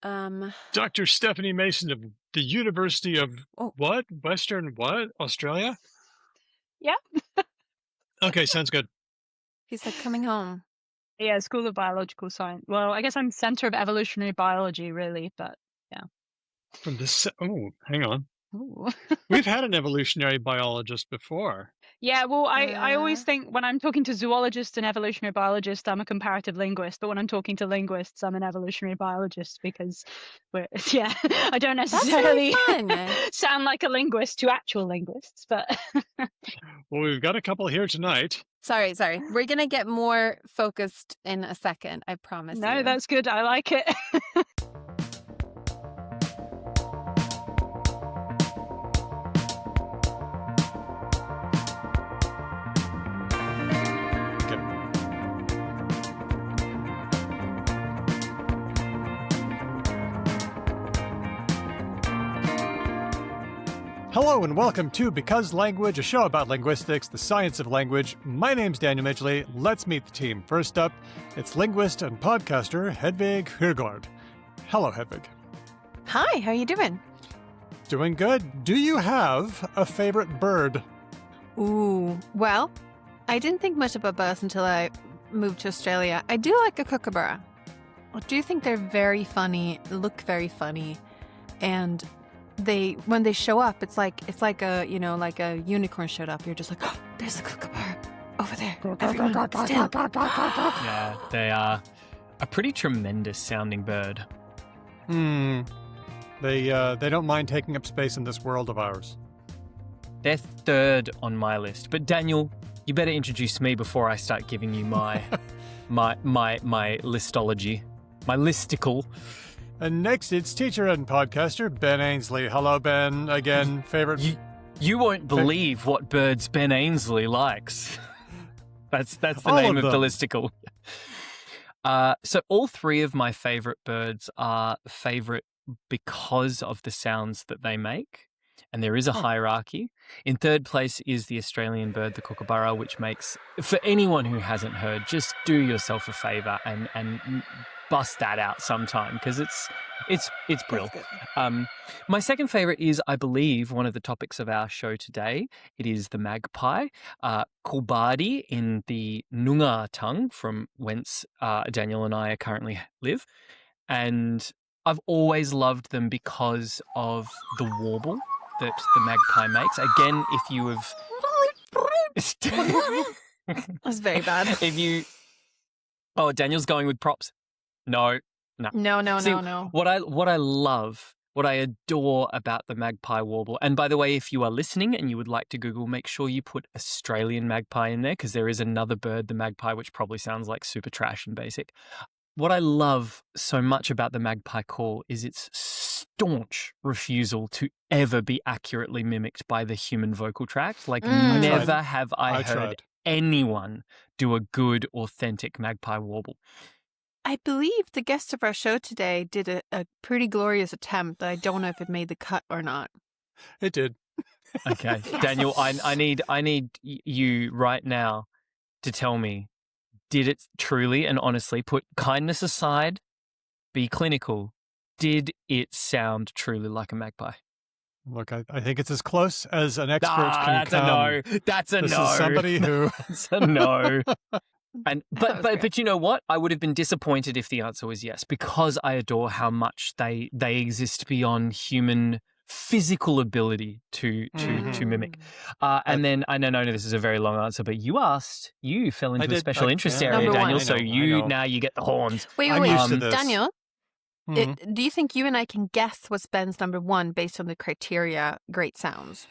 Dr. Stephanie Mason of the University of what? Western what? Australia? Yeah. Okay, sounds good. He's like coming home. Yeah, School of Biological Science. Well, I guess I'm Center of Evolutionary Biology, really, but yeah. From this. Oh, hang on. Ooh. We've had an evolutionary biologist before. Yeah, well, I always think when I'm talking to zoologists and evolutionary biologists, I'm a comparative linguist. But when I'm talking to linguists, I'm an evolutionary biologist because I don't necessarily sound like a linguist to actual linguists. But well, we've got a couple here tonight. Sorry. We're going to get more focused in a second. I promise. No, that's good. I like it. Hello and welcome to Because Language, a show about linguistics, the science of language. My name's Daniel Midgley. Let's meet the team. First up, it's linguist and podcaster Hedvig Hurgaard. Hello, Hedvig. Hi, how are you doing? Doing good. Do you have a favorite bird? Ooh, well, I didn't think much about birds until I moved to Australia. I do like a kookaburra. I do think they're very funny, look very funny, and when they show up, it's like a unicorn showed up. You're just like, oh, there's a kookaburra over there. Everyone, still. Yeah, they are a pretty tremendous sounding bird. They don't mind taking up space in this world of ours. They're third on my list. But Daniel, you better introduce me before I start giving you my listology, my listicle. And next, it's teacher and podcaster Ben Ainsley. Hello, Ben. Again, favorite. You won't believe what birds Ben Ainsley likes. That's the name of the listicle. So all three of my favorite birds are favorite because of the sounds that they make. And there is a hierarchy. In third place is the Australian bird, the kookaburra, which makes, for anyone who hasn't heard, just do yourself a favour and bust that out sometime because it's brilliant. My second favourite is, I believe, one of the topics of our show today. It is the magpie, Kulbadi in the Noongar tongue, from whence Daniel and I currently live. And I've always loved them because of the warble that the magpie makes. Again, if you have... That's very bad. Oh, Daniel's going with props. No. See, What I love, what I adore about the magpie warble, and by the way, if you are listening and you would like to Google, make sure you put Australian magpie in there because there is another bird, the magpie, which probably sounds like super trash and basic. What I love so much about the magpie call is its staunch refusal to ever be accurately mimicked by the human vocal tract. Like, never have I heard anyone do a good, authentic magpie warble. I believe the guest of our show today did a pretty glorious attempt. I don't know if it made the cut or not. It did. Okay, yes. Daniel, I need you right now to tell me, did it truly and honestly, put kindness aside, be clinical, did it sound truly like a magpie? Look, I think it's as close as an expert can come. That's a no. This is somebody who... That's a no. But you know what? I would have been disappointed if the answer was yes, because I adore how much they exist beyond human physical ability to mimic. And then I know this is a very long answer, but you fell into a special interest area, Daniel. So now you get the horns. Wait, Daniel. Do you think you and I can guess what's Ben's number one based on the criteria great sounds?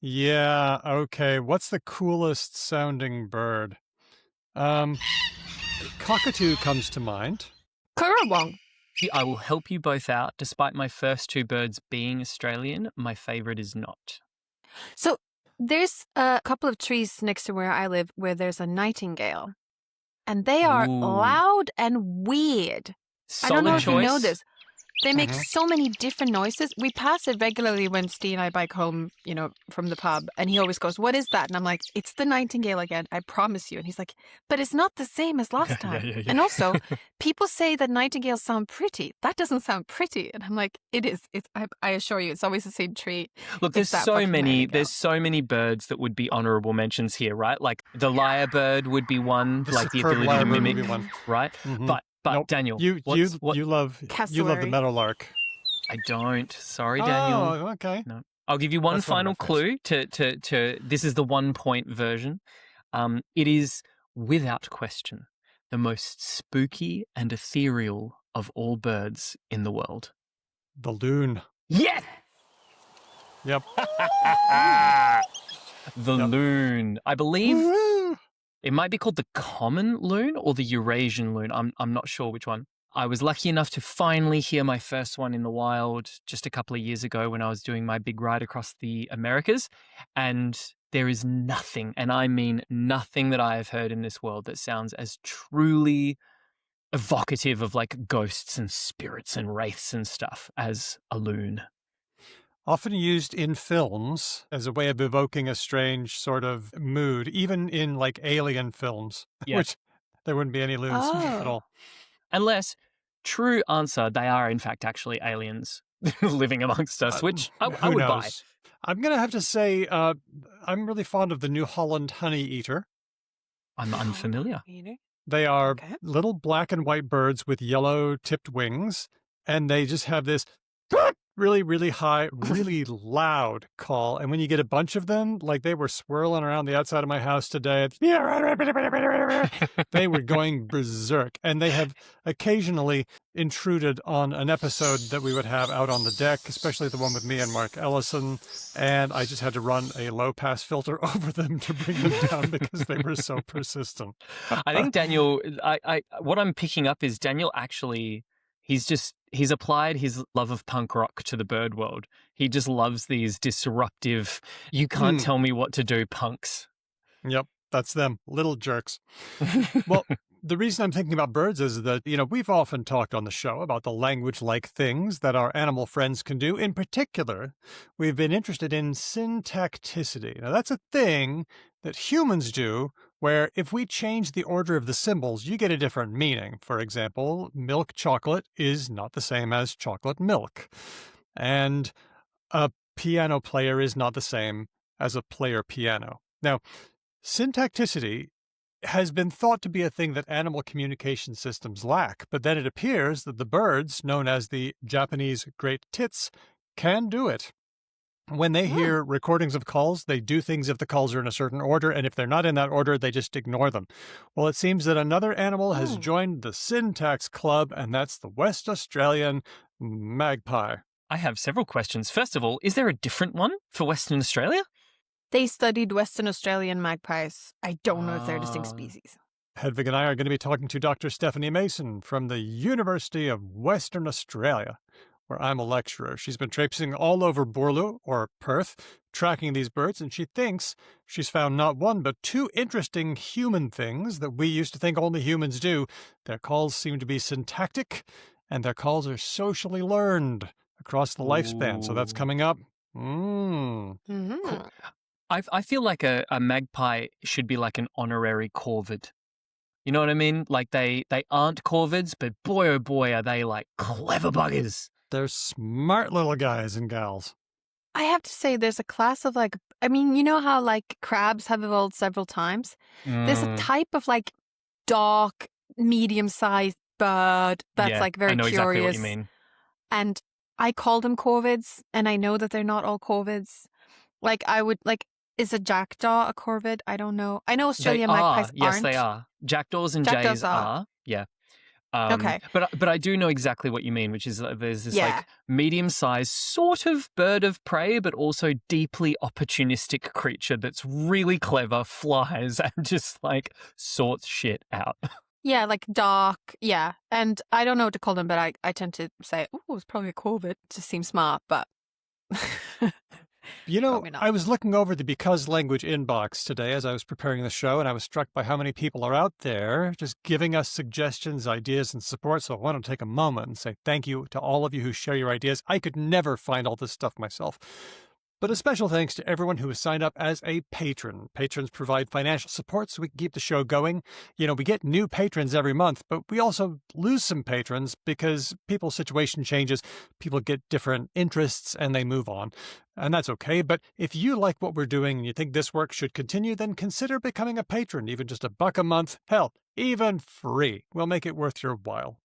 Yeah, okay. What's the coolest sounding bird? Cockatoo comes to mind. Currawong. I will help you both out. Despite my first two birds being Australian, my favourite is not. So there's a couple of trees next to where I live where there's a nightingale. And they are loud and weird. Solid I don't know choice. if you know this. They make Mhm. so many different noises. We pass it regularly when Steve and I bike home, from the pub. And he always goes, "What is that?" And I'm like, "It's the nightingale again, I promise you." And he's like, "But it's not the same as last time." Yeah. And also, people say that nightingales sound pretty. That doesn't sound pretty. And I'm like, it is. I assure you, it's always the same tree. Look, there's It's that so fucking many. nightingale. There's so many birds that would be honourable mentions here, right? Like the lyrebird would be one, The like the superb ability to lyrebird would mimic, be one. right? Mhm. But Nope. Daniel, You love the Cassowary. meadowlark. I don't. Sorry, Daniel. Oh, okay. No. I'll give you one That's one of final my faves. clue to this is the 1 point version. It is without question the most spooky and ethereal of all birds in the world. The loon. Yes! Yep. The Yep. loon. I believe Woo! it might be called the common loon or the Eurasian loon. I'm not sure which one. I was lucky enough to finally hear my first one in the wild just a couple of years ago when I was doing my big ride across the Americas. And there is nothing, and I mean nothing, that I have heard in this world that sounds as truly evocative of like ghosts and spirits and wraiths and stuff as a loon. Often used in films as a way of evoking a strange sort of mood, even in like alien films, Yeah. which there wouldn't be any loons at Oh. all. Unless, true answer, they are in fact actually aliens living amongst us, which I Who would knows? buy. I'm going to have to say I'm really fond of the New Holland honey eater. I'm unfamiliar. They are Okay. little black and white birds with yellow tipped wings, and they just have this really, really high, really loud call. And when you get a bunch of them, like they were swirling around the outside of my house today, they were going berserk. And they have occasionally intruded on an episode that we would have out on the deck, especially the one with me and Mark Ellison. And I just had to run a low pass filter over them to bring them down because they were so persistent. I think Daniel, what I'm picking up is Daniel actually, he's applied his love of punk rock to the bird world. He just loves these disruptive, you can't tell me what to do punks. Yep, that's them, little jerks. Well, the reason I'm thinking about birds is that, we've often talked on the show about the language-like things that our animal friends can do. In particular, we've been interested in syntacticity. Now, that's a thing that humans do where if we change the order of the symbols, you get a different meaning. For example, milk chocolate is not the same as chocolate milk. And a piano player is not the same as a player piano. Now, syntacticity has been thought to be a thing that animal communication systems lack, but then it appears that the birds, known as the Japanese great tits, can do it. When they hear recordings of calls, they do things if the calls are in a certain order, and if they're not in that order, they just ignore them. Well, it seems that another animal has joined the syntax club, and that's the West Australian magpie. I have several questions. First of all, is there a different one for Western Australia? They studied Western Australian magpies. I don't know if they're distinct species. Hedvig and I are going to be talking to Dr. Stephanie Mason from the University of Western Australia, where I'm a lecturer. She's been traipsing all over Boorloo, or Perth, tracking these birds, and she thinks she's found not one but two interesting human things that we used to think only humans do. Their calls seem to be syntactic, and their calls are socially learned across the lifespan. So that's coming up. Cool. I feel like a magpie should be like an honorary corvid. You know what I mean? Like they aren't corvids, but boy oh boy are they like clever buggers. They're smart little guys and gals. I have to say there's a class of you know how crabs have evolved several times? There's a type of dark, medium-sized bird that's very I know curious. exactly what you mean. And I call them corvids, and I know that they're not all corvids. Is a jackdaw a corvid? I don't know. I know Australian magpies yes, aren't. they are. Jackdaws and Jackdaws jays are. are. Yeah. Okay. But I do know exactly what you mean, which is there's this Yeah. medium-sized sort of bird of prey, but also deeply opportunistic creature that's really clever, flies, and just sorts shit out. Yeah, dark. Yeah. And I don't know what to call them, but I tend to say, oh, it's probably a corvid. It just seems smart, but... You know, Probably not. I was looking over the Because Language inbox today as I was preparing the show, and I was struck by how many people are out there just giving us suggestions, ideas, and support. So I want to take a moment and say thank you to all of you who share your ideas. I could never find all this stuff myself. But a special thanks to everyone who has signed up as a patron. Patrons provide financial support so we can keep the show going. You know, we get new patrons every month, but we also lose some patrons because people's situation changes, people get different interests, and they move on. And that's okay. But if you like what we're doing and you think this work should continue, then consider becoming a patron, even just $1 a month. Hell, even free. We'll make it worth your while.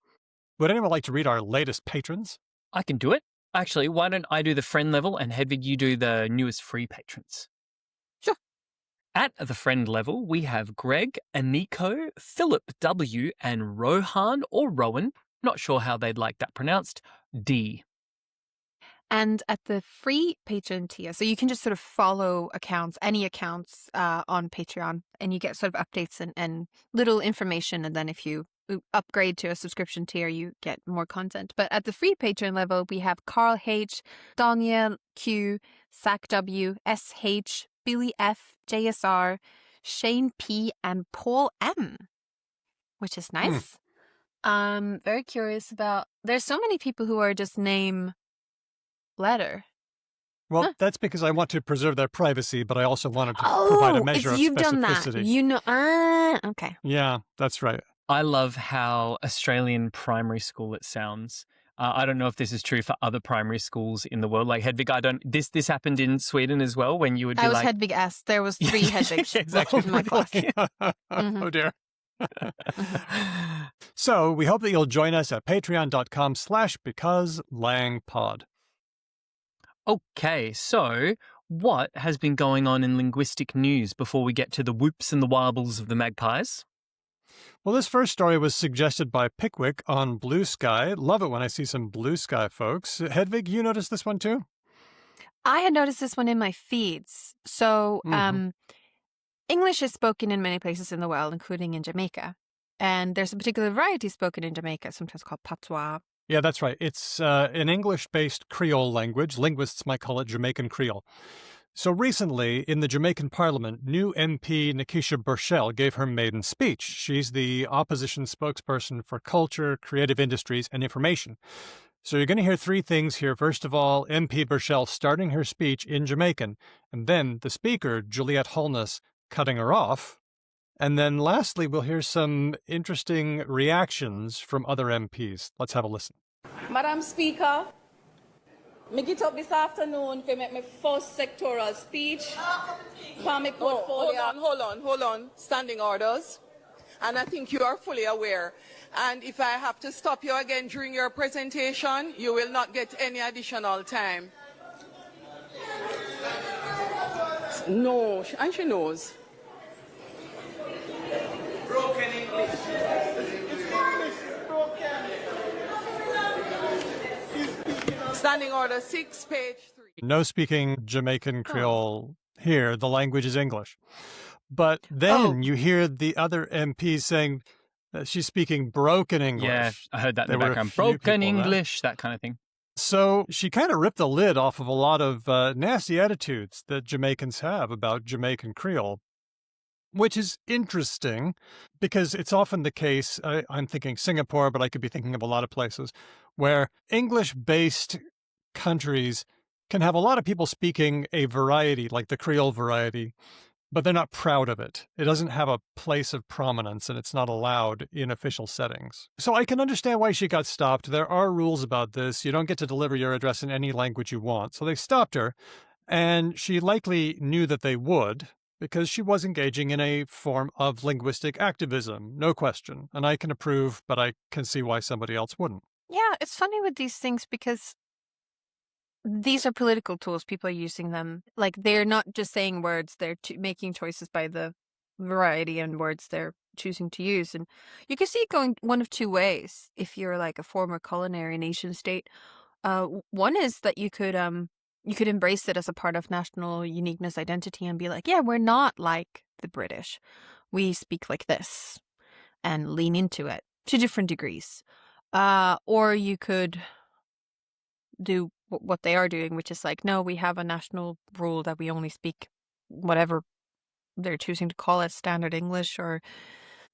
Would anyone like to read our latest patrons? I can do it. Actually, why don't I do the friend level and Hedvig, you do the newest free patrons? Sure. At the friend level, we have Greg, Aniko, Philip W, and Rohan or Rowan, not sure how they'd like that pronounced, D. And at the free patron tier, so you can just sort of follow accounts, any accounts on Patreon, and you get sort of updates and little information. And then if you upgrade to a subscription tier, you get more content. But at the free patron level, we have Carl H, Daniel Q, Sack W, SH, Billy F, JSR, Shane P, and Paul M, which is nice. Very curious about. There's so many people who are just name letter. Well, that's because I want to preserve their privacy, but I also wanted to provide a measure of you've specificity. done that. You know. Okay. Yeah, that's right. I love how Australian primary school it sounds. I don't know if this is true for other primary schools in the world. Like Hedvig, I don't. This happened in Sweden as well when you would be I was like Hedvig S. There was 3 Hedvigs exactly. in my class. Oh dear. So we hope that you'll join us at patreon.com/becauselangpod. Okay, so what has been going on in linguistic news before we get to the whoops and the warbles of the Magpies? Well, this first story was suggested by Pickwick on Blue Sky. Love it when I see some Blue Sky folks. Hedvig, you noticed this one too? I had noticed this one in my feeds. So English is spoken in many places in the world, including in Jamaica. And there's a particular variety spoken in Jamaica, sometimes called patois. Yeah, that's right. It's an English-based Creole language. Linguists might call it Jamaican Creole. So recently, in the Jamaican Parliament, new MP Nikisha Burchell gave her maiden speech. She's the opposition spokesperson for culture, creative industries, and information. So you're going to hear 3 things here. First of all, MP Burchell starting her speech in Jamaican, and then the speaker, Juliette Holness, cutting her off. And then lastly, we'll hear some interesting reactions from other MPs. Let's have a listen. Madam Speaker, I get up this afternoon to make my first sectoral speech. Hold on. Standing orders. And I think you are fully aware. And if I have to stop you again during your presentation, you will not get any additional time. No, and she knows. Broken English. Standing order 6, page 3. No speaking Jamaican Creole here. The language is English. But then you hear the other MPs saying that she's speaking broken English. Yeah, I heard that in There the were a background. few Broken people English, that kind of thing. So she kind of ripped the lid off of a lot of nasty attitudes that Jamaicans have about Jamaican Creole, which is interesting because it's often the case, I'm thinking Singapore, but I could be thinking of a lot of places, where English-based countries can have a lot of people speaking a variety, like the Creole variety, but they're not proud of it. It doesn't have a place of prominence, and it's not allowed in official settings. So I can understand why she got stopped. There are rules about this. You don't get to deliver your address in any language you want. So they stopped her, and she likely knew that they would, because she was engaging in a form of linguistic activism, no question. And I can approve, but I can see why somebody else wouldn't. Yeah, it's funny with these things because these are political tools. People are using them. Like, they're not just saying words, they're making choices by the variety and words they're choosing to use. And you can see it going one of 2 ways if you're like a former culinary nation state. One is that you could embrace it as a part of national uniqueness identity and be like, yeah, we're not like the British. We speak like this and lean into it to different degrees. Or you could do what they are doing, which is like, no, we have a national rule that we only speak whatever they're choosing to call it, standard English or,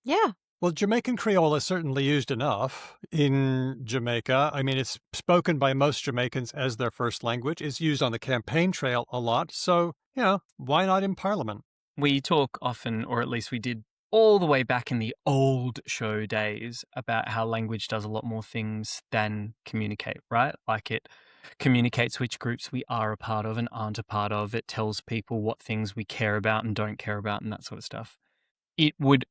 yeah. Well, Jamaican Creole is certainly used enough in Jamaica. I mean, it's spoken by most Jamaicans as their first language. It's used on the campaign trail a lot. So, why not in Parliament? We talk often, or at least we did all the way back in the old show days, about how language does a lot more things than communicate, right? Like it communicates which groups we are a part of and aren't a part of. It tells people what things we care about and don't care about and that sort of stuff. It would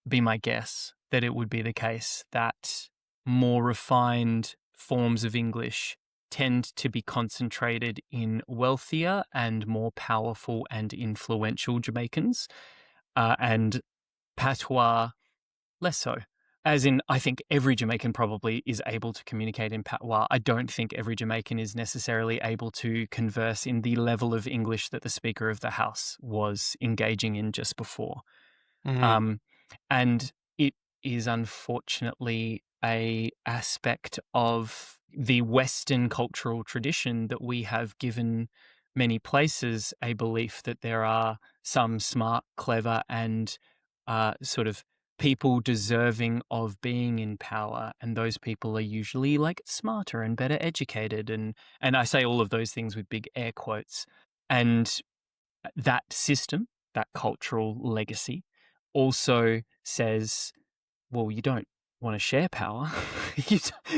be my guess that it would be the case that more refined forms of English tend to be concentrated in wealthier and more powerful and influential Jamaicans, and patois less so. As in, I think every Jamaican probably is able to communicate in patois. I don't think every Jamaican is necessarily able to converse in the level of English that the Speaker of the House was engaging in just before. Mm-hmm. And it is unfortunately a aspect of the Western cultural tradition that we have given many places a belief that there are some smart, clever, and sort of people deserving of being in power, and those people are usually like smarter and better educated, and I say all of those things with big air quotes. And that system, that cultural legacy, also says, well, you don't want to share power.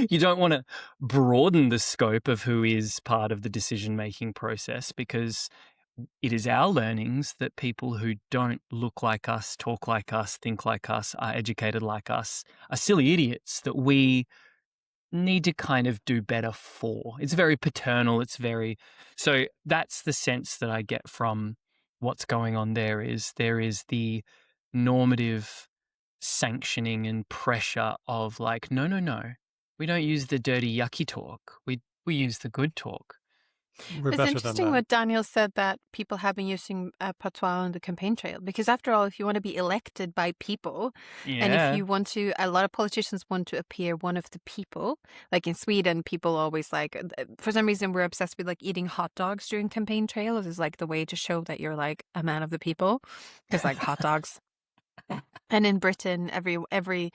You don't want to broaden the scope of who is part of the decision-making process, because it is our learnings that people who don't look like us, talk like us, think like us, are educated like us, are silly idiots that we need to kind of do better for. It's very paternal. So that's the sense that I get from what's going on there is the normative sanctioning and pressure of like, no, we don't use the dirty yucky talk. We use the good talk. It's interesting what Daniel said, that people have been using patois on the campaign trail, because after all, if you want to be elected by people, and if you want to, a lot of politicians want to appear one of the people. Like in Sweden, people always like, for some reason, we're obsessed with like eating hot dogs during campaign trail. It is like the way to show that you're like a man of the people, because like hot dogs. And in Britain, every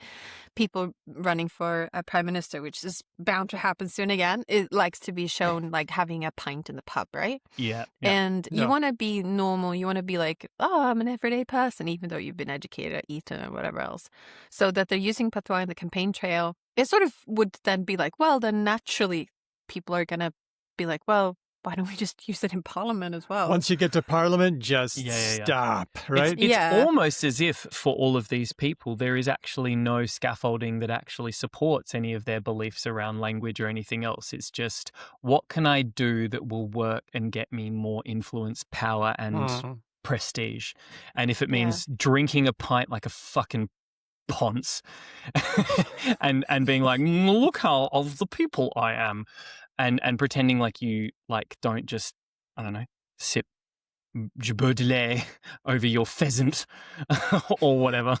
people running for a prime minister, which is bound to happen soon again, it likes to be shown like having a pint in the pub, right? Yeah. And you want to be normal. You want to be like, oh, I'm an everyday person, even though you've been educated at Eton or whatever else. So that they're using patois in the campaign trail, it sort of would then be like, well, then naturally people are going to be like, well, why don't we just use it in Parliament as well? Once you get to Parliament, just stop, right? It's almost as if for all of these people, there is actually no scaffolding that actually supports any of their beliefs around language or anything else. It's just, what can I do that will work and get me more influence, power, and prestige? And if it means drinking a pint like a fucking ponce and being like, look how of the people I am. And pretending like you like don't just, I don't know, sip Baudelaire over your pheasant or whatever.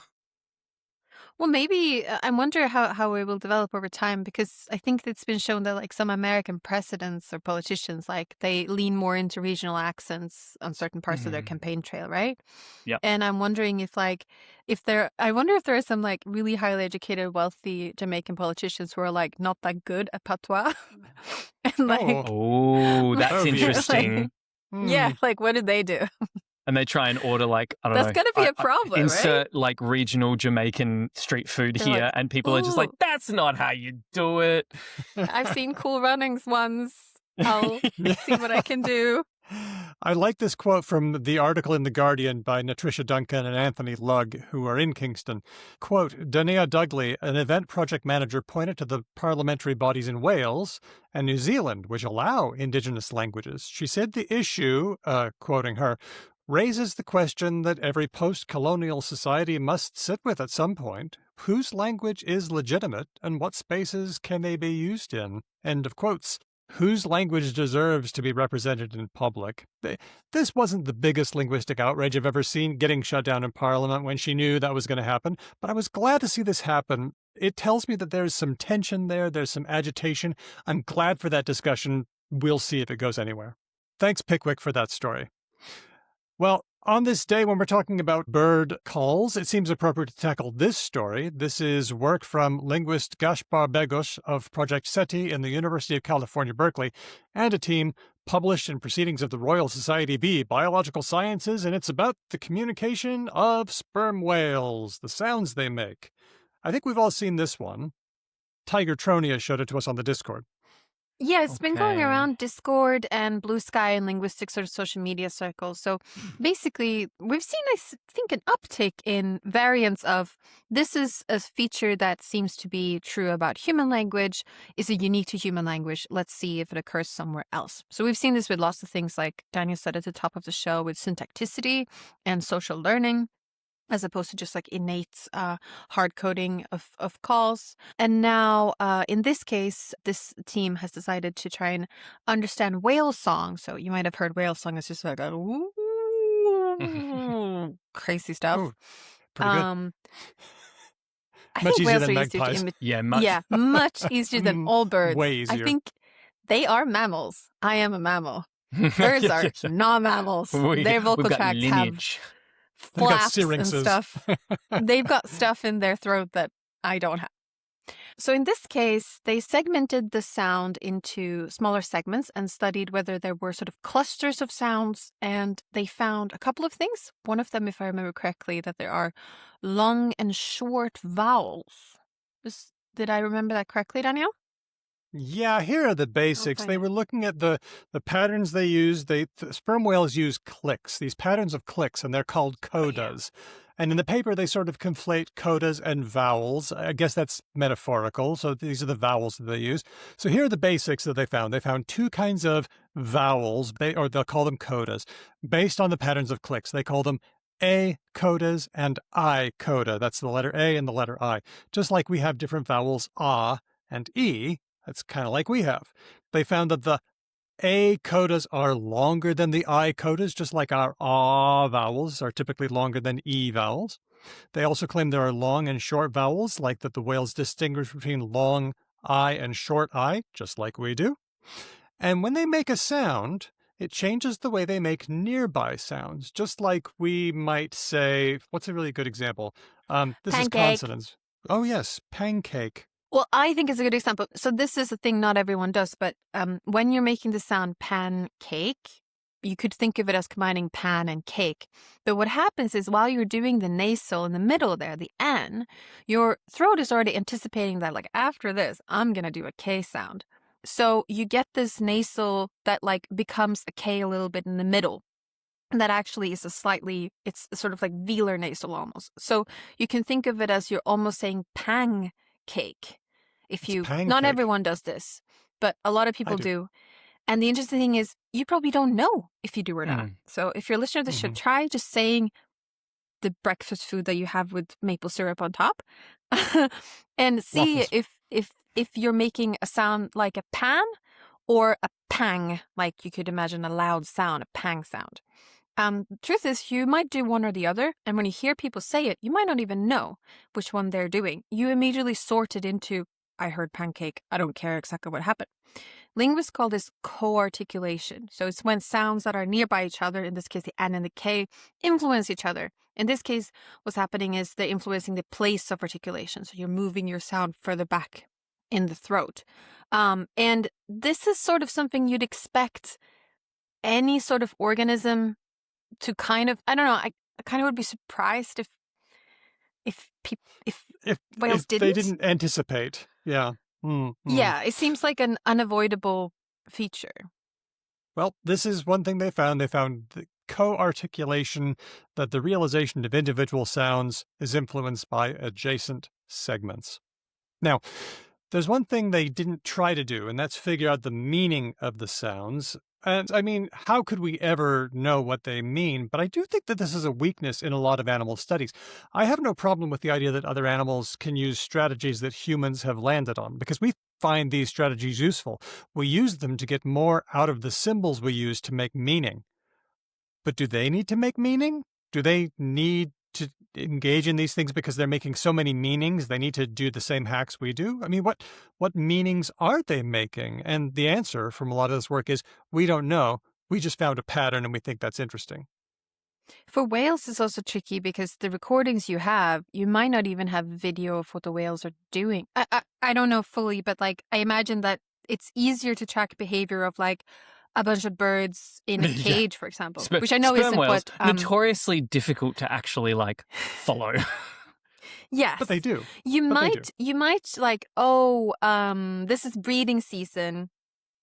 Well, maybe I wonder how it will develop over time, because I think it's been shown that like some American presidents or politicians, like they lean more into regional accents on certain parts of their campaign trail, right? Yeah. And I'm wondering I wonder if there are some like really highly educated, wealthy Jamaican politicians who are like not that good at patois. And like, oh, that's interesting. Yeah, like what did they do? And they try and order like, I don't know. That's going to be a problem, insert right? like regional Jamaican street food They're here. like, and people are just like, that's not how you do it. I've seen Cool Runnings once. I'll see what I can do. I like this quote from the article in The Guardian by Natricia Duncan and Anthony Lugg, who are in Kingston. Quote, Dania Dougley, an event project manager, pointed to the parliamentary bodies in Wales and New Zealand, which allow Indigenous languages. She said the issue, quoting her, raises the question that every post-colonial society must sit with at some point. Whose language is legitimate and what spaces can they be used in? End of quotes. whose language deserves to be represented in public. This wasn't the biggest linguistic outrage I've ever seen, getting shut down in Parliament when she knew that was going to happen, but I was glad to see this happen. It tells me that there's some tension there, there's some agitation. I'm glad for that discussion. We'll see if it goes anywhere. Thanks, Pickwick, for that story. Well, on this day when we're talking about bird calls, it seems appropriate to tackle this story. This is work from linguist Gaspar Begos of Project SETI in the University of California, Berkeley, and a team published in Proceedings of the Royal Society B, Biological Sciences, and it's about the communication of sperm whales, the sounds they make. I think we've all seen this one. Tiger Tronia showed it to us on the Discord. Yeah, it's been going around Discord and Blue Sky and linguistic sort of social media circles. So basically, we've seen, I think, an uptick in variants of this is a feature that seems to be true about human language. Is it unique to human language? Let's see if it occurs somewhere else. So we've seen this with lots of things, like Daniel said at the top of the show, with syntacticity and social learning, as opposed to just like innate hard coding of calls. And now, in this case, this team has decided to try and understand whale song. So you might have heard whale song. It's just like a crazy stuff. Oh, pretty good. I Much think easier whales than are easier magpies. Yeah, much. Yeah, much easier than all birds. Way easier. I think they are mammals. I am a mammal. Birds are not mammals. Their vocal We've got tracts lineage. have They've got flaps and syrinxes. stuff. They've got stuff in their throat that I don't have. So in this case, they segmented the sound into smaller segments and studied whether there were sort of clusters of sounds, and they found a couple of things. One of them, if I remember correctly, that there are long and short vowels. Did I remember that correctly, Daniel? Yeah, here are the basics. find They it. were looking at the patterns they use. The sperm whales use clicks, these patterns of clicks, and they're called codas. And in the paper, they sort of conflate codas and vowels. I guess that's metaphorical. So these are the vowels that they use. So here are the basics that they found. They found two kinds of vowels, or they'll call them codas, based on the patterns of clicks. They call them A codas and I coda. That's the letter A and the letter I. Just like we have different vowels, ah and E, that's kind of like we have. They found that the A codas are longer than the I codas, just like our ah vowels are typically longer than E vowels. They also claim there are long and short vowels, like that the whales distinguish between long I and short I, just like we do. And when they make a sound, it changes the way they make nearby sounds, just like we might say, what's a really good example? This is Pancake. consonants. Oh, yes, pancake. Well, I think it's a good example. So this is a thing not everyone does, but when you're making the sound pancake, you could think of it as combining pan and cake. But what happens is while you're doing the nasal in the middle there, the N, your throat is already anticipating that, like, after this, I'm going to do a K sound. So you get this nasal that like becomes a K a little bit in the middle. And that actually is it's sort of like velar nasal almost. So you can think of it as you're almost saying pang cake. Not everyone does this, but a lot of people do. And the interesting thing is you probably don't know if you do or not. So if you're a listener to this should try just saying the breakfast food that you have with maple syrup on top and see if you're making a sound like a pan or a pang, like you could imagine a loud sound, a pang sound. Truth is, you might do one or the other, and when you hear people say it, you might not even know which one they're doing. You immediately sort it into, I heard pancake, I don't care exactly what happened. Linguists call this co-articulation. So it's when sounds that are nearby each other, in this case the N and the K, influence each other. In this case, what's happening is they're influencing the place of articulation. So you're moving your sound further back in the throat. And this is sort of something you'd expect any sort of organism to kind of, I don't know, I kind of would be surprised if whales didn't. They didn't anticipate. Yeah. Yeah, it seems like an unavoidable feature. Well, this is one thing they found. They found the co-articulation, that the realization of individual sounds is influenced by adjacent segments. Now, there's one thing they didn't try to do, and that's figure out the meaning of the sounds. And I mean, how could we ever know what they mean? But I do think that this is a weakness in a lot of animal studies. I have no problem with the idea that other animals can use strategies that humans have landed on, because we find these strategies useful. We use them to get more out of the symbols we use to make meaning. But do they need to make meaning? Do they need to engage in these things because they're making so many meanings they need to do the same hacks we do? I mean, what meanings are they making? And the answer from a lot of this work is we don't know. We just found a pattern and we think that's interesting. For whales, it's also tricky because the recordings you have, you might not even have video of what the whales are doing. I don't know fully, but like I imagine that it's easier to track behavior of like a bunch of birds in a cage, for example, which I know sperm isn't whales, what notoriously difficult to actually like follow. Yes, but they do. You might like, this is breeding season,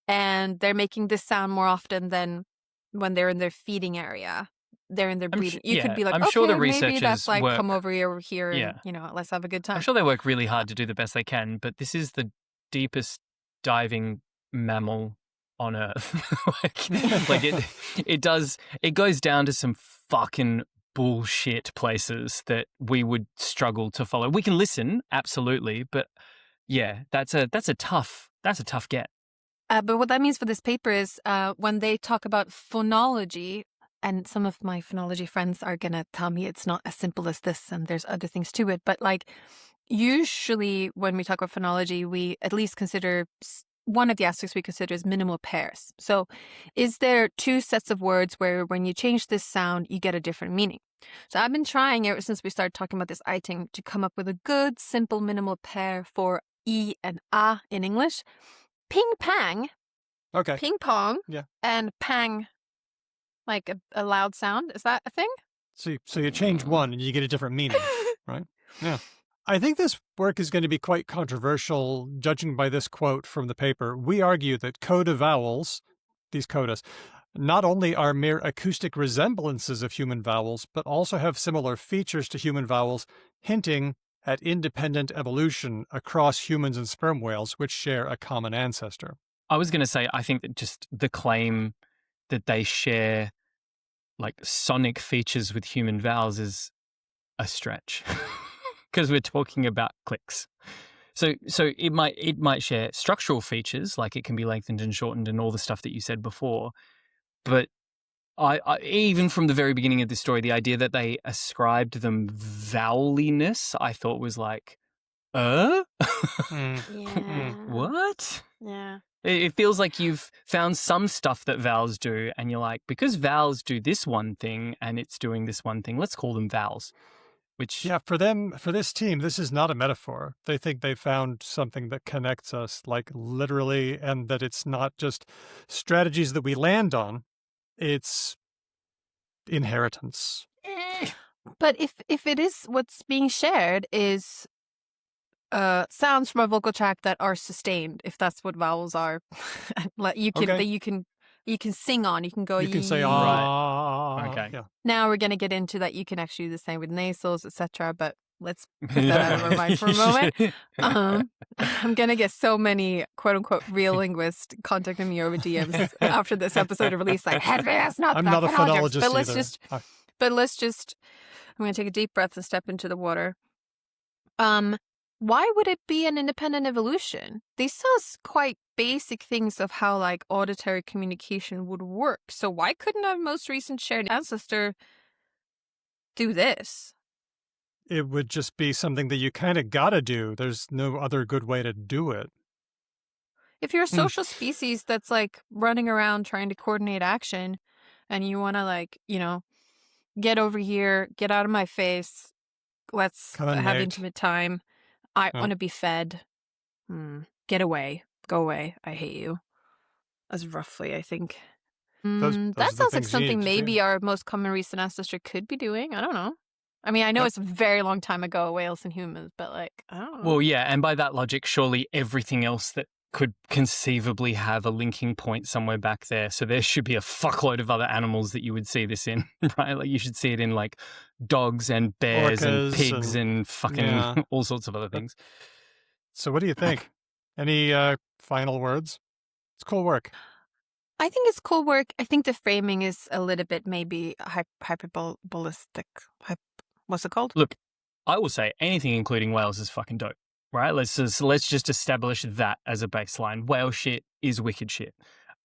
and they're making this sound more often than when they're in their feeding area. They're in their breeding. You could be like, I'm okay, sure the maybe researchers that's like work, come over here, and let's have a good time. I'm sure they work really hard to do the best they can, but this is the deepest diving mammal on Earth. it goes down to some fucking bullshit places that we would struggle to follow. We can listen, absolutely, but yeah, that's a tough get. But what that means for this paper is when they talk about phonology, and some of my phonology friends are going to tell me it's not as simple as this and there's other things to it. But like usually when we talk about phonology, we at least consider one of the aspects we consider is minimal pairs. So is there two sets of words where when you change this sound, you get a different meaning? So I've been trying ever since we started talking about this Outtake to come up with a good, simple, minimal pair for E and A in English. Ping pang. Okay. Ping pong. Yeah. And pang, like a loud sound. Is that a thing? So you change one and you get a different meaning, right? Yeah. I think this work is going to be quite controversial, judging by this quote from the paper. We argue that coda vowels, these codas, not only are mere acoustic resemblances of human vowels, but also have similar features to human vowels, hinting at independent evolution across humans and sperm whales, which share a common ancestor. I was going to say, I think that just the claim that they share like sonic features with human vowels is a stretch. Because we're talking about clicks. So it might share structural features, like it can be lengthened and shortened and all the stuff that you said before. But I even from the very beginning of this story, the idea that they ascribed them vowelliness, I thought was like, Yeah. what? Yeah. It feels like you've found some stuff that vowels do, and you're like, because vowels do this one thing and it's doing this one thing, let's call them vowels. Which, yeah, for this team, this is not a metaphor. They think they found something that connects us, like literally, and that it's not just strategies that we land on, it's inheritance. But if it is what's being shared is sounds from a vocal tract that are sustained, if that's what vowels are, that you can sing on. You can go. You can say Right. Okay. Yeah. Now we're going to get into that. You can actually do the same with nasals, etc. But let's put that out of our mind for a moment. I'm going to get so many quote unquote real linguists contacting me over DMs after this episode of release. Like, that's not. I'm not a phonologist but let's either. just. I'm going to take a deep breath and step into the water. Why would it be an independent evolution? These sound quite basic things of how like auditory communication would work. So why couldn't our most recent shared ancestor do this? It would just be something that you kind of gotta do. There's no other good way to do it. If you're a social species that's like running around trying to coordinate action and you want to like, get over here, get out of my face, let's have intimate time. I want to be fed. Get away. Go away. I hate you. That's roughly, I think. That sounds like something maybe our most common recent ancestor could be doing. I don't know. I mean, I know it's a very long time ago, whales and humans, but like, I don't know. Well, yeah, and by that logic, surely everything else that could conceivably have a linking point somewhere back there. So there should be a fuckload of other animals that you would see this in, right? Like you should see it in like dogs and bears and pigs and fucking all sorts of other things. So what do you think? Any final words? It's cool work. I think it's cool work. I think the framing is a little bit maybe hyperbolistic. What's it called? Look, I will say anything including whales is fucking dope, right? Let's just establish that as a baseline. Whale shit is wicked shit.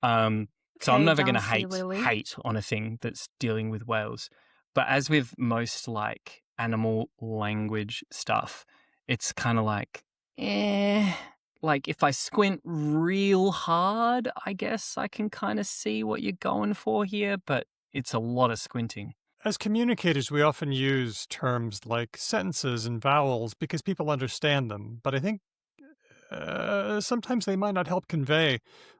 So I'm never going to hate on a thing that's dealing with whales. But as with most like animal language stuff, it's kind of like, like if I squint real hard, I guess I can kind of see what you're going for here, but it's a lot of squinting. As communicators, we often use terms like sentences and vowels because people understand them. But I think sometimes they might not help convey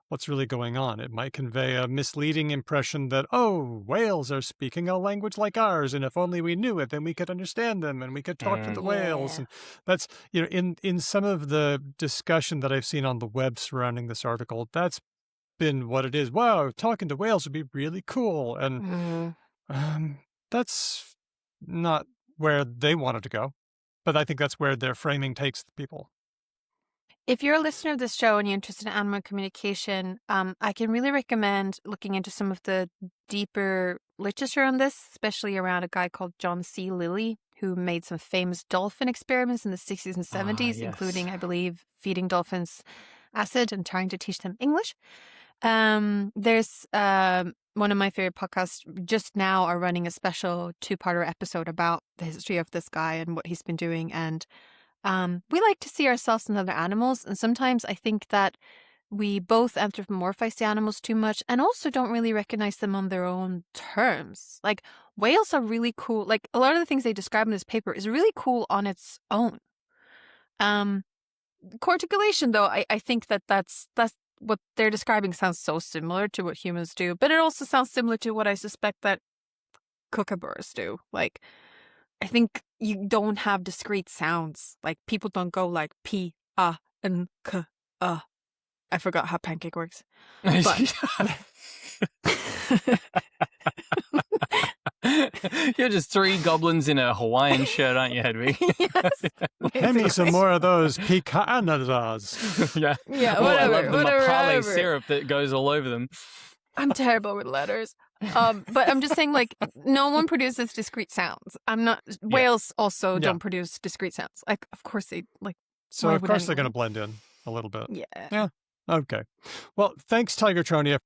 what's really going on. It might convey a misleading impression that, oh, whales are speaking a language like ours, and if only we knew it, then we could understand them and we could talk to the whales. And that's, in some of the discussion that I've seen on the web surrounding this article, that's been what it is. Wow, talking to whales would be really cool. And that's not where they wanted to go. But I think that's where their framing takes people. If you're a listener of this show and you're interested in animal communication, I can really recommend looking into some of the deeper literature on this, especially around a guy called John C. Lilly, who made some famous dolphin experiments in the 60s and 70s, including, I believe, feeding dolphins acid and trying to teach them English. There's one of my favorite podcasts just now are running a special 2-parter episode about the history of this guy and what he's been doing. And we like to see ourselves in other animals, and sometimes I think that we both anthropomorphize the animals too much and also don't really recognize them on their own terms. Like, whales are really cool. Like, a lot of the things they describe in this paper is really cool on its own. Corticulation, though, I think that's what they're describing sounds so similar to what humans do, but it also sounds similar to what I suspect that kookaburras do. Like, I think you don't have discrete sounds. Like, people don't go like P, A, and K, A. I forgot how pancake works. But... You're just 3 goblins in a Hawaiian shirt, aren't you, Hedwig? Yes. Hand me some more of those pecanadas. Yeah. Yeah, Oh, I whatever. love the Mapale syrup that goes all over them. I'm terrible with letters. But I'm just saying, like, no one produces discrete sounds. Whales also don't produce discrete sounds. Like, of course they, like. So, of course, they're going to blend in a little bit. Yeah. Okay. Well, thanks, Tigertronia.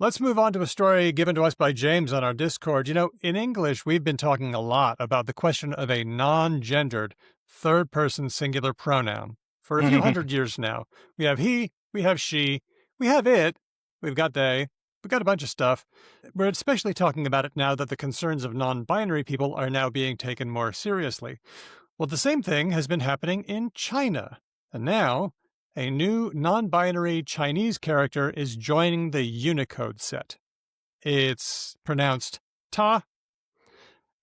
Let's move on to a story given to us by James on our Discord. In English, we've been talking a lot about the question of a non-gendered third-person singular pronoun for a few hundred years now. We have he, we have she, we have it, we've got they. We've got a bunch of stuff. We're especially talking about it now that the concerns of non-binary people are now being taken more seriously. Well, the same thing has been happening in China. And now, a new non-binary Chinese character is joining the Unicode set. It's pronounced ta,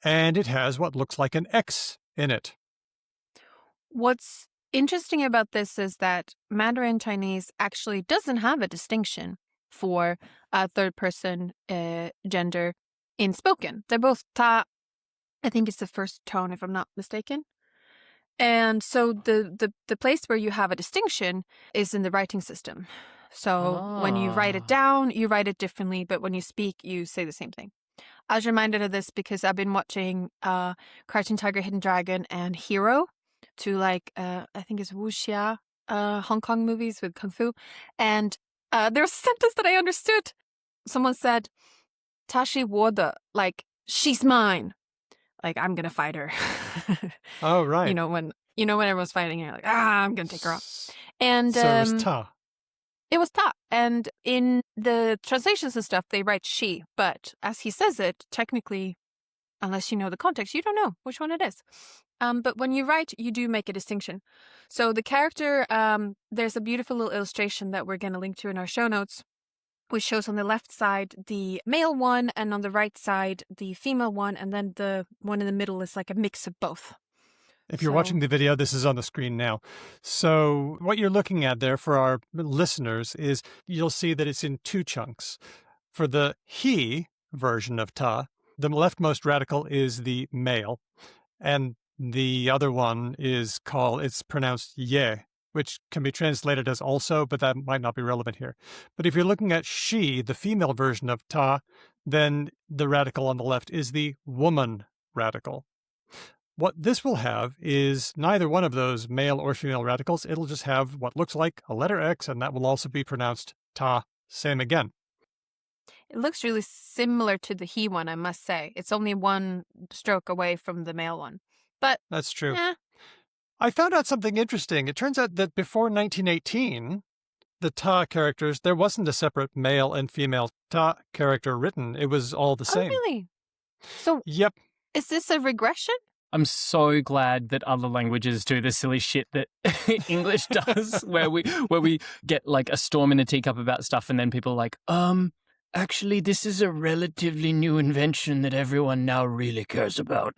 and it has what looks like an X in it. What's interesting about this is that Mandarin Chinese actually doesn't have a distinction for a third-person gender in spoken. They're both ta. I think it's the first tone, if I'm not mistaken. And so the place where you have a distinction is in the writing system. So when you write it down, you write it differently, but when you speak, you say the same thing. I was reminded of this because I've been watching Crouching Tiger, Hidden Dragon and Hero, two I think it's wuxia Hong Kong movies with Kung Fu. And there was a sentence that I understood. Someone said, Tashi Woda, like, she's mine. Like, I'm going to fight her. Oh, right. When everyone's fighting, you're like, I'm going to take her out. And so it was ta. It was ta. And in the translations and stuff, they write she. But as he says it, technically, unless you know the context, you don't know which one it is. But when you write, you do make a distinction. So the character, there's a beautiful little illustration that we're going to link to in our show notes, which shows on the left side the male one and on the right side the female one, and then the one in the middle is like a mix of both. If you're watching the video, this is on the screen now. So what you're looking at there for our listeners is you'll see that it's in 2 chunks. For the he version of ta, the leftmost radical is the male, and the other one is it's pronounced ye. which can be translated as also, but that might not be relevant here. But if you're looking at she, the female version of ta, then the radical on the left is the woman radical. What this will have is neither one of those male or female radicals. It'll just have what looks like a letter X, and that will also be pronounced ta, same again. It looks really similar to the he one, I must say. It's only one stroke away from the male one. But that's true. I found out something interesting. It turns out that before 1918, the ta characters, there wasn't a separate male and female ta character written. It was all the same. Oh, really? So, yep. Is this a regression? I'm so glad that other languages do the silly shit that English does, where we get like a storm in a teacup about stuff, and then people are like, actually, this is a relatively new invention that everyone now really cares about.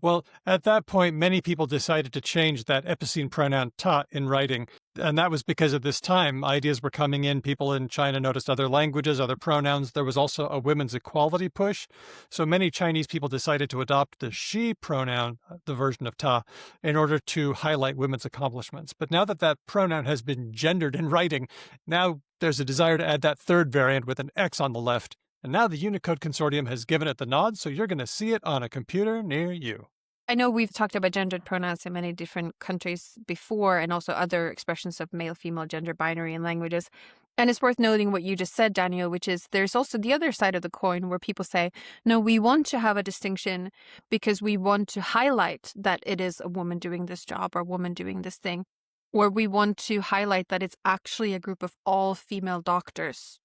Well, at that point, many people decided to change that epicene pronoun ta in writing. And that was because at this time, ideas were coming in. People in China noticed other languages, other pronouns. There was also a women's equality push. So many Chinese people decided to adopt the she pronoun, the version of ta, in order to highlight women's accomplishments. But now that that pronoun has been gendered in writing, now there's a desire to add that third variant with an X on the left. And now the Unicode Consortium has given it the nod, so you're going to see it on a computer near you. I know we've talked about gendered pronouns in many different countries before, and also other expressions of male, female, gender binary in languages. And it's worth noting what you just said, Daniel, which is there's also the other side of the coin where people say, no, we want to have a distinction because we want to highlight that it is a woman doing this job or a woman doing this thing. Or we want to highlight that it's actually a group of all female doctors.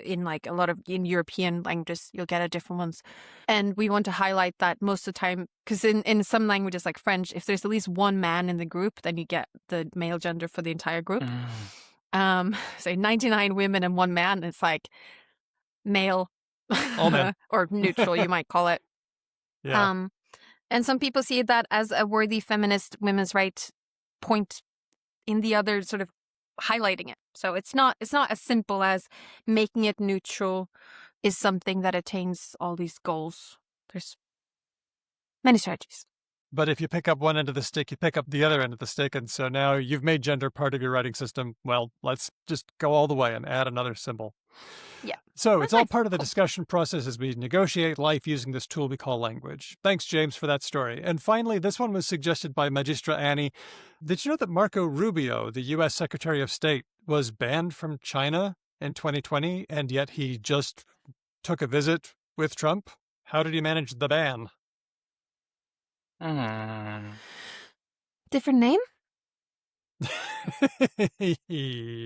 In like a lot of in European languages, you'll get different ones. And we want to highlight that most of the time, because in some languages like French, if there's at least one man in the group, then you get the male gender for the entire group. Say 99 women and one man, it's like male. All men. Or neutral, you might call it. Yeah. And some people see that as a worthy feminist women's right point in the other sort of highlighting it. So it's not as simple as making it neutral is something that attains all these goals. There's many strategies. But if you pick up one end of the stick, you pick up the other end of the stick. And so now you've made gender part of your writing system. Well, let's just go all the way and add another symbol. Yeah. So it's all part of the discussion process as we negotiate life using this tool we call language. Thanks, James, for that story. And finally, this one was suggested by Magistra Annie. Did you know that Marco Rubio, the U.S. Secretary of State, was banned from China in 2020, and yet he just took a visit with Trump? How did he manage the ban? Different name? Yep.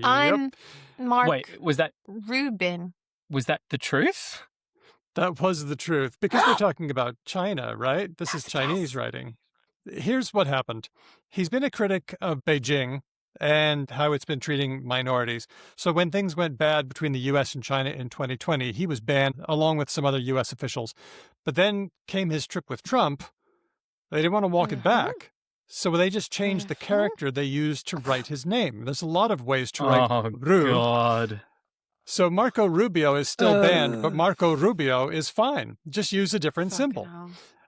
I'm Mark. Wait, was that Rubin? Was that the truth? That was the truth, because we're talking about China, right? This is Chinese writing. Here's what happened. He's been a critic of Beijing and how it's been treating minorities. So when things went bad between the U.S. and China in 2020, he was banned along with some other U.S. officials. But then came his trip with Trump. They didn't want to walk it back. So they just changed the character they used to write his name. There's a lot of ways to write Ru. God. So Marco Rubio is still banned, but Marco Rubio is fine. Just use a different symbol.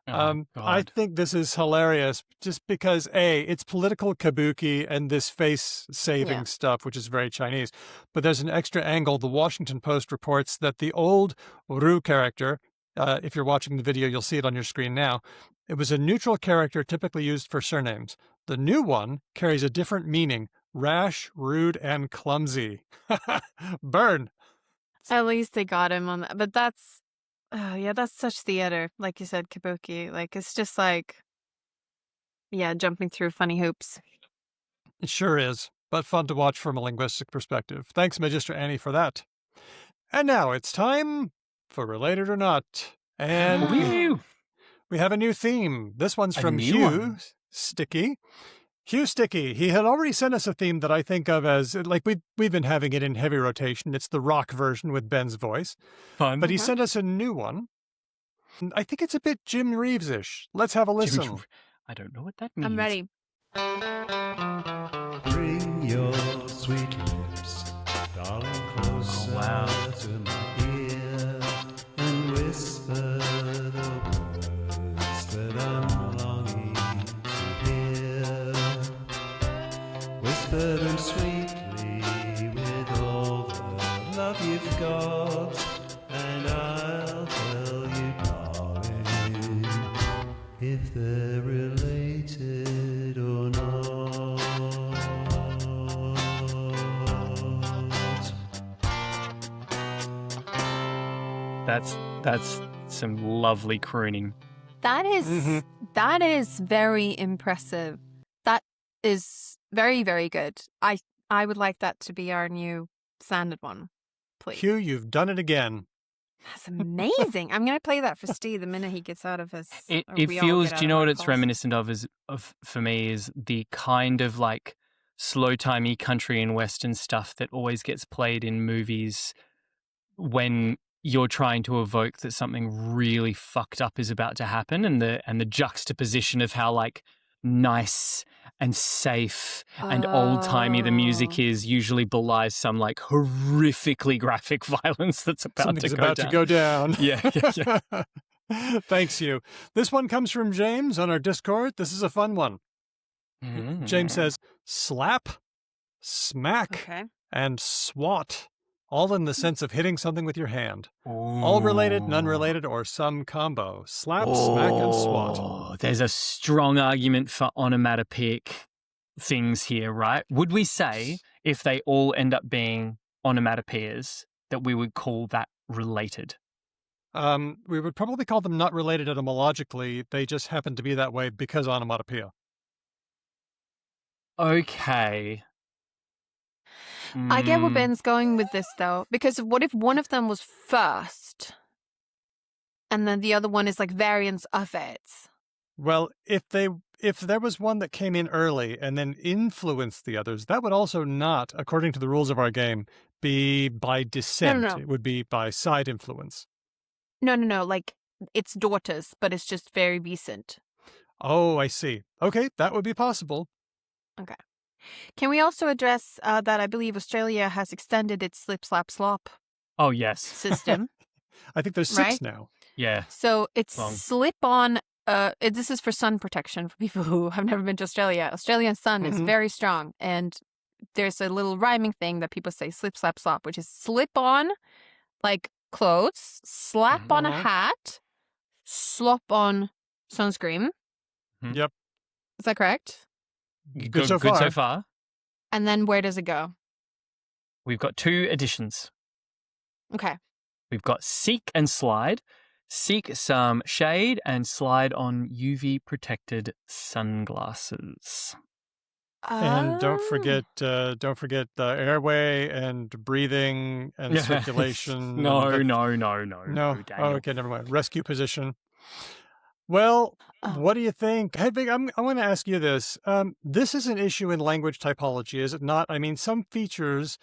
I think this is hilarious just because, A, it's political kabuki and this face-saving stuff, which is very Chinese. But there's an extra angle. The Washington Post reports that the old Ru character, if you're watching the video, you'll see it on your screen now, it was a neutral character typically used for surnames. The new one carries a different meaning: rash, rude, and clumsy. Burn. At least they got him on that. But that's, that's such theater. Like you said, kabuki. Like, it's just like, jumping through funny hoops. It sure is, but fun to watch from a linguistic perspective. Thanks, Magistra Annie, for that. And now it's time for Related or Not. And we have a new theme. This one's from Hugh Sticky. Hugh Sticky, he had already sent us a theme that I think of as, like, we've been having it in heavy rotation. It's the rock version with Ben's voice. Fun. But he sent us a new one. I think it's a bit Jim Reeves-ish. Let's have a listen. I don't know what that means. I'm ready. Bring your sweet lips, darling, closer to my ear, and whisper the words that I'm longing to hear. love you've got, and I'll tell you, darling, if they're related or not. That's some lovely crooning. That is very impressive. That is very, very good. I would like that to be our new standard one, please. Hugh, you've done it again. That's amazing. I'm going to play that for Steve the minute he gets out of his... It we all feels, get do you out know of what our it's calls. reminiscent of for me is the kind of like slow-timey country and western stuff that always gets played in movies when you're trying to evoke that something really fucked up is about to happen, and the juxtaposition of how like nice and safe and old-timey the music is usually belies some like horrifically graphic violence that's about Something's to go about down. to go down. Yeah. Thanks, Hugh. This one comes from James on our Discord. This is a fun one. James says, slap, smack, Okay. and SWAT, all in the sense of hitting something with your hand. All related, none related, or some combo. Slap, smack, and SWAT. Oh, there's a strong argument for onomatopoeic things here, right? Would we say if they all end up being onomatopoeias that we would call that related? We would probably call them not related etymologically. They just happen to be that way because onomatopoeia. Okay. I get where Ben's going with this, though, because what if one of them was first and then the other one is like variants of it? Well, if there was one that came in early and then influenced the others, that would also not, according to the rules of our game, be by descent. No. It would be by side influence. No. Like, it's daughters, but it's just very recent. Oh, I see. Okay, that would be possible. Okay. Can we also address that I believe Australia has extended its slip, slap, slop Oh, yes. system? I think there's 6 Right? now. Yeah. So it's Long. slip on. This is for sun protection for people who have never been to Australia. Australian sun is Mhm. very strong, and there's a little rhyming thing that people say: slip, slap, slop, which is slip on, like clothes, slap on a Mhm. hat, slop on sunscreen. Yep. Is that correct? Good so far. far. And then where does it go? We've got 2 additions. Okay. We've got seek and slide. Seek some shade and slide on UV protected sunglasses. And don't Oh. forget the airway and breathing and circulation. No. No. Daniel. Oh, okay, never mind. Rescue position. Well, Oh. what do you think? Hedvig, I want to ask you this. This is an issue in language typology, is it not? I mean, some features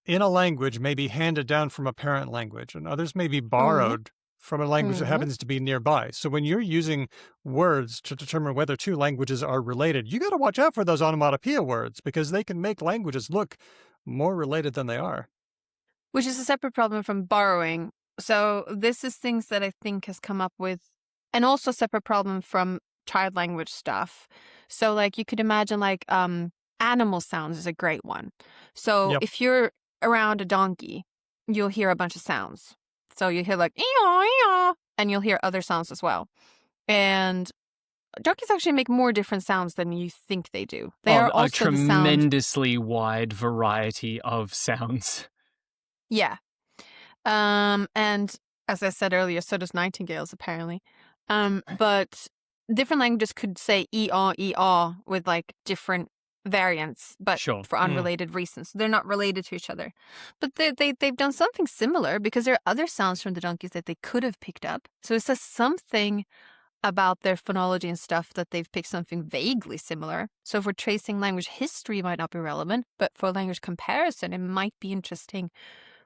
in a language may be handed down from a parent language, and others may be borrowed from a language that happens to be nearby. So when you're using words to determine whether 2 languages are related, you got to watch out for those onomatopoeia words because they can make languages look more related than they are. Which is a separate problem from borrowing. So this is things that I think has come up with, and also a separate problem from child language stuff. So like you could imagine like animal sounds is a great one. So Yep. if you're around a donkey, you'll hear a bunch of sounds. So you hear like ee-yaw, ee-yaw, and you'll hear other sounds as well. And donkeys actually make more different sounds than you think they do. They are a also the sound. tremendously wide variety of sounds. Yeah. And as I said earlier, so does nightingales apparently. But different languages could say ee-aw, ee-aw with like different variants, but Sure. for unrelated reasons. They're not related to each other. But they've done something similar because there are other sounds from the donkeys that they could have picked up. So it says something about their phonology and stuff that they've picked something vaguely similar. So for tracing language history, it might not be relevant, but for language comparison, it might be interesting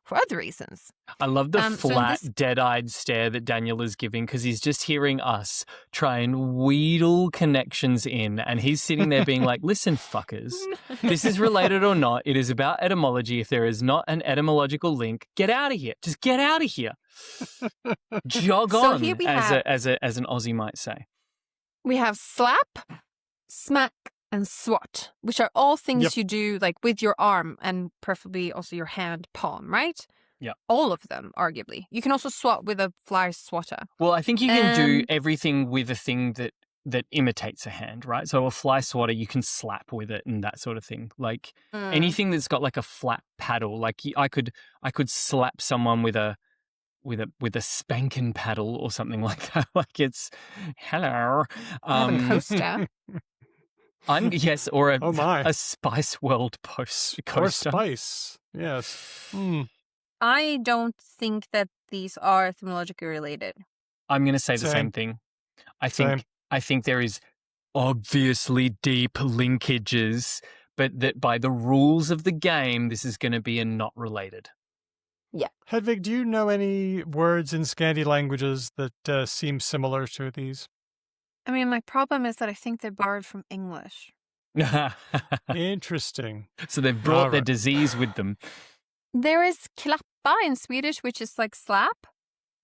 for other reasons. I love the So in flat, this- dead-eyed stare that Daniel is giving because he's just hearing us try and wheedle connections in, and he's sitting there being like, listen, fuckers, this is related or not. It is about etymology. If there is not an etymological link, get out of here. Just get out of here. Jog So on, here we as have- an Aussie might say. We have slap, smack, and swat, which are all things Yep. you do like with your arm and preferably also your hand palm, right? Yeah. All of them, arguably. You can also swat with a fly swatter. Well, I think you can do everything with a thing that imitates a hand, right? So a fly swatter, you can slap with it and that sort of thing. Like anything that's got like a flat paddle, like I could slap someone with a spankin' paddle or something like that. Like it's hello. I have a coaster. Or Oh my. a Spice World coaster. Or spice. Yes. I don't think that these are etymologically related. I'm going to say the Same. same thing. I think there is obviously deep linkages, but that by the rules of the game, this is going to be a not related. Yeah. Hedvig, do you know any words in Scandi languages that seem similar to these? I mean, my problem is that I think they borrowed from English. Interesting. So they've brought their disease with them. There is klappa in Swedish, which is like slap.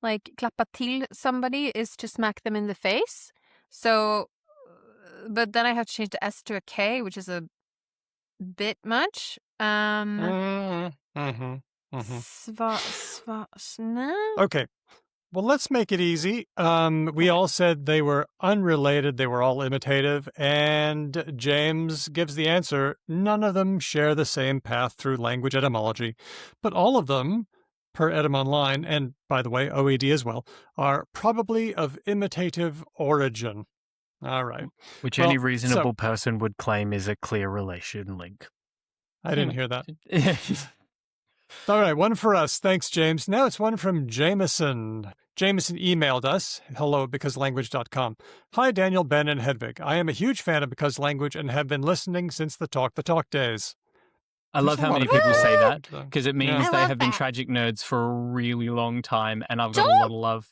Like klappa till somebody is to smack them in the face. So, but then I have to change the S to a K, which is a bit much. No? Okay. Well, let's make it easy. We all said they were unrelated. They were all imitative. And James gives the answer. None of them share the same path through language etymology, but all of them, per Etym Online, and by the way, OED as well, are probably of imitative origin. All right. Which any reasonable person would claim is a clear relation link. I didn't hear that. All right, one for us. Thanks, James. Now it's one from Jameson. Jameson emailed us, hello@becauselanguage.com. Hi, Daniel, Ben, and Hedvig. I am a huge fan of Because Language and have been listening since the Talk days. I love how many people say that because it means I they love have been that. tragic nerds for a really long time, and I've got a lot of love.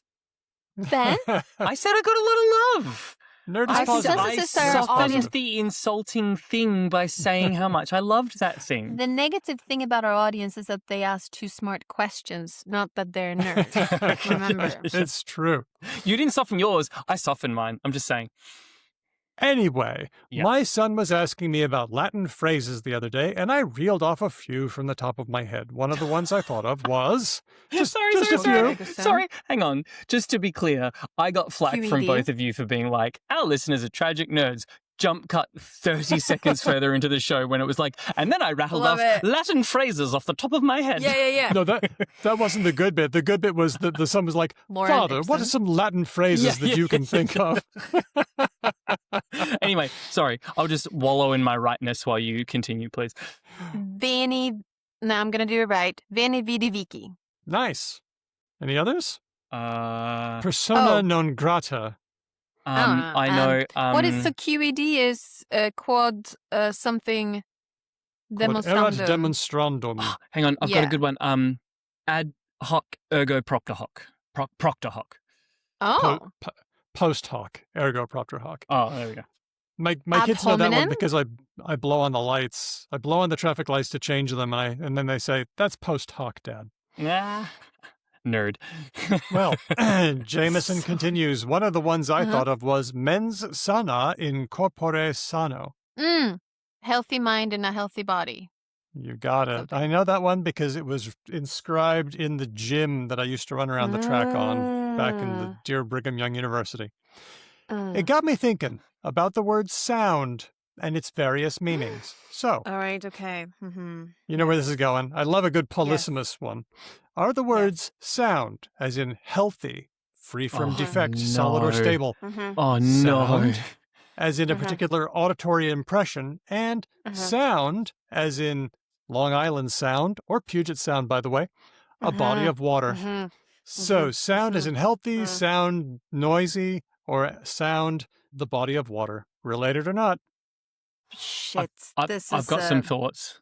Ben? I said I got a lot of love. Nerd I is positive. said- I This is our softened audience. the insulting thing by saying how much I loved that thing. The negative thing about our audience is that they ask too smart questions, not that they're nerds. Remember. It's true. You didn't soften yours. I softened mine. I'm just saying. Anyway, Yeah. my son was asking me about Latin phrases the other day, and I reeled off a few from the top of my head. One of the ones I thought of was just a few. Sorry, hang on. Just to be clear, I got flack from QED. both of you for being like, our listeners are tragic nerds. Jump cut 30 seconds further into the show when it was like, and then I rattled Love off it. Latin phrases off the top of my head. Yeah. No, that wasn't the good bit. The good bit was that the son was like, Lauren Father, what are Nixon. some Latin phrases that you can think of? Anyway, sorry. I'll just wallow in my rightness while you continue, please. Veni. No, I'm going to do it right. Veni vidi vici. Nice. Any others? I Persona non grata. know. What is the QED is quad something Quod erat demonstrandum. demonstrandum. Hang on, I've got Yeah. a good one. Ad hoc ergo propter hoc. Proctor hoc. Oh. Post hoc, ergo propter hoc. Oh, there we go. My Ad kids know that one hominem? because I blow on the lights. I blow on the traffic lights to change them, and then they say, that's post hoc, Dad. Nah. Nerd. Well, Jameson continues. One of the ones I thought of was mens sana in corpore sano. Healthy mind in a healthy body. You got it. Something. I know that one because it was inscribed in the gym that I used to run around the track on back in the dear Brigham Young University. It got me thinking about the word sound and its various meanings. So, All right, okay. you know where this is going. I love a good polysemous one. Are the words sound, as in healthy, free from Oh, defect, solid or no. stable, Oh, no. Sound, as in a particular auditory impression, and sound, as in Long Island Sound, or Puget Sound, by the way, a body of water. So, sound as in healthy, sound noisy, or sound the body of water. Related or not? Shit, I've got some thoughts.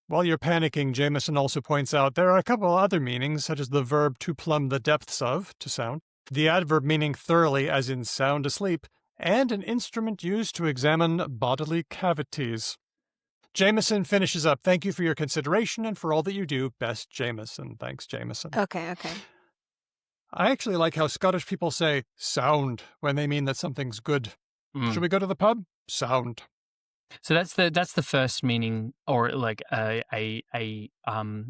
While you're panicking, Jameson also points out there are a couple other meanings, such as the verb to plumb the depths of, to sound, the adverb meaning thoroughly, as in sound asleep, and an instrument used to examine bodily cavities. Jameson finishes up. Thank you for your consideration and for all that you do. Best, Jameson. Thanks, Jameson. Okay. I actually like how Scottish people say sound when they mean that something's good. Should we go to the pub? Sound. So that's the first meaning, or like a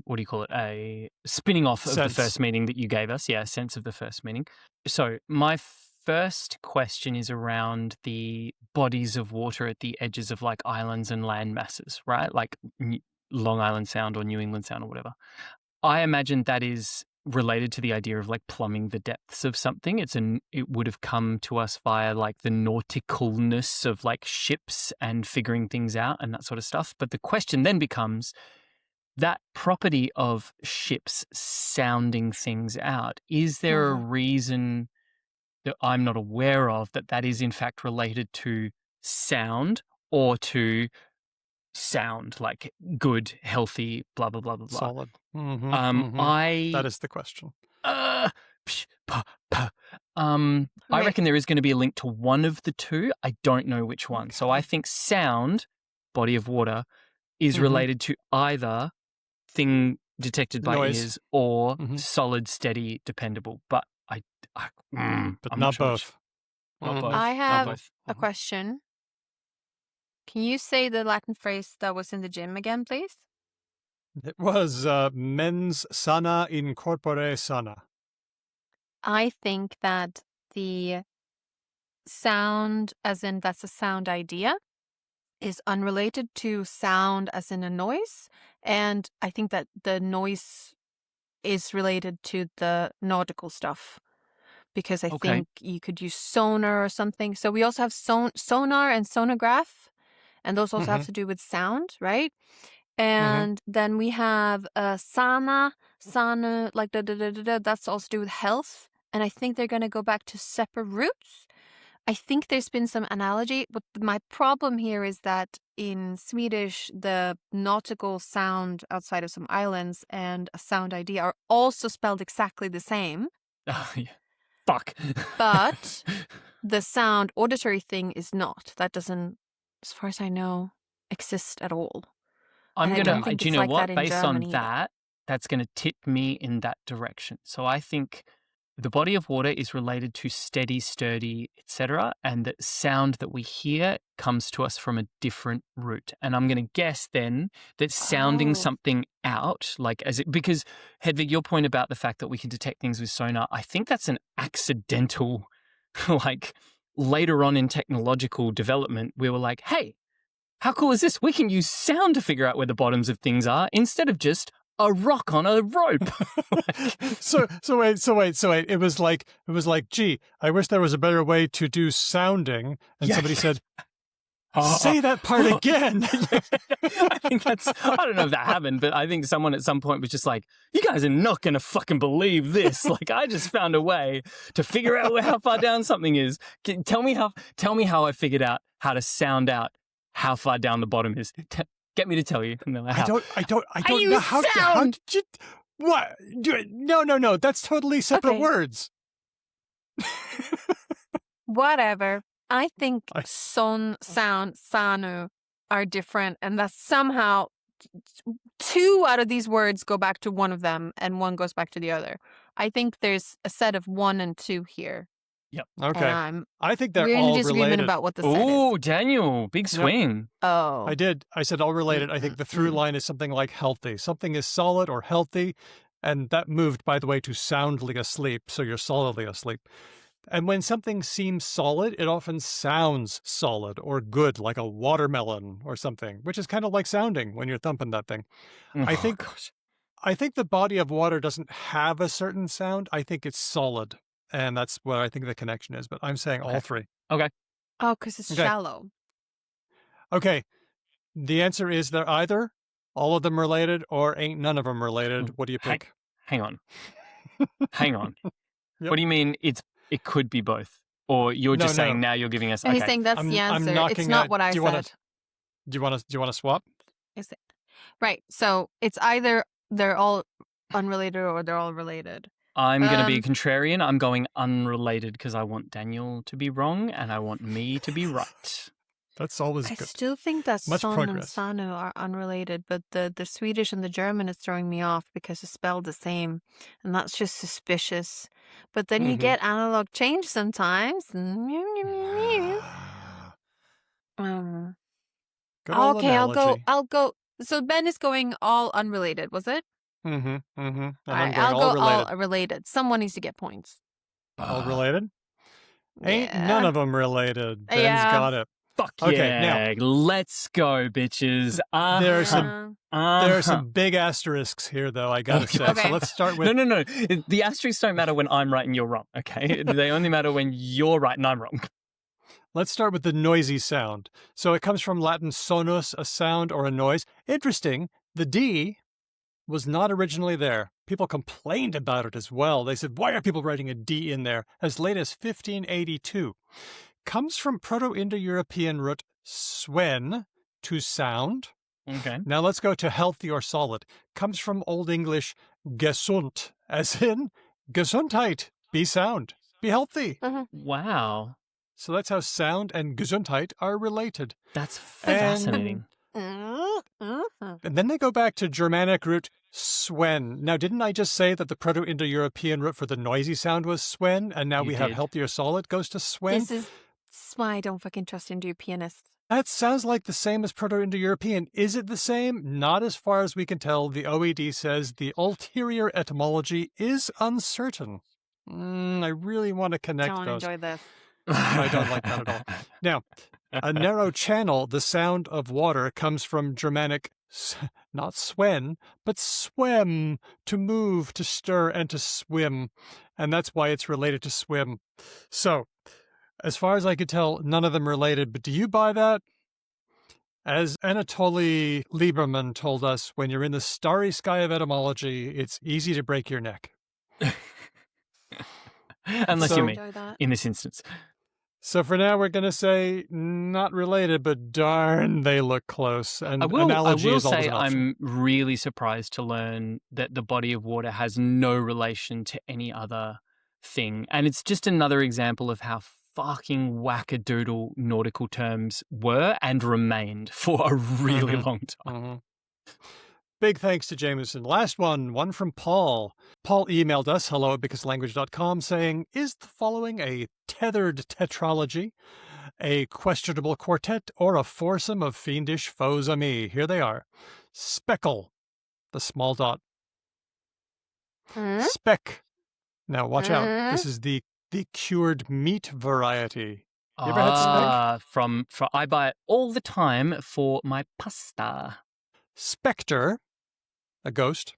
what do you call it? A spinning off of the Sense. first meaning that you gave us. Yeah, sense of the first meaning. So my first question is around the bodies of water at the edges of like islands and land masses, right? Like Long Island Sound or New England Sound or whatever. I imagine that is related to the idea of like plumbing the depths of something. It would have come to us via like the nauticalness of like ships and figuring things out and that sort of stuff. But the question then becomes that property of ships sounding things out. Is there a reason that I'm not aware of that is in fact related to sound or to sound, like good, healthy, blah, blah, blah, blah, blah. Solid. That is the question. I Right. reckon there is going to be a link to one of the two. I don't know which one. So I think sound, body of water, is related to either thing detected by Noise. ears or solid, steady, dependable. But But I'm not sure both. Not both. I Not have both. a question. Can you say the Latin phrase that was in the gym again, please? It was mens sana in corpore sana. I think that the sound, as in that's a sound idea, is unrelated to sound as in a noise. And I think that the noise is related to the nautical stuff. Because I think you could use sonar or something. So we also have sonar and sonograph. And those also have to do with sound, right? And then we have sana, like that's also to do with health. And I think they're going to go back to separate roots. I think there's been some analogy, but my problem here is that in Swedish, the nautical sound outside of some islands and a sound idea are also spelled exactly the same. Oh, yeah. Fuck. But the sound auditory thing is not. That doesn't, as far as I know, exist at all. I'm And I gonna. don't think Do you it's know like what? that in Based German on either. that, that's going to tip me in that direction. So I think the body of water is related to steady, sturdy, etc., and the sound that we hear comes to us from a different root. And I'm going to guess then that sounding something out, like because Hedvig, your point about the fact that we can detect things with sonar, I think that's an accidental, like later on in technological development, we were like, hey, how cool is this? We can use sound to figure out where the bottoms of things are instead of just a rock on a rope. So wait. It was like, gee, I wish there was a better way to do sounding. And somebody said, say that part again. I think I don't know if that happened, but I think someone at some point was just like, you guys are not going to fucking believe this. Like, I just found a way to figure out how far down something is. Tell me how I figured out how to sound out how far down the bottom is. Get me to tell you. And they're like, I don't know how did you, what? No, that's totally separate words. Whatever. I think sound, sanu are different, and that somehow two out of these words go back to one of them, and one goes back to the other. I think there's a set of 1 and 2 here. Yep. Okay. I think they're we're in all disagreement related. about what the set is. oh, Daniel, big swing. Oh. I said all related. I think the through line is something like healthy. Something is solid or healthy, and that moved, by the way, to soundly asleep, so you're solidly asleep. And when something seems solid, it often sounds solid or good, like a watermelon or something, which is kind of like sounding when you're thumping that thing. I think the body of water doesn't have a certain sound. I think it's solid. And that's what I think the connection is. But I'm saying all three. Okay. Oh, because it's shallow. Okay. The answer is they're either all of them related or ain't none of them related. What do you pick? Hang on. Yep. What do you mean it could be both? Or you're just saying now you're giving us... And he's saying that's the answer. It's not what I said. Do you want to swap? Right. So it's either they're all unrelated or they're all related. I'm going to be a contrarian. I'm going unrelated because I want Daniel to be wrong and I want me to be right. That's always good. I still think that Much son progress. and sanu are unrelated, but the Swedish and the German is throwing me off because it's spelled the same, and that's just suspicious. But then you get analog change sometimes. Good old Okay, analogy. I'll go. So Ben is going all unrelated, was it? Mm-hmm. Mm-hmm. And All I'm right, going I'll all go related. all related. Someone needs to get points. All related? Ain't Yeah. none of them related. Ben's Yeah. got it. Fuck Okay, yeah. Let's go, bitches. There are some big asterisks here, though, I gotta say. Okay. So let's start with... No. The asterisks don't matter when I'm right and you're wrong, okay? They only matter when you're right and I'm wrong. Let's start with the noisy sound. So it comes from Latin sonus, a sound or a noise. Interesting, the D was not originally there. People complained about it as well. They said, why are people writing a D in there? As late as 1582. Comes from Proto-Indo-European root swen, to sound. Okay. Now let's go to healthy or solid. Comes from Old English gesund, as in Gesundheit, be sound, be healthy. Wow. So that's how sound and Gesundheit are related. That's fascinating. And then they go back to Germanic root swen. Now, didn't I just say that the Proto-Indo-European root for the noisy sound was swen, and now we have healthy or solid goes to swen? This is why I don't fucking trust Indo-Europeanists. That sounds like the same as Proto-Indo-European. Is it the same? Not as far as we can tell. The OED says the ulterior etymology is uncertain. I really want to connect Don't those. enjoy this. I don't like that at all. Now, a narrow channel, the sound of water, comes from Germanic, not swen, but swem, to move, to stir, and to swim. And that's why it's related to swim. So, as far as I could tell, none of them related, but do you buy that? As Anatoly Lieberman told us, when you're in the starry sky of etymology, it's easy to break your neck. Unless you're me, Enjoy that. in this instance. So for now, we're going to say not related, but darn, they look close. And I will analogy is always say an option. I'm really surprised to learn that the body of water has no relation to any other thing. And it's just another example of how fucking wackadoodle nautical terms were and remained for a really long time. Big thanks to Jameson. Last one from Paul. Paul emailed us, hello@bicauselanguage.com, saying, is the following a tethered tetralogy, a questionable quartet, or a foursome of fiendish foes a me? Here they are. Speckle, the small dot. Speck. Now watch out. This is the cured meat variety. You ever had speck? I buy it all the time for my pasta. Spectre, a ghost,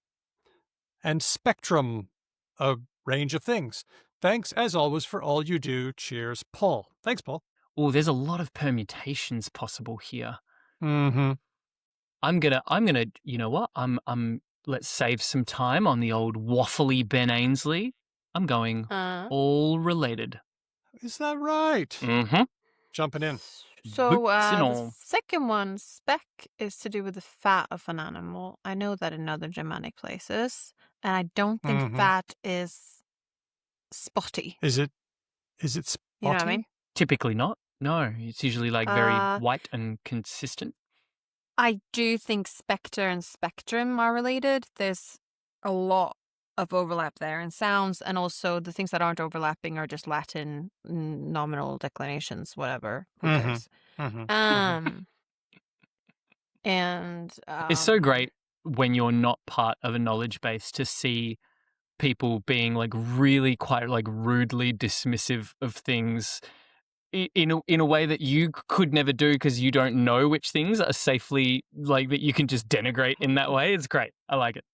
and spectrum, a range of things. Thanks, as always, for all you do. Cheers, Paul. Thanks, Paul. Oh, there's a lot of permutations possible here. Mm-hmm. I'm gonna, you know what? Let's save some time on the old waffly Ben Ainsley. I'm going all related. Is that right? Mm-hmm. Jumping in. So the second one, speck, is to do with the fat of an animal. I know that in other Germanic places, and I don't think fat is spotty. Is it spotty? You know what I mean? Typically not. No, it's usually like very white and consistent. I do think spectre and spectrum are related. There's a lot of overlap there in sounds, and also the things that aren't overlapping are just Latin nominal declinations, whatever. Who cares? And it's so great when you're not part of a knowledge base to see people being like really quite like rudely dismissive of things in a way that you could never do because you don't know which things are safely like that you can just denigrate in that way. It's great. I like it.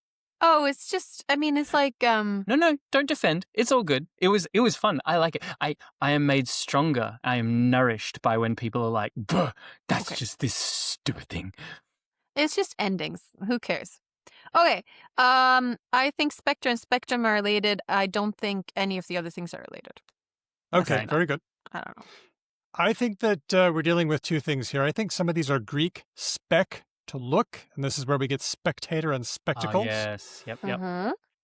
Oh, it's just, I mean, it's like No, don't defend. It's all good. It was fun. I like it. I am made stronger. I am nourished by when people are like, "Buh, that's just this stupid thing." It's just endings. Who cares? Okay. I think spectre and spectrum are related. I don't think any of the other things are related. Okay, very good. I don't know. I think that we're dealing with two things here. I think some of these are Greek, spec, to look, and this is where we get spectator and spectacles. Yes. Yep.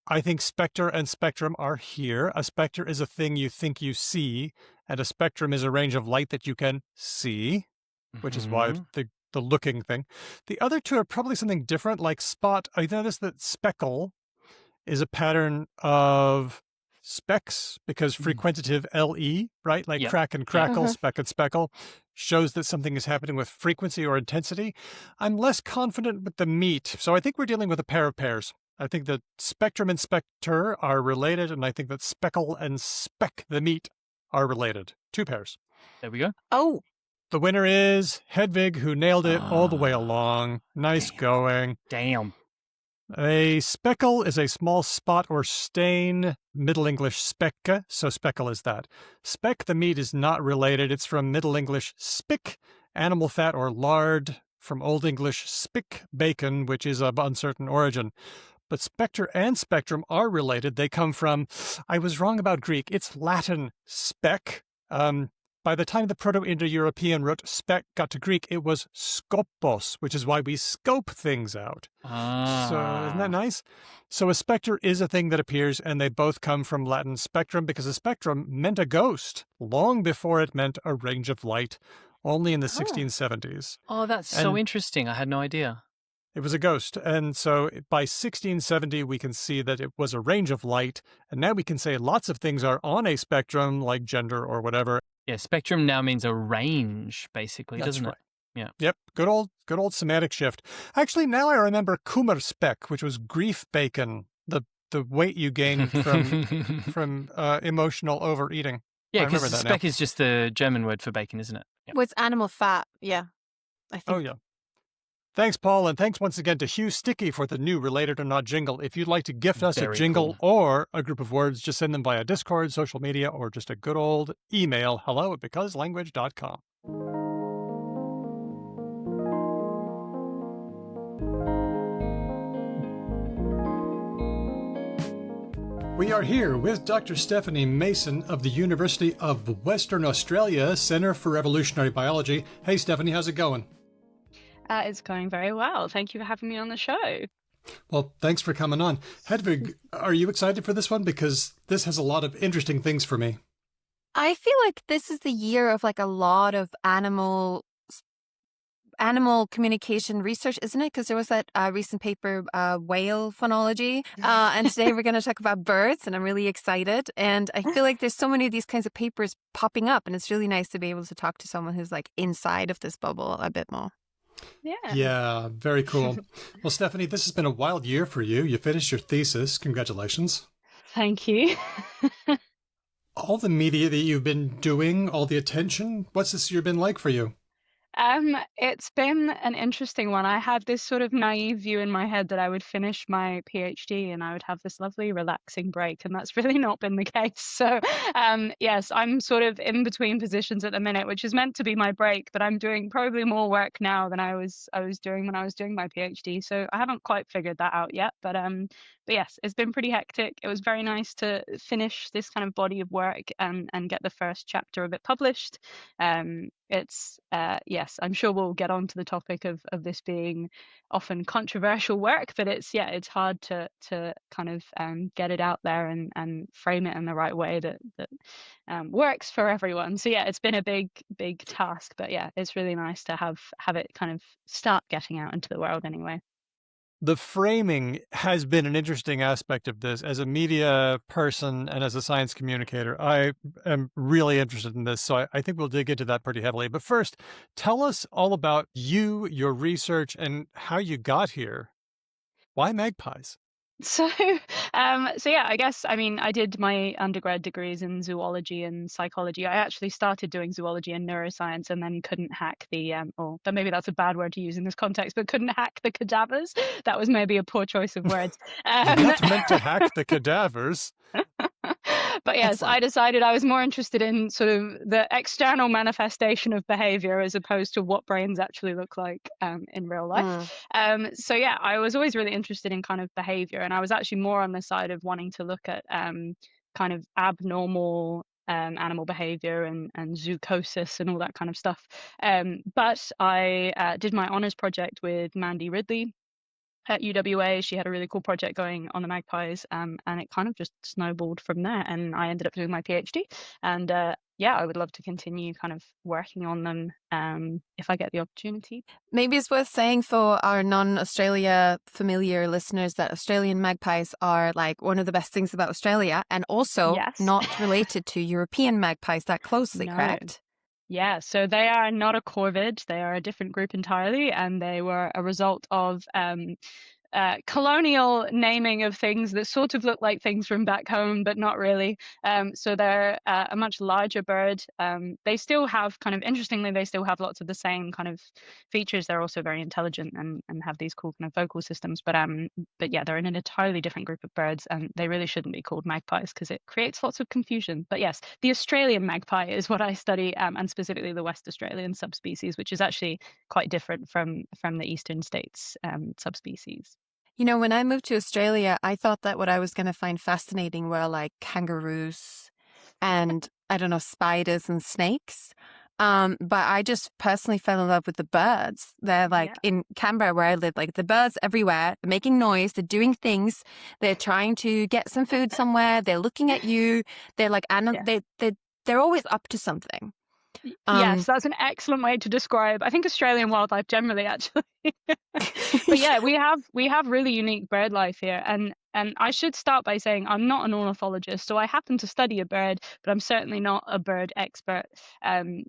I think spectre and spectrum are here. A spectre is a thing you think you see, and a spectrum is a range of light that you can see, which is why the looking thing. The other two are probably something different, like spot. I noticed that speckle is a pattern of specs because frequentative LE, right? Like Yep. crack and crackle, Mhm. speck and speckle, shows that something is happening with frequency or intensity. I'm less confident with the meat. So I think we're dealing with a pair of pairs. I think that spectrum and spectre are related, and I think that speckle and speck, the meat, are related. Two pairs. There we go. Oh, The winner is Hedvig, who nailed it all the way along. Nice going. Damn. A speckle is a small spot or stain. Middle English specke, so speckle is that. Speck, the meat, is not related. It's from Middle English spick, animal fat or lard, from Old English spick, bacon, which is of uncertain origin. But spectre and spectrum are related. They come from, I was wrong about Greek, it's Latin speck. By the time the Proto-Indo-European root spec got to Greek, it was skopos, which is why we scope things out. So isn't that nice? So a spectre is a thing that appears, and they both come from Latin spectrum, because a spectrum meant a ghost long before it meant a range of light, only in the 1670s. Oh, that's so And- interesting. I had no idea. It was a ghost. And so by 1670, we can see that it was a range of light. And now we can say lots of things are on a spectrum, like gender or whatever. Yeah, spectrum now means a range, basically, That's doesn't right. it? Yeah. Yep. Good old semantic shift. Actually, now I remember Kummerspeck, which was grief bacon, the weight you gain from emotional overeating. Yeah, I remember because that now. speck is just the German word for bacon, isn't it? Yeah. what's animal fat? Yeah, I think. Oh, yeah. Thanks, Paul, and thanks once again to Hugh Sticky for the new Related or Not jingle. If you'd like to gift us a Very jingle cool. or a group of words, just send them via Discord, social media, or just a good old email, hello@becauselanguage.com. We are here with Dr. Stephanie Mason of the University of Western Australia Centre for Evolutionary Biology. Hey, Stephanie, how's it going? It's going very well. Thank you for having me on the show. Well, thanks for coming on. Hedvig, are you excited for this one? Because this has a lot of interesting things for me. I feel like this is the year of like a lot of animal communication research, isn't it? Because there was that recent paper, whale phonology, and today we're going to talk about birds, and I'm really excited. And I feel like there's so many of these kinds of papers popping up, and it's really nice to be able to talk to someone who's like inside of this bubble a bit more. Yeah, very cool. Well, Stephanie, this has been a wild year for you. You finished your thesis. Congratulations. Thank you. All the media that you've been doing, all the attention, what's this year been like for you? It's been an interesting one. I had this sort of naive view in my head that I would finish my PhD and I would have this lovely relaxing break, and that's really not been the case. So, yes, I'm sort of in between positions at the minute, which is meant to be my break, but I'm doing probably more work now than I was doing when I was doing my PhD. So I haven't quite figured that out yet, but yes, it's been pretty hectic. It was very nice to finish this kind of body of work and get the first chapter of it published. It's yes, I'm sure we'll get on to the topic of this being often controversial work, but it's hard to kind of get it out there and frame it in the right way that works for everyone. So yeah, it's been a big task, but yeah, it's really nice to have it kind of start getting out into the world anyway. The framing has been an interesting aspect of this. As a media person and as a science communicator, I am really interested in this, so I think we'll dig into that pretty heavily. But first, tell us all about you, your research, and how you got here. Why magpies? So yeah, I guess, I mean, I did my undergrad degrees in zoology and psychology. I actually started doing zoology and neuroscience and then couldn't hack the, or maybe that's a bad word to use in this context, but couldn't hack the cadavers. That was maybe a poor choice of words. You're not meant to hack the cadavers. But yes, fine. I decided I was more interested in sort of the external manifestation of behavior as opposed to what brains actually look like in real life. So yeah, I was always really interested in kind of behavior, and I was actually more on the side of wanting to look at kind of abnormal animal behavior and zoochosis and all that kind of stuff. But I did my honours project with Mandy Ridley, at UWA. She had a really cool project going on the magpies, and it kind of just snowballed from there. And I ended up doing my PhD. And yeah, I would love to continue kind of working on them if I get the opportunity. Maybe it's worth saying for our non-Australia familiar listeners that Australian magpies are like one of the best things about Australia, and also Yes. not related to European magpies that closely, No. correct? Yeah, so they are not a corvid. They are a different group entirely, and they were a result of colonial naming of things that sort of look like things from back home, but not really. So they're a much larger bird. They still have interestingly, they still have lots of the same kind of features. They're also very intelligent and have these cool kind of vocal systems. But yeah, they're in an entirely different group of birds, and they really shouldn't be called magpies because it creates lots of confusion. But yes, the Australian magpie is what I study, and specifically the West Australian subspecies, which is actually quite different from the Eastern States subspecies. You know, when I moved to Australia, I thought that what I was going to find fascinating were like kangaroos and, I don't know, spiders and snakes. But I just personally fell in love with the birds. They're like in Canberra where I live, like the birds everywhere, they're making noise, they're doing things, they're trying to get some food somewhere, they're looking at you, they're like, they're always up to something. Yes, that's an excellent way to describe, I think, Australian wildlife generally, actually. But yeah, we have really unique bird life here, and I should start by saying I'm not an ornithologist, so I happen to study a bird, but I'm certainly not a bird expert.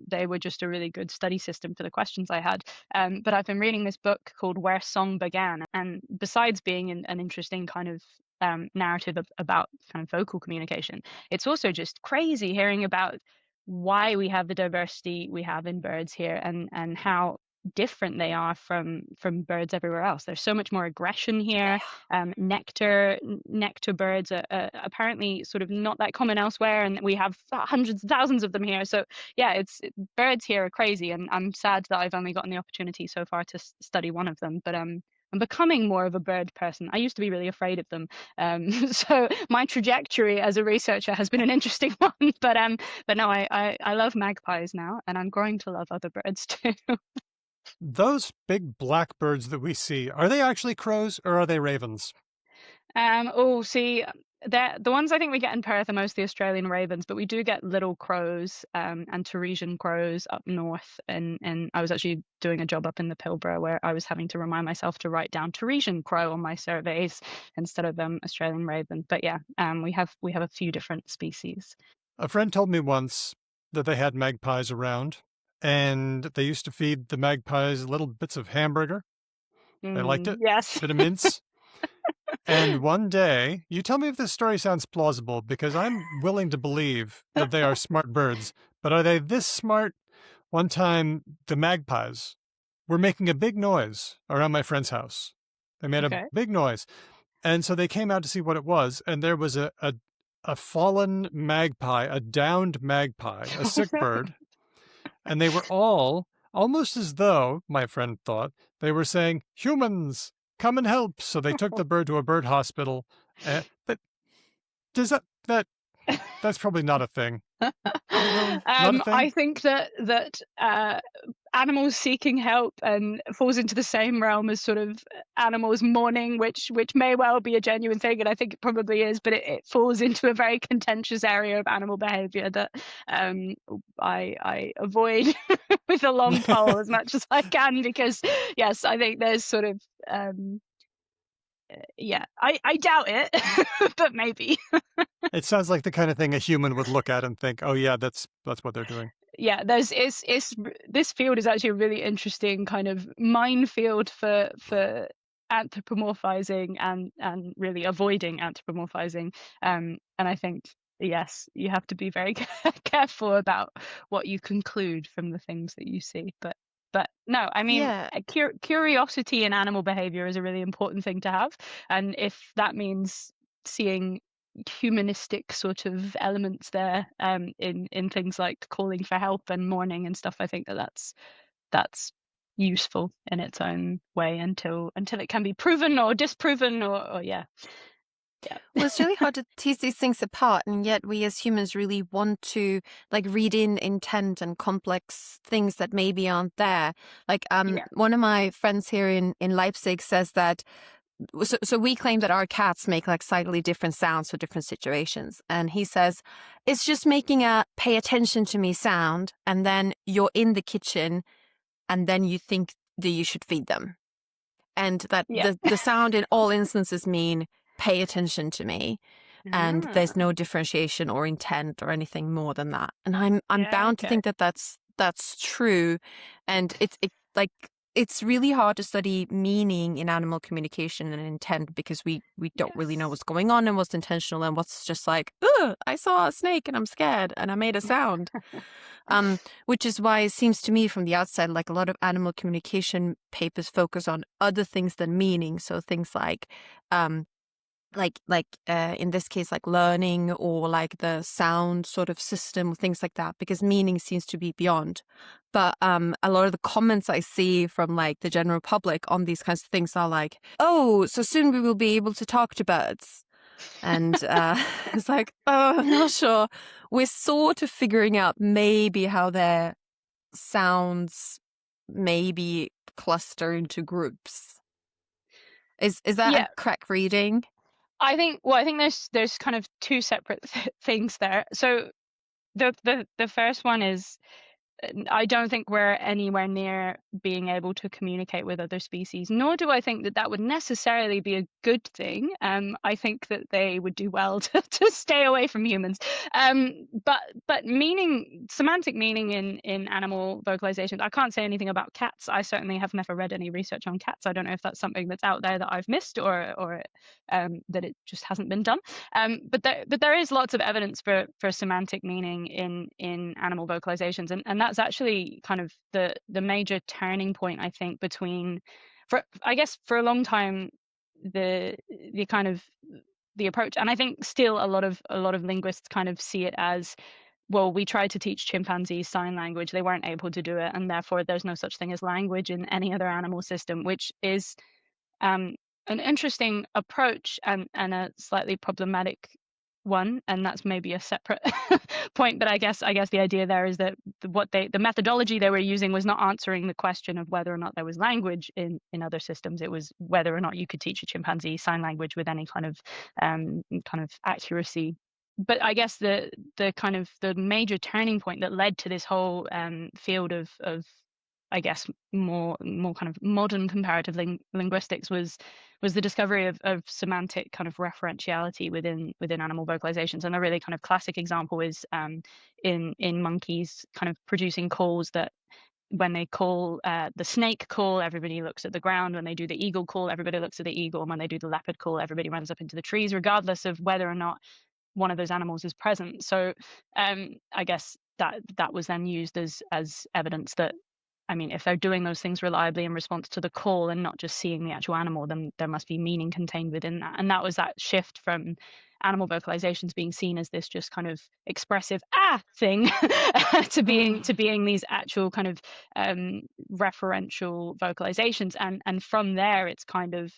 They were just a really good study system for the questions I had. But I've been reading this book called Where Song Began, and besides being an interesting kind of narrative about kind of vocal communication, it's also just crazy hearing about why we have the diversity we have in birds here, and how different they are from birds everywhere else. There's so much more aggression here. Nectar birds are apparently sort of not that common elsewhere, and we have hundreds of thousands of them here. So yeah, birds here are crazy, and I'm sad that I've only gotten the opportunity so far to study one of them. But I'm becoming more of a bird person. I used to be really afraid of them. So my trajectory as a researcher has been an interesting one. But no, I love magpies now, and I'm growing to love other birds too. Those big black birds that we see, are they actually crows or are they ravens? See, the ones I think we get in Perth are mostly Australian ravens, but we do get little crows and Teresian crows up north. And I was actually doing a job up in the Pilbara where I was having to remind myself to write down Teresian crow on my surveys instead of Australian raven. But yeah, we have a few different species. A friend told me once that they had magpies around, and they used to feed the magpies little bits of hamburger. They liked it. Yes. Bit of mince. And one day, you tell me if this story sounds plausible, because I'm willing to believe that they are smart birds. But are they this smart? One time, the magpies were making a big noise around my friend's house. They made a big noise. And so they came out to see what it was. And there was a fallen magpie, a downed magpie, a sick bird. And they were all, almost as though, my friend thought, they were saying, humans, come and help. So they took the bird to a bird hospital. But that's probably not a thing. I think that animals seeking help and falls into the same realm as sort of animals mourning, which may well be a genuine thing, and I think it probably is, but it falls into a very contentious area of animal behavior that I avoid with a long pole as much as I can, because yes, I think there's sort of I doubt it, but maybe. It sounds like the kind of thing a human would look at and think, oh yeah, that's what they're doing. Yeah, this field is actually a really interesting kind of minefield for anthropomorphizing and really avoiding anthropomorphizing. And I think, yes, you have to be very careful about what you conclude from the things that you see. But no, I mean, curiosity in animal behavior is a really important thing to have. And if that means seeing humanistic sort of elements there in things like calling for help and mourning and stuff, I think that's useful in its own way until it can be proven or disproven or yeah. Well, it's really hard to tease these things apart, and yet we as humans really want to like read in intent and complex things that maybe aren't there. Like one of my friends here in Leipzig says that so we claim that our cats make like slightly different sounds for different situations. And he says, it's just making a pay attention to me sound. And then you're in the kitchen and then you think that you should feed them. And that the sound in all instances mean pay attention to me. And there's no differentiation or intent or anything more than that. And I'm bound to think that that's true. And it's really hard to study meaning in animal communication and intent because we don't really know what's going on and what's intentional and what's just like, ugh, I saw a snake and I'm scared and I made a sound. Which is why it seems to me from the outside like a lot of animal communication papers focus on other things than meaning. So things like in this case, like learning or like the sound sort of system, things like that, because meaning seems to be beyond. But a lot of the comments I see from like the general public on these kinds of things are like, oh, so soon we will be able to talk to birds. And it's like, oh, I'm not sure. We're sort of figuring out maybe how their sounds maybe cluster into groups. Is that a correct reading? I think there's kind of two separate things there. So the first one is I don't think we're anywhere near being able to communicate with other species, nor do I think that that would necessarily be a good thing. I think that they would do well to stay away from humans. But meaning, semantic meaning in animal vocalizations, I can't say anything about cats. I certainly have never read any research on cats. I don't know if that's something that's out there that I've missed or that it just hasn't been done. But there is lots of evidence for semantic meaning in animal vocalizations, and that's actually kind of the major turning point, I think, between, I guess for a long time, the kind of the approach, and I think still a lot of linguists kind of see it as, well, we tried to teach chimpanzees sign language, they weren't able to do it, and therefore there's no such thing as language in any other animal system, which is an interesting approach and a slightly problematic one, and that's maybe a separate point. But I guess the idea there is that the methodology they were using was not answering the question of whether or not there was language in other systems. It was whether or not you could teach a chimpanzee sign language with any kind of accuracy. But I guess the kind of the major turning point that led to this whole field of I guess more kind of modern comparative linguistics was the discovery of semantic kind of referentiality within animal vocalizations. And a really kind of classic example is in monkeys kind of producing calls that when they call the snake call, everybody looks at the ground. When they do the eagle call, everybody looks at the eagle. And when they do the leopard call, everybody runs up into the trees, regardless of whether or not one of those animals is present. So I guess that was then used as evidence that, I mean, if they're doing those things reliably in response to the call and not just seeing the actual animal, then there must be meaning contained within that. And that was that shift from animal vocalizations being seen as this just kind of expressive thing to being these actual kind of referential vocalizations. And from there, it's kind of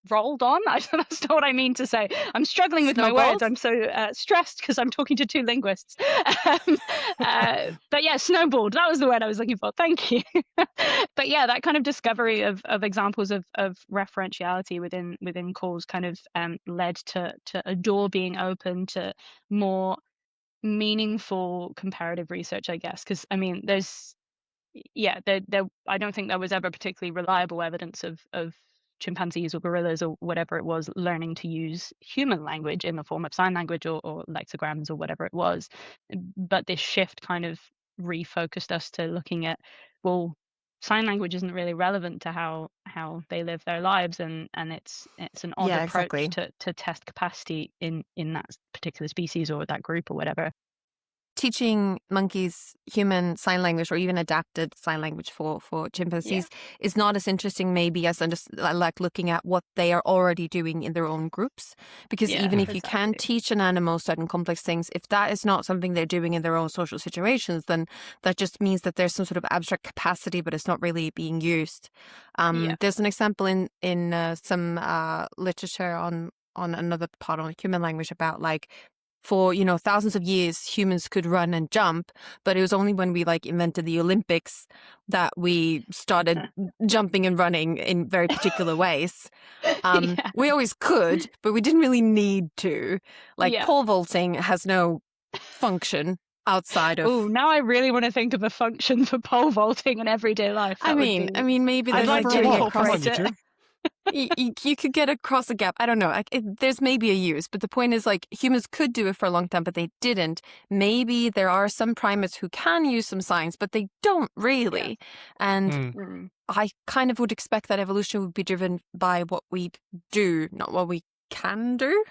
rolled on. That's not what I mean to say. I'm struggling with my words. I'm so stressed because I'm talking to two linguists. But yeah, snowballed. That was the word I was looking for. Thank you. But yeah, that kind of discovery of examples of referentiality within calls kind of led to a door being open to more meaningful comparative research, I guess. Because I mean, there I don't think there was ever particularly reliable evidence of chimpanzees or gorillas or whatever it was learning to use human language in the form of sign language or lexicograms or whatever it was. But this shift kind of refocused us to looking at, well, sign language isn't really relevant to how they live their lives, and it's an odd approach to test capacity in that particular species or that group or whatever. Teaching monkeys human sign language or even adapted sign language for chimpanzees is not as interesting maybe as just like looking at what they are already doing in their own groups, because even if you can teach an animal certain complex things, if that is not something they're doing in their own social situations, then that just means that there's some sort of abstract capacity but it's not really being used. There's an example in some literature on another part on human language about like for, thousands of years, humans could run and jump, but it was only when we invented the Olympics that we started jumping and running in very particular ways. We always could, but we didn't really need to. Pole vaulting has no function outside of. Oh, now I really want to think of a function for pole vaulting in everyday life. I mean, maybe I'd like to incorporate it. You could get across a gap. I don't know. There's maybe a use, but the point is humans could do it for a long time, but they didn't. Maybe there are some primates who can use some science, but they don't really. And I kind of would expect that evolution would be driven by what we do, not what we can do.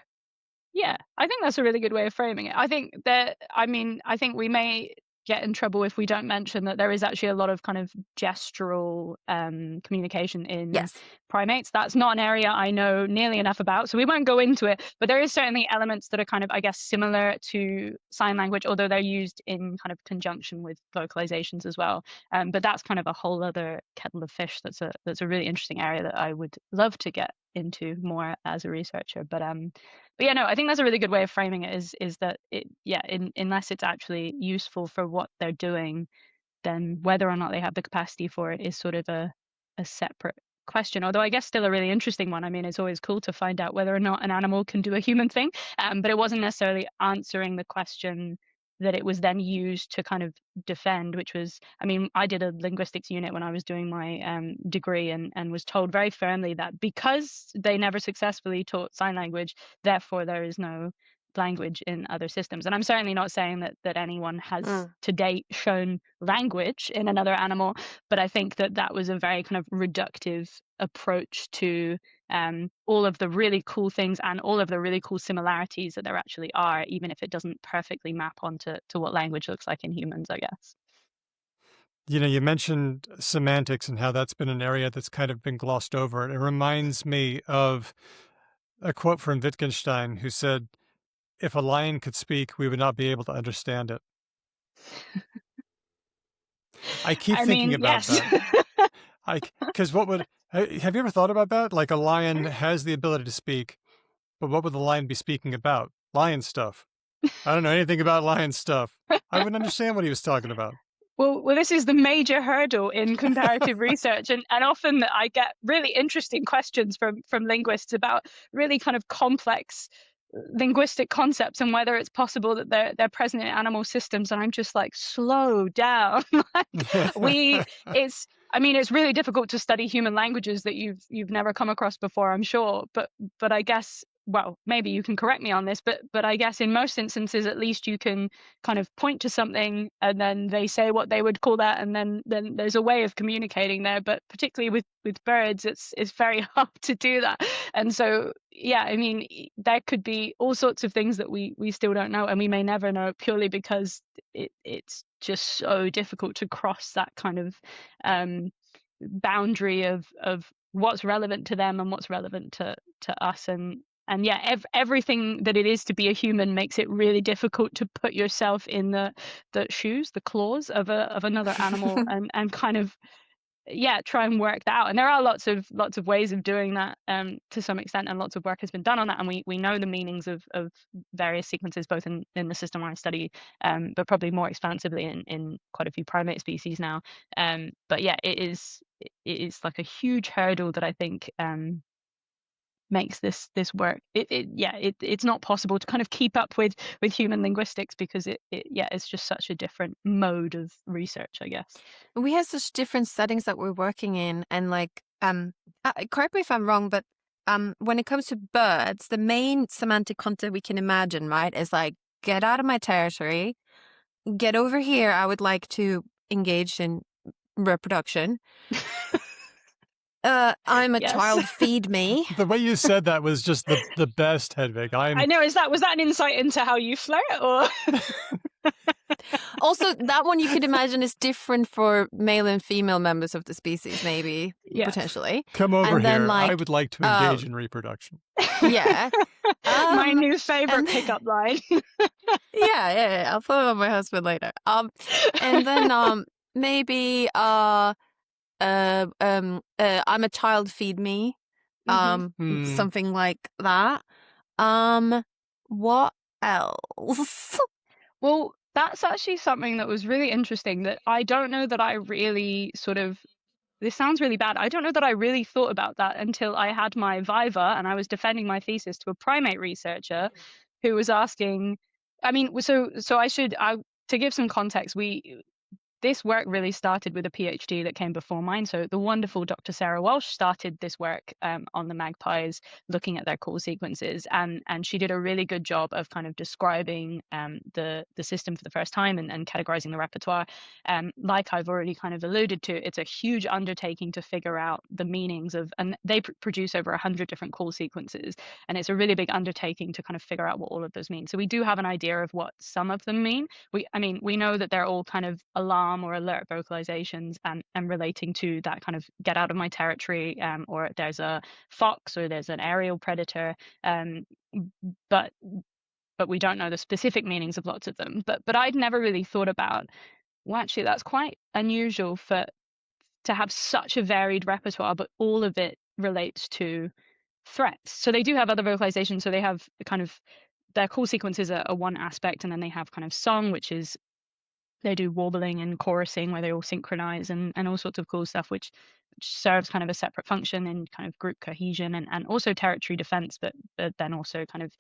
Yeah, I think that's a really good way of framing it. I think we may get in trouble if we don't mention that there is actually a lot of kind of gestural communication in primates. That's not an area I know nearly enough about, so we won't go into it, but there is certainly elements that are kind of, I guess, similar to sign language, although they're used in kind of conjunction with vocalizations as well. But that's kind of a whole other kettle of fish. That's a really interesting area that I would love to get into more as a researcher. But yeah, no, I think that's a really good way of framing it, is that unless it's actually useful for what they're doing, then whether or not they have the capacity for it is sort of a separate question, although I guess still a really interesting one. I mean, it's always cool to find out whether or not an animal can do a human thing, but it wasn't necessarily answering the question that it was then used to kind of defend, which was, I mean, I did a linguistics unit when I was doing my degree, and was told very firmly that because they never successfully taught sign language, therefore there is no language in other systems. And I'm certainly not saying that anyone has to date shown language in another animal, but I think that was a very kind of reductive approach to all of the really cool things and all of the really cool similarities that there actually are, even if it doesn't perfectly map onto what language looks like in humans, I guess. You mentioned semantics and how that's been an area that's kind of been glossed over. It reminds me of a quote from Wittgenstein, who said, "If a lion could speak, we would not be able to understand it." I keep thinking about that. Because have you ever thought about that? Like, a lion has the ability to speak, but what would the lion be speaking about? Lion stuff. I don't know anything about lion stuff. I wouldn't understand what he was talking about. Well, this is the major hurdle in comparative research, and often I get really interesting questions from linguists about really kind of complex linguistic concepts and whether it's possible that they're present in animal systems, and I'm just like, slow down. It's really difficult to study human languages that you've never come across before, I'm sure, but I guess, well, maybe you can correct me on this, but I guess in most instances, at least you can kind of point to something and then they say what they would call that, and then there's a way of communicating there. But particularly with birds, it's very hard to do that. And so, yeah, I mean, there could be all sorts of things that we still don't know, and we may never know, purely because it's just so difficult to cross that kind of boundary of what's relevant to them and what's relevant to us. And yeah, everything that it is to be a human makes it really difficult to put yourself in the shoes, the claws of another animal, and kind of, yeah, try and work that out. And there are lots of ways of doing that to some extent, and lots of work has been done on that. And we know the meanings of various sequences, both in the system I study, but probably more expansively in quite a few primate species now. But yeah, it is like a huge hurdle that I think makes this work. It's not possible to kind of keep up with human linguistics, because it's just such a different mode of research, I guess. We have such different settings that we're working in, and correct me if I'm wrong, but when it comes to birds, the main semantic content we can imagine, right, is like, get out of my territory, get over here, I would like to engage in reproduction. I'm a child, feed me. The way you said that was just the best, Hedvig. I know. Was that an insight into how you flirt, or? Also, that one you could imagine is different for male and female members of the species, maybe, potentially. Come over here. Then, I would like to engage in reproduction. Yeah. My new favorite pickup line. Yeah. I'll put it on my husband later. And then maybe I'm a child, feed me. Something like that. What else? Well, that's actually something that was really interesting that I don't know that I really this sounds really bad. I don't know that I really thought about that until I had my viva and I was defending my thesis to a primate researcher who was asking, I mean, to give some context, this work really started with a PhD that came before mine. So the wonderful Dr. Sarah Walsh started this work on the magpies, looking at their call sequences, and she did a really good job of kind of describing the system for the first time and categorizing the repertoire. Like I've already kind of alluded to, it's a huge undertaking to figure out the meanings of, and they produce over 100 different call sequences, and it's a really big undertaking to kind of figure out what all of those mean. So we do have an idea of what some of them mean. We know that they're all kind of alarm or alert vocalizations and relating to that kind of get out of my territory, or there's a fox or there's an aerial predator, but we don't know the specific meanings of lots of them. But I'd never really thought about, well, actually that's quite unusual to have such a varied repertoire, but all of it relates to threats. So they do have other vocalizations. So they have kind of their call sequences are one aspect, and then they have kind of song, which is they do warbling and chorusing where they all synchronize and all sorts of cool stuff, which serves kind of a separate function in kind of group cohesion and also territory defense, but then also kind of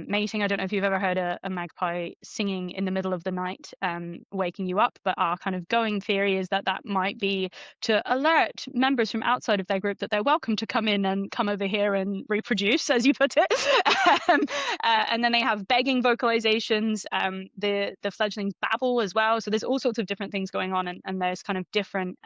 mating. I don't know if you've ever heard a magpie singing in the middle of the night, waking you up, but our kind of going theory is that might be to alert members from outside of their group that they're welcome to come in and come over here and reproduce, as you put it. And then they have begging vocalizations. The fledglings babble as well. So there's all sorts of different things going on, and there's kind of different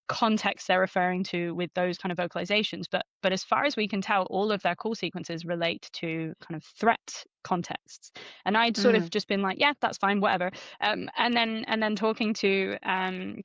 context they're referring to with those kind of vocalizations, but as far as we can tell, all of their call sequences relate to kind of threat contexts. And I'd sort of just been like, yeah, that's fine, whatever. And then talking to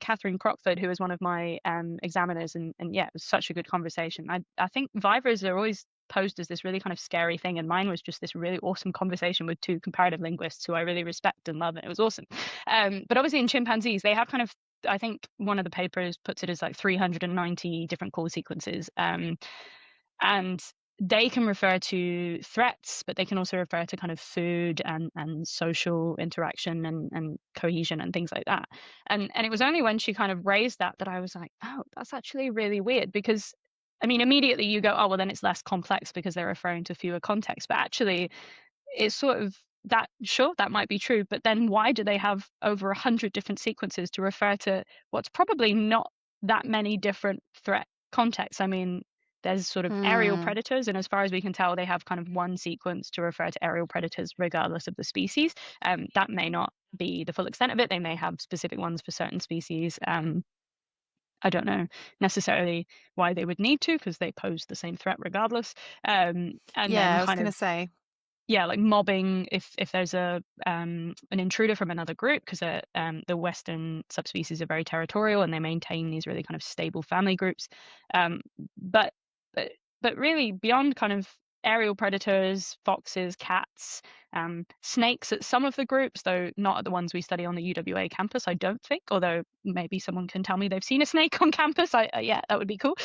Catherine Crockford, who was one of my examiners, and yeah, it was such a good conversation. I think vivas are always posed as this really kind of scary thing, and mine was just this really awesome conversation with two comparative linguists who I really respect and love, and it was awesome. But obviously in chimpanzees, they have kind of, I think one of the papers puts it as like 390 different call sequences, and they can refer to threats, but they can also refer to kind of food and social interaction and cohesion and things like that. And it was only when she kind of raised that I was like, oh, that's actually really weird, because I mean, immediately you go, oh, well, then it's less complex because they're referring to fewer contexts. But actually, it's sort of that, sure, that might be true. But then why do they have over 100 different sequences to refer to what's probably not that many different threat contexts? I mean, there's sort of aerial predators, and as far as we can tell, they have kind of one sequence to refer to aerial predators regardless of the species. That may not be the full extent of it. They may have specific ones for certain species. I don't know necessarily why they would need to, because they pose the same threat regardless. And Yeah, then I was kind going to of, say. yeah, like mobbing if there's an intruder from another group, because the Western subspecies are very territorial and they maintain these really kind of stable family groups. But really beyond kind of aerial predators, foxes, cats, snakes at some of the groups, though not at the ones we study on the UWA campus, I don't think, although maybe someone can tell me they've seen a snake on campus. Yeah, that would be cool.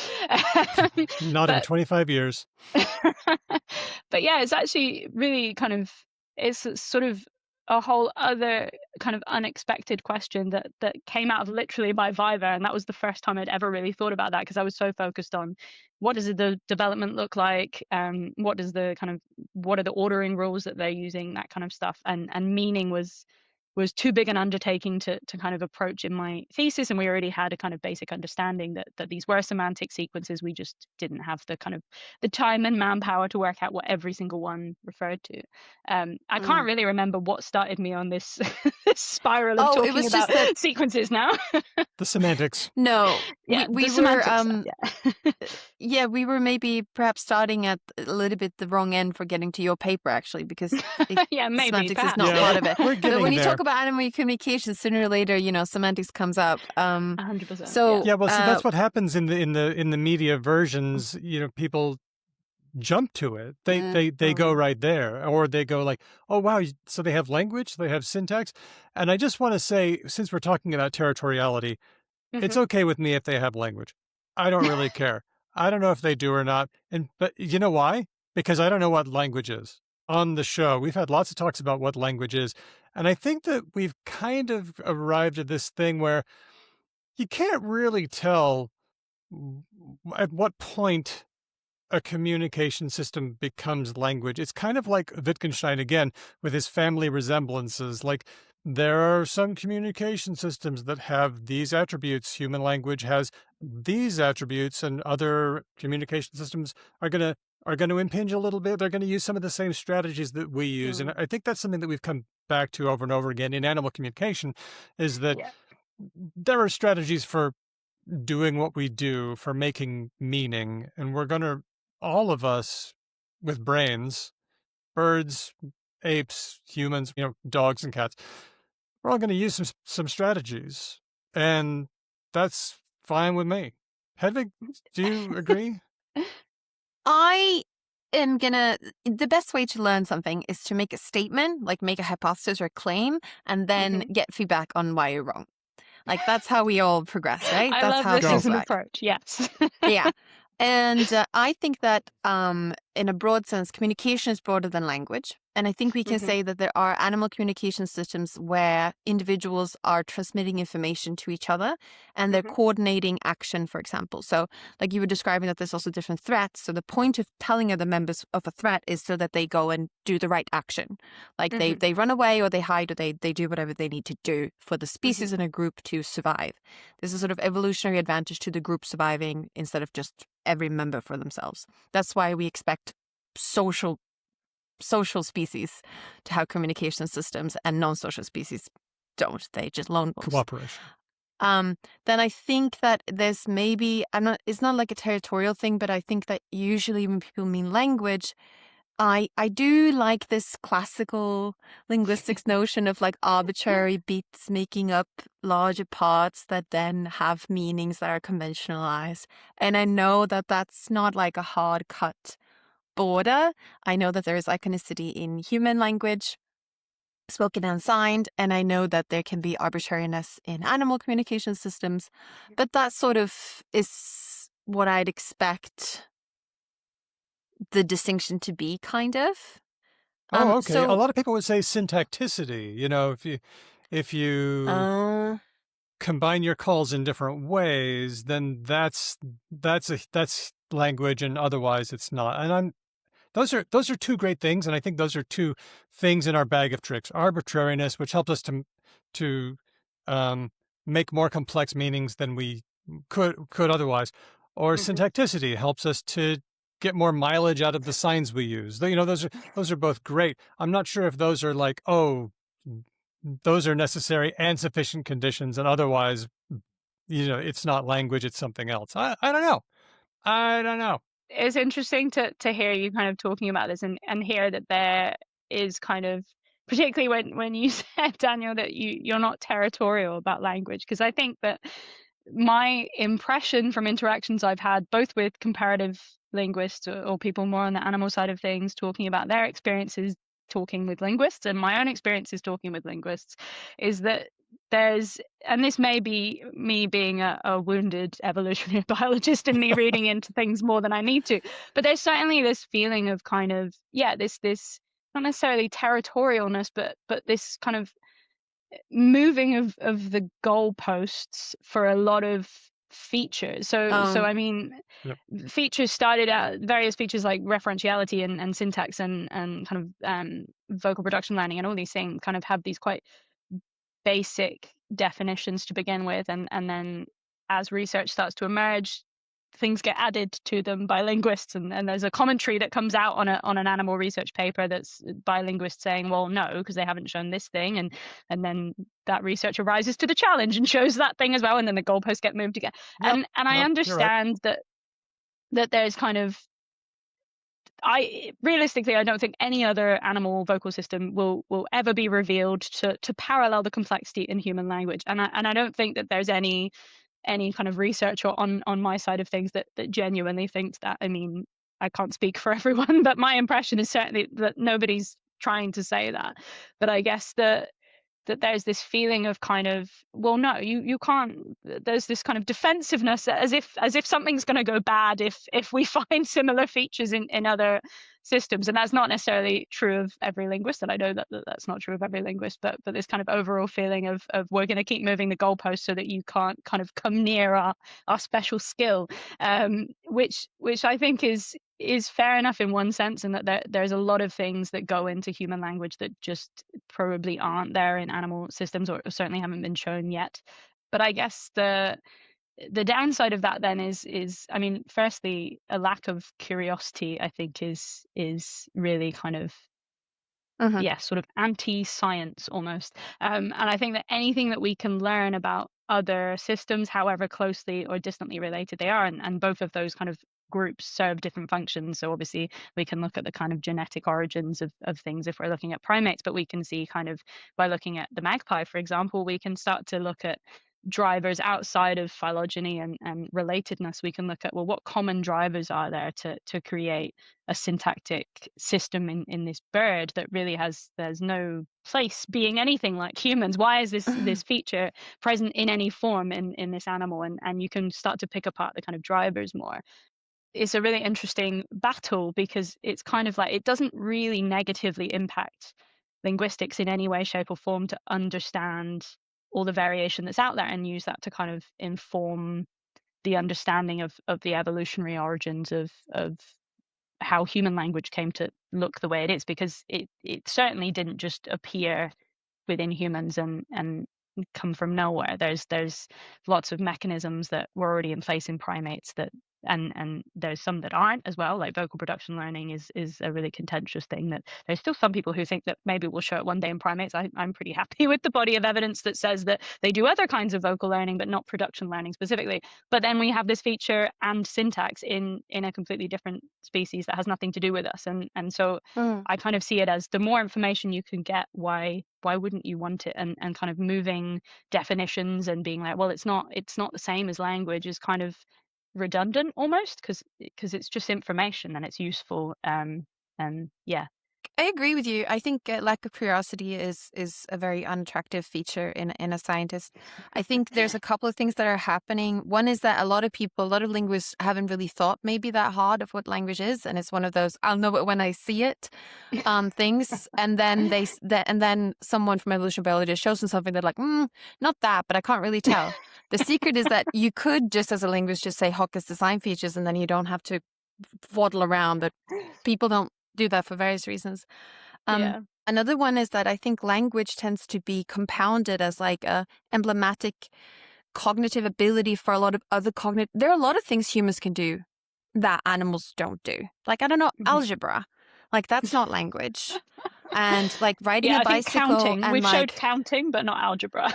Not in 25 years. But yeah, it's actually really kind of, it's sort of a whole other kind of unexpected question that came out of literally my viva, and that was the first time I'd ever really thought about that, because I was so focused on what does the development look like, what are the ordering rules that they're using, that kind of stuff, and meaning was too big an undertaking to kind of approach in my thesis, and we already had a kind of basic understanding that these were semantic sequences. We just didn't have the kind of the time and manpower to work out what every single one referred to. I can't really remember what started me on this spiral of talking it was about just that sequences now. The semantics. No, Yeah, we the were semantic stuff, yeah, we were maybe perhaps starting at a little bit the wrong end for getting to your paper, actually, because yeah, maybe, semantics perhaps. is not Yeah, part of it. we're But getting when you there. talk about animal communication, sooner or later, semantics comes up. 100%. So Yeah, well, so that's what happens in the media versions. People jump to it. They go right there, or they go like, oh wow, so they have language, they have syntax. And I just want to say, since we're talking about territoriality, it's okay with me if they have language. I don't really care. I don't know if they do or not. But you know why? Because I don't know what language is. on the show, we've had lots of talks about what language is. And I think that we've kind of arrived at this thing where you can't really tell at what point a communication system becomes language. It's kind of like Wittgenstein again with his family resemblances. Like there are some communication systems that have these attributes. Human language has these attributes, and other communication systems are going to impinge a little bit. They're going to use some of the same strategies that we use. And I think that's something that we've come back to over and over again in animal communication, is that there are strategies for doing what we do, for making meaning, and we're going to, all of us with brains, birds, apes, humans, dogs and cats, we're all going to use some strategies, and that's fine with me. Hedvig, do you agree? I am the best way to learn something is to make a statement, like make a hypothesis or claim, and then get feedback on why you're wrong. Like that's how we all progress, right? I That's love how this it as goes. an approach. Yes. Yeah. And I think that in a broad sense, communication is broader than language. And I think we can say that there are animal communication systems where individuals are transmitting information to each other and they're coordinating action, for example. So like you were describing that there's also different threats. So the point of telling other members of a threat is so that they go and do the right action. Like they run away or they hide or they do whatever they need to do for the species in a group to survive. There's a sort of evolutionary advantage to the group surviving instead of just every member for themselves. That's why we expect social species to have communication systems and non-social species don't. They just lone wolves. Cooperation. Then I think that there's maybe, it's not like a territorial thing, but I think that usually when people mean language, I do like this classical linguistics notion of like arbitrary bits making up larger parts that then have meanings that are conventionalized. And I know that that's not like a hard cut border. I know that there is iconicity in human language, spoken and signed, and I know that there can be arbitrariness in animal communication systems, but that sort of is what I'd expect the distinction to be, kind of. Oh, okay. So a lot of people would say syntacticity. If you combine your calls in different ways, then that's language, and otherwise it's not. And those are two great things, and I think those are two things in our bag of tricks: arbitrariness, which helps us to make more complex meanings than we could otherwise, or syntacticity helps us to get more mileage out of the signs we use. Those are both great. I'm not sure if those are like, those are necessary and sufficient conditions, and otherwise, it's not language, it's something else. I don't know. It's interesting to hear you kind of talking about this and hear that there is kind of, particularly when you said, Daniel, that you're not territorial about language, because I think that my impression from interactions I've had both with comparative linguists or people more on the animal side of things talking about their experiences talking with linguists and my own experiences talking with linguists is that and this may be me being a wounded evolutionary biologist and me reading into things more than I need to, but there's certainly this feeling of kind of, this not necessarily territorialness, but this kind of moving of the goalposts for a lot of features. So I mean, features started out, various features like referentiality and syntax and kind of vocal production learning and all these things kind of have these quite basic definitions to begin with, and then as research starts to emerge, things get added to them by linguists, and there's a commentary that comes out on an animal research paper that's by linguists saying, well, no, because they haven't shown this thing, and then that researcher rises to the challenge and shows that thing as well, and then the goalposts get moved again. And I understand that there's kind of, realistically, I don't think any other animal vocal system will ever be revealed to parallel the complexity in human language, and I don't think that there's any kind of research on my side of things that genuinely thinks that. I mean, I can't speak for everyone, but my impression is certainly that nobody's trying to say that. But I guess that that there's this feeling of kind of, well, no, you can't, there's this kind of defensiveness as if something's going to go bad if we find similar features in other systems. And that's not necessarily true of every linguist, and I know that's not true of every linguist, but this kind of overall feeling of we're going to keep moving the goalposts so that you can't kind of come near our special skill, which I think is fair enough in one sense, and that there's a lot of things that go into human language that just probably aren't there in animal systems, or certainly haven't been shown yet. But I guess the downside of that then is I mean, firstly, a lack of curiosity, I think, is really kind of sort of anti-science almost. And I think that anything that we can learn about other systems, however closely or distantly related they are, and both of those kind of groups serve different functions. So obviously we can look at the kind of genetic origins of things if we're looking at primates, but we can see kind of by looking at the magpie, for example, we can start to look at drivers outside of phylogeny and relatedness. We can look at, well, what common drivers are there to create a syntactic system in this bird that really there's no place being anything like humans. Why is this feature present in any form in this animal? And you can start to pick apart the kind of drivers more. It's a really interesting battle, because it's kind of like it doesn't really negatively impact linguistics in any way, shape or form to understand all the variation that's out there and use that to kind of inform the understanding of the evolutionary origins of how human language came to look the way it is, because it certainly didn't just appear within humans and come from nowhere. There's lots of mechanisms that were already in place in primates that and there's some that aren't as well, like vocal production learning is a really contentious thing that there's still some people who think that maybe we'll show it one day in primates. I'm pretty happy with the body of evidence that says that they do other kinds of vocal learning but not production learning specifically. But then we have this feature and syntax in a completely different species that has nothing to do with us, and so I kind of see it as the more information you can get, why wouldn't you want it? And kind of moving definitions and being like, well, it's not the same as language is kind of redundant almost, because it's just information and it's useful. And yeah, I agree with you. I think lack of curiosity is a very unattractive feature in a scientist. I think there's a couple of things that are happening. One is that a lot of linguists haven't really thought maybe that hard of what language is, and it's one of those I'll know it when I see it things. And then and then someone from evolutionary biology shows them something, they're like, not that, but I can't really tell. The secret is that you could just as a linguist just say Hock's design features, and then you don't have to waddle around. But people don't do that for various reasons. Another one is that I think language tends to be compounded as like a emblematic cognitive ability for a lot of other there are a lot of things humans can do that animals don't do. Like, I don't know, algebra. Like, that's not language. And like riding a bicycle. Counting. And We've showed counting, but not algebra.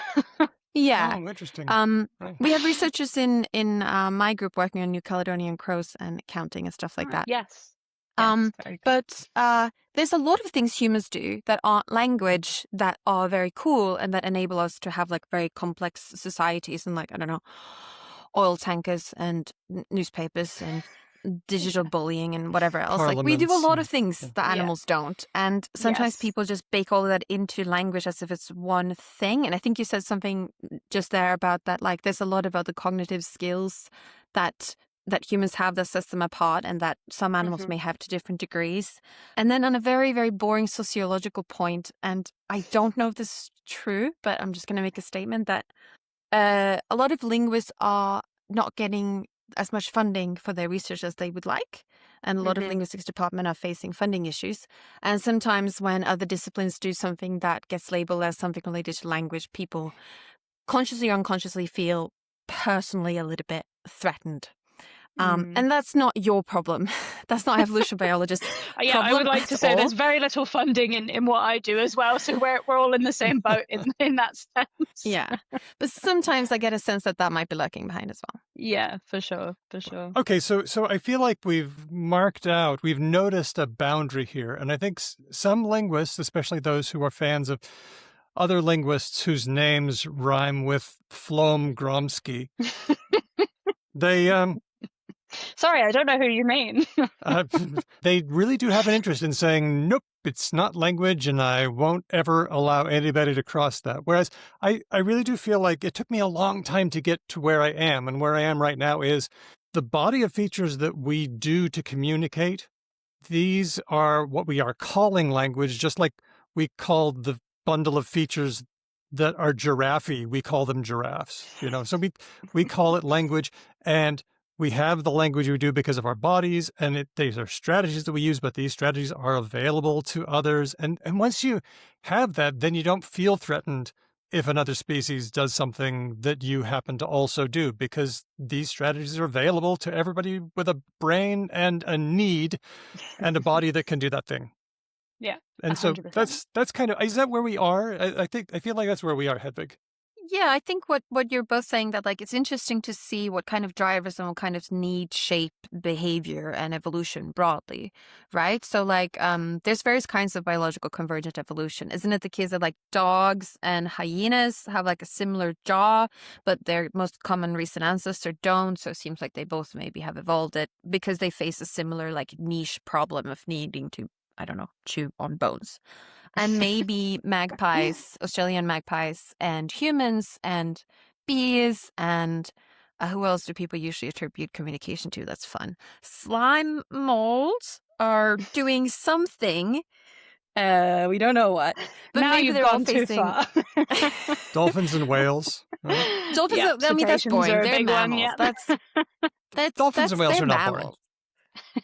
Yeah. Oh, interesting. Right. We have researchers in my group working on New Caledonian crows and counting and stuff like that. Yes. But there's a lot of things humans do that aren't language that are very cool and that enable us to have like very complex societies and like, I don't know, oil tankers and newspapers and digital bullying and whatever else. Like, we do a lot of things that animals don't. And sometimes people just bake all of that into language as if it's one thing. And I think you said something just there about that, like, there's a lot of other cognitive skills that humans have that sets them apart and that some animals may have to different degrees. And then on a very, very boring sociological point, and I don't know if this is true, but I'm just going to make a statement that a lot of linguists are not getting as much funding for their research as they would like. And a lot of linguistics departments are facing funding issues. And sometimes when other disciplines do something that gets labeled as something related to language, people consciously or unconsciously feel personally a little bit threatened. And that's not your problem. That's not evolution biologists' problem. I would like to say there's very little funding in what I do as well, so we're all in the same boat in that sense. Yeah, but sometimes I get a sense that might be lurking behind as well. Yeah, for sure. Okay, so I feel like we've noticed a boundary here, and I think some linguists, especially those who are fans of other linguists whose names rhyme with Flom Gromsky, Sorry, I don't know who you mean. They really do have an interest in saying, nope, it's not language, and I won't ever allow anybody to cross that. Whereas I really do feel like it took me a long time to get to where I am, and where I am right now is the body of features that we do to communicate. These are what we are calling language, just like we called the bundle of features that are giraffe, we call them giraffes, so we call it language, and we have the language we do because of our bodies, and these are strategies that we use, but these strategies are available to others. And once you have that, then you don't feel threatened if another species does something that you happen to also do, because these strategies are available to everybody with a brain and a need and a body that can do that thing. Yeah. And 100%. so that's kind of, is that where we are? I feel like that's where we are, Hedvig. Yeah, I think what you're both saying, that like it's interesting to see what kind of drivers and what kind of need shape behavior and evolution broadly, right? So like there's various kinds of biological convergent evolution. Isn't it the case that like dogs and hyenas have like a similar jaw, but their most common recent ancestor don't? So it seems like they both maybe have evolved it because they face a similar like niche problem of needing to, I don't know, chew on bones. And maybe magpies, Australian magpies, and humans, and bees, and who else do people usually attribute communication to? That's fun. Slime molds are doing something. We don't know what. But now maybe you've they're all gone too facing far. Dolphins and whales. Right? Dolphins. Yeah, I mean, that's cetaceans boring. are a They're big one, mammals. yeah. That's Dolphins and whales they're are not boring. mammals.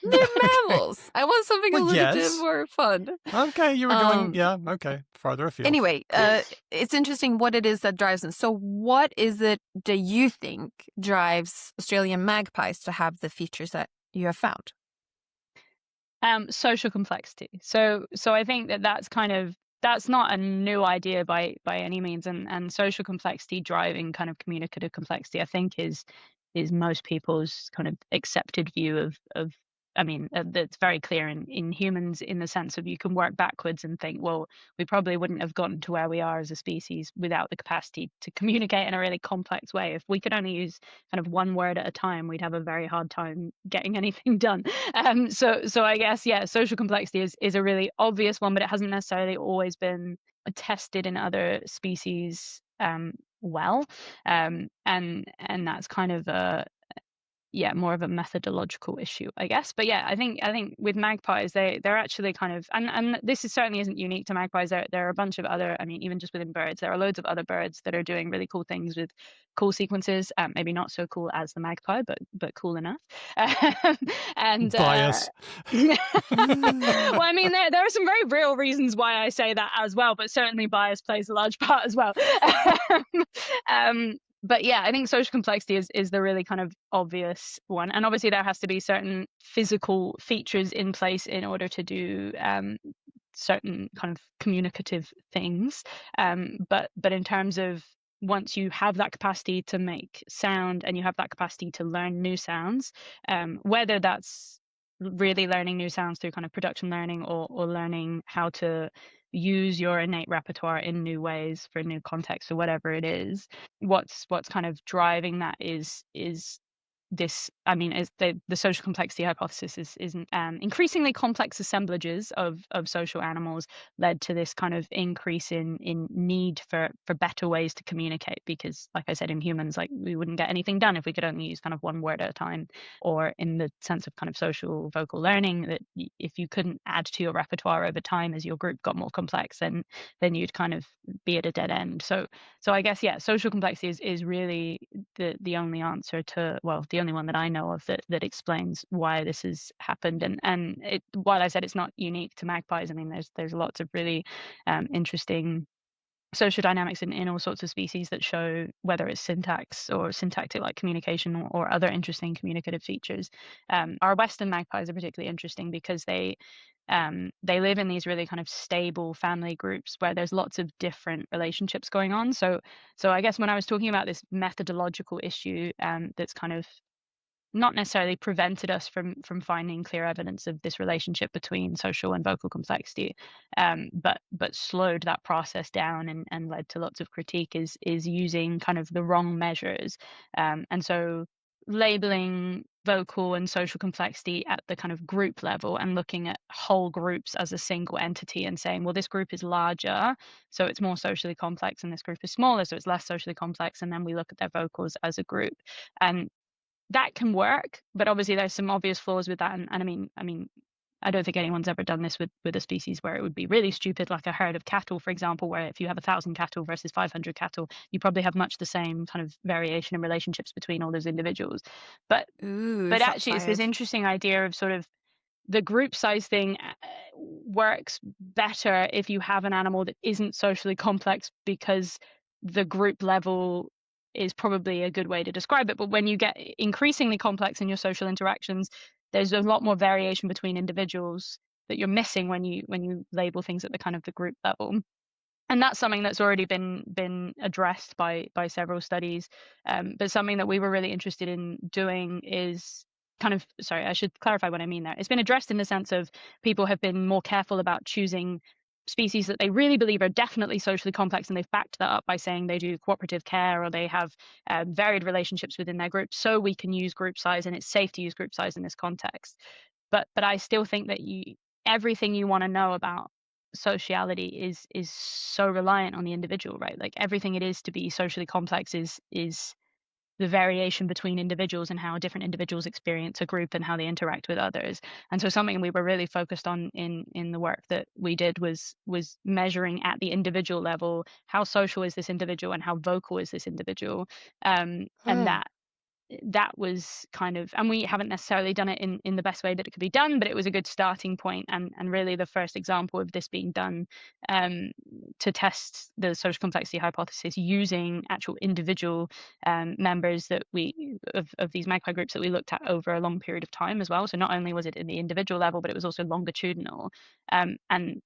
They're mammals. I want something a Well, little bit yes. more fun. Okay, you were going, yeah, okay, farther afield. Anyway, it's interesting what it is that drives them. So what is it do you think drives Australian magpies to have the features that you have found? Social complexity. So I think that's not a new idea by any means, and social complexity driving kind of communicative complexity, I think is most people's kind of accepted view of I mean, that's very clear in humans, in the sense of you can work backwards and think, well, we probably wouldn't have gotten to where we are as a species without the capacity to communicate in a really complex way. If we could only use kind of one word at a time, we'd have a very hard time getting anything done. So I guess, yeah, social complexity is a really obvious one, but it hasn't necessarily always been tested in other species well. And that's kind of more of a methodological issue, I guess. But yeah, I think with magpies, they're actually kind of, and this certainly isn't unique to magpies. There are a bunch of other, I mean, even just within birds, there are loads of other birds that are doing really cool things with cool sequences. Maybe not so cool as the magpie, but cool enough. And bias. well, I mean, there are some very real reasons why I say that as well, but certainly bias plays a large part as well. But yeah, I think social complexity is the really kind of obvious one. And obviously there has to be certain physical features in place in order to do certain kind of communicative things. But in terms of once you have that capacity to make sound and you have that capacity to learn new sounds, whether that's really learning new sounds through kind of production learning or learning how to use your innate repertoire in new ways for new contexts or whatever it is, what's kind of driving that is this, I mean, is the social complexity hypothesis is increasingly complex assemblages of social animals led to this kind of increase in need for better ways to communicate, because like I said, in humans, like, we wouldn't get anything done if we could only use kind of one word at a time, or in the sense of kind of social vocal learning, that if you couldn't add to your repertoire over time as your group got more complex, then you'd kind of be at a dead end. So I guess, yeah, social complexity is really the only answer to, well, the only one that I know of that explains why this has happened. And while I said it's not unique to magpies, I mean, there's lots of really interesting social dynamics in all sorts of species that show whether it's syntax or syntactic like communication or other interesting communicative features. Our Western magpies are particularly interesting because they live in these really kind of stable family groups where there's lots of different relationships going on. So I guess when I was talking about this methodological issue that's kind of not necessarily prevented us from finding clear evidence of this relationship between social and vocal complexity, but slowed that process down and led to lots of critique, is using kind of the wrong measures. And so labeling vocal and social complexity at the kind of group level and looking at whole groups as a single entity and saying, well, this group is larger, so it's more socially complex, and this group is smaller, so it's less socially complex, and then we look at their vocals as a group. And that can work, but obviously there's some obvious flaws with that. And I mean, I don't think anyone's ever done this with a species where it would be really stupid, like a herd of cattle, for example, where if you have 1,000 cattle versus 500 cattle, you probably have much the same kind of variation in relationships between all those individuals. But Ooh, shots actually, it's this fired. interesting idea of sort of the group size thing works better if you have an animal that isn't socially complex, because the group level is probably a good way to describe it. But when you get increasingly complex in your social interactions, there's a lot more variation between individuals that you're missing when you label things at the kind of the group level. And that's something that's already been addressed by several studies. But something that we were really interested in doing is kind of, sorry, I should clarify what I mean there. It's been addressed in the sense of people have been more careful about choosing species that they really believe are definitely socially complex, and they've backed that up by saying they do cooperative care or they have varied relationships within their group, so we can use group size and it's safe to use group size in this context. But I still think that everything you want to know about sociality is so reliant on the individual, right? Like everything it is to be socially complex is the variation between individuals and how different individuals experience a group and how they interact with others. And so something we were really focused on in the work that we did was measuring at the individual level, how social is this individual and how vocal is this individual. And that was kind of, and we haven't necessarily done it in the best way that it could be done, but it was a good starting point and really the first example of this being done to test the social complexity hypothesis using actual individual members that of these magpie groups that we looked at over a long period of time as well. So not only was it in the individual level, but it was also longitudinal, and kind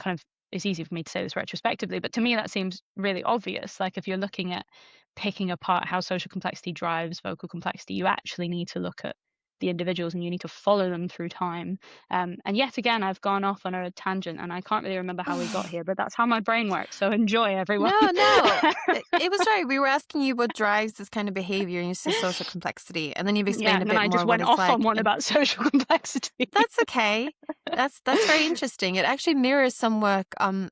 of, it's easy for me to say this retrospectively, but to me that seems really obvious. Like if you're looking at picking apart how social complexity drives vocal complexity, you actually need to look at the individuals and you need to follow them through time. And yet again, I've gone off on a tangent and I can't really remember how we got here, but that's how my brain works. So enjoy, everyone. No. It was right. We were asking you what drives this kind of behavior, and you said social complexity, and then you've explained a bit more. I just went off on one about social complexity. That's okay. That's very interesting. It actually mirrors some work on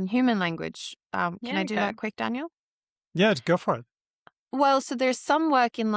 human language. Can I do that quick, Daniel? Yeah, go for it. Well, so there's some work in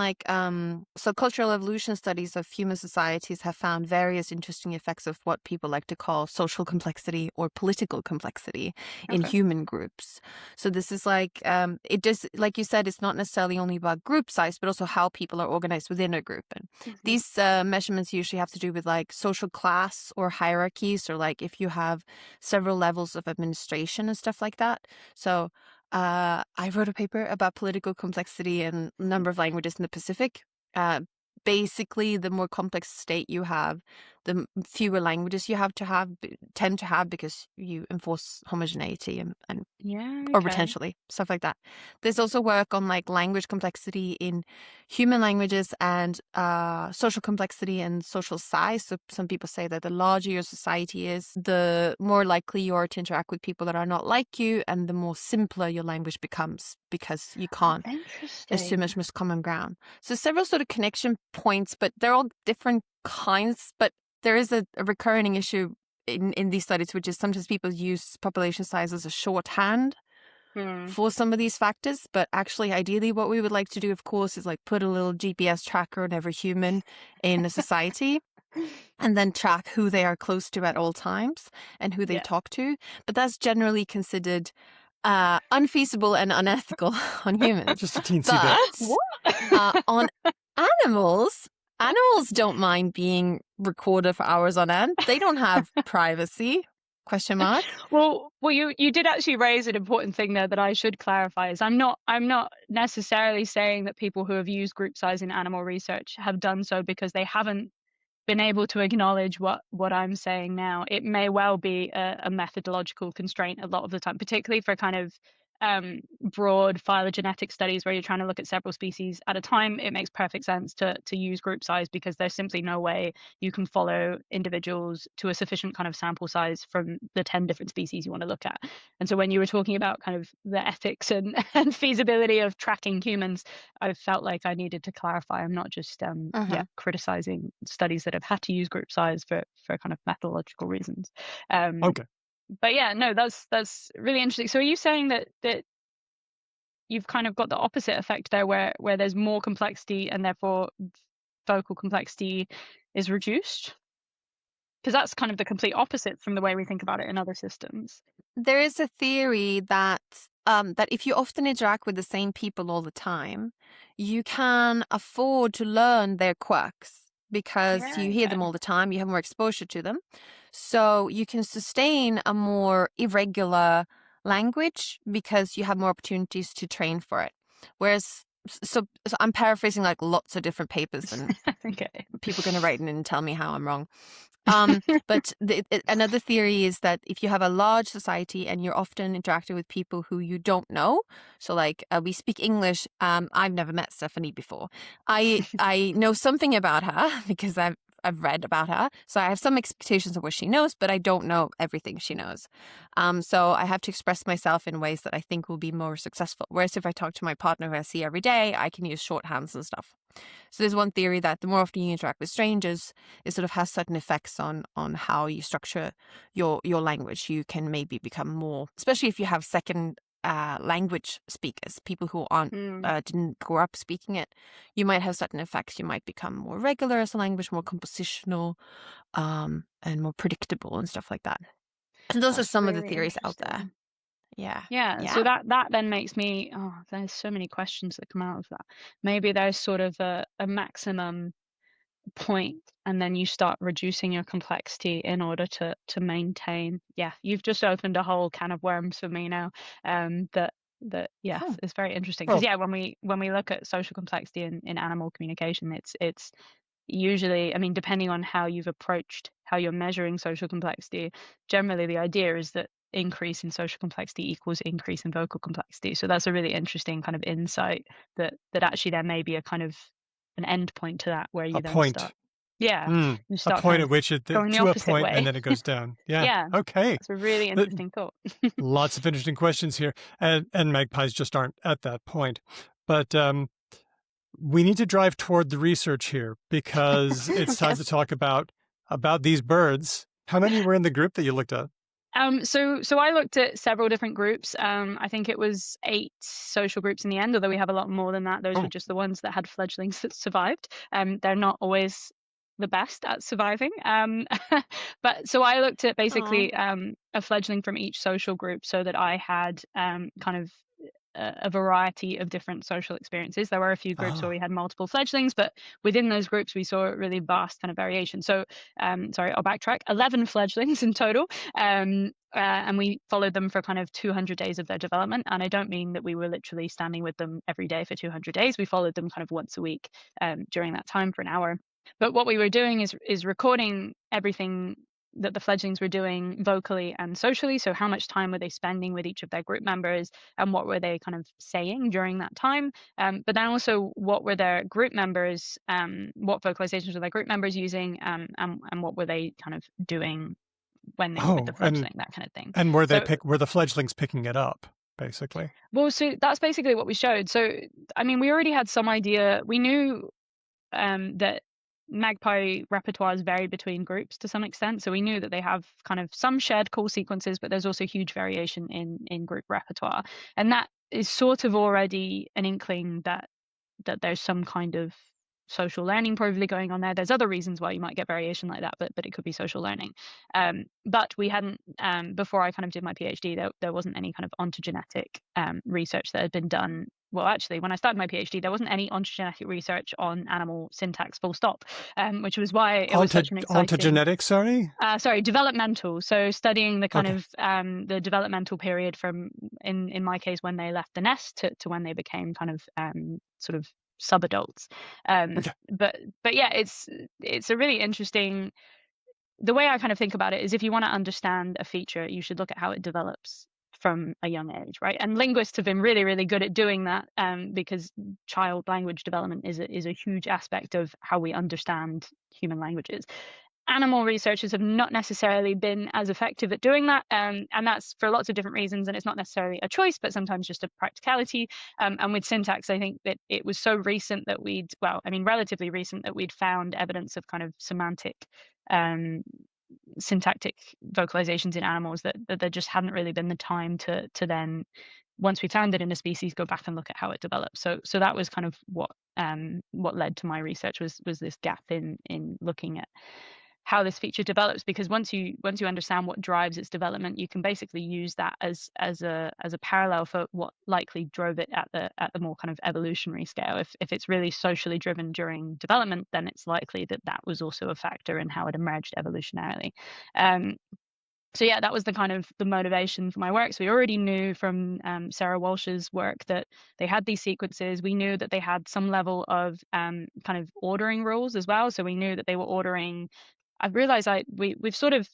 so cultural evolution studies of human societies have found various interesting effects of what people like to call social complexity or political complexity in human groups. So this is it just, like you said, it's not necessarily only about group size, but also how people are organized within a group. And these measurements usually have to do with social class or hierarchies, or if you have several levels of administration and stuff like that. So I wrote a paper about political complexity in a number of languages in the Pacific. Basically, the more complex state you have, the fewer languages you tend to have, because you enforce homogeneity and or potentially stuff like that. There's also work on language complexity in human languages and social complexity and social size. So some people say that the larger your society is, the more likely you are to interact with people that are not like you, and the more simpler your language becomes, because you can't assume as much common ground. So several sort of connection points, but they're all different kinds. But there is a recurring issue in these studies, which is sometimes people use population size as a shorthand for some of these factors. But actually, ideally, what we would like to do, of course, is put a little GPS tracker on every human in a society and then track who they are close to at all times and who they talk to. But that's generally considered unfeasible and unethical on humans. Just a teensy bit. On animals don't mind being recorded for hours on end. They don't have privacy. Question mark. Well, you did actually raise an important thing there that I should clarify. Is I'm not necessarily saying that people who have used group size in animal research have done so because they haven't been able to acknowledge what I'm saying now. It may well be a methodological constraint a lot of the time, particularly for kind of broad phylogenetic studies where you're trying to look at several species at a time, it makes perfect sense to use group size, because there's simply no way you can follow individuals to a sufficient kind of sample size from the 10 different species you want to look at. And so when you were talking about kind of the ethics and feasibility of tracking humans, I felt like I needed to clarify. I'm not just criticizing studies that have had to use group size for kind of methodological reasons. Okay. But yeah, no, that's really interesting. So are you saying that you've kind of got the opposite effect there, where there's more complexity and therefore vocal complexity is reduced? Because that's kind of the complete opposite from the way we think about it in other systems. There is a theory that that if you often interact with the same people all the time, you can afford to learn their quirks because you hear them all the time, you have more exposure to them. So you can sustain a more irregular language because you have more opportunities to train for it. Whereas, so I'm paraphrasing like lots of different papers, and people are going to write in and tell me how I'm wrong. But another theory is that if you have a large society and you're often interacting with people who you don't know, so like we speak English. I've never met Stephanie before. I know something about her because I've read about her, so I have some expectations of what she knows, but I don't know everything she knows. So I have to express myself in ways that I think will be more successful. Whereas if I talk to my partner who I see every day, I can use shorthands and stuff. So there's one theory that the more often you interact with strangers, it sort of has certain effects on how you structure your language. You can maybe become more, especially if you have second language speakers, people who aren't didn't grow up speaking it. You might have certain effects. You might become more regular as a language, more compositional, and more predictable and stuff like that. And those are some of the theories out there. Yeah. So that then makes me, there's so many questions that come out of that. Maybe there's sort of a maximum point, and then you start reducing your complexity in order to maintain. You've just opened a whole can of worms for me now. It's very interesting, because when we look at social complexity in animal communication, it's usually, I mean, depending on how you've approached how you're measuring social complexity, generally the idea is that increase in social complexity equals increase in vocal complexity. So that's a really interesting kind of insight, that actually there may be a kind of an end point to that, where you start. You start a point at which it going the to a opposite point way. And then it goes down. Okay, it's a really interesting thought. Lots of interesting questions here, and magpies just aren't at that point. But we need to drive toward the research here, because it's time to talk about these birds. How many were in the group that you looked at? So I looked at several different groups. I think it was 8 social groups in the end, although we have a lot more than that. Those were just the ones that had fledglings that survived. They're not always the best at surviving. But so I looked at basically a fledgling from each social group, so that I had kind of a variety of different social experiences. There were a few groups where we had multiple fledglings, but within those groups we saw a really vast kind of variation. So sorry, I'll backtrack. 11 fledglings in total, and we followed them for kind of 200 days of their development. And I don't mean that we were literally standing with them every day for 200 days. We followed them kind of once a week during that time for an hour. But what we were doing is recording everything that the fledglings were doing vocally and socially. So how much time were they spending with each of their group members, and what were they kind of saying during that time? But then also, what were their group members, what vocalizations were their group members using, and what were they kind of doing when they were with the fledgling, that kind of thing. And were the fledglings picking it up, basically? Well, so that's basically what we showed. So, I mean, we already had some idea. We knew that magpie repertoires vary between groups to some extent, so we knew that they have kind of some shared call sequences, but there's also huge variation in group repertoire, and that is sort of already an inkling that there's some kind of social learning probably going on there. There's other reasons why you might get variation like that, but it could be social learning. But we hadn't, before I kind of did my PhD, there wasn't any kind of ontogenetic research that had been done. Well, actually, when I started my PhD, there wasn't any ontogenetic research on animal syntax full stop, which was why it was such an exciting... Ontogenetic, sorry? Sorry, developmental. So studying the kind of the developmental period from, in my case, when they left the nest to when they became kind of sort of subadults. But yeah, it's a really interesting... The way I kind of think about it is, if you want to understand a feature, you should look at how it develops from a young age, right? And linguists have been really, really good at doing that, because child language development is a huge aspect of how we understand human languages. Animal researchers have not necessarily been as effective at doing that, and that's for lots of different reasons, and it's not necessarily a choice, but sometimes just a practicality. And with syntax, I think that it was so recent that relatively recent, that we'd found evidence of kind of semantic syntactic vocalizations in animals that there just hadn't really been the time to then, once we found it in a species, go back and look at how it developed. So that was kind of what led to my research, was this gap in looking at how this feature develops, because once you understand what drives its development, you can basically use that as a parallel for what likely drove it at the more kind of evolutionary scale. If it's really socially driven during development, then it's likely that was also a factor in how it emerged evolutionarily. So yeah, that was the kind of the motivation for my work. So we already knew from Sarah Walsh's work that they had these sequences. We knew that they had some level of kind of ordering rules as well. So we knew that they were ordering. I've realized we've sort of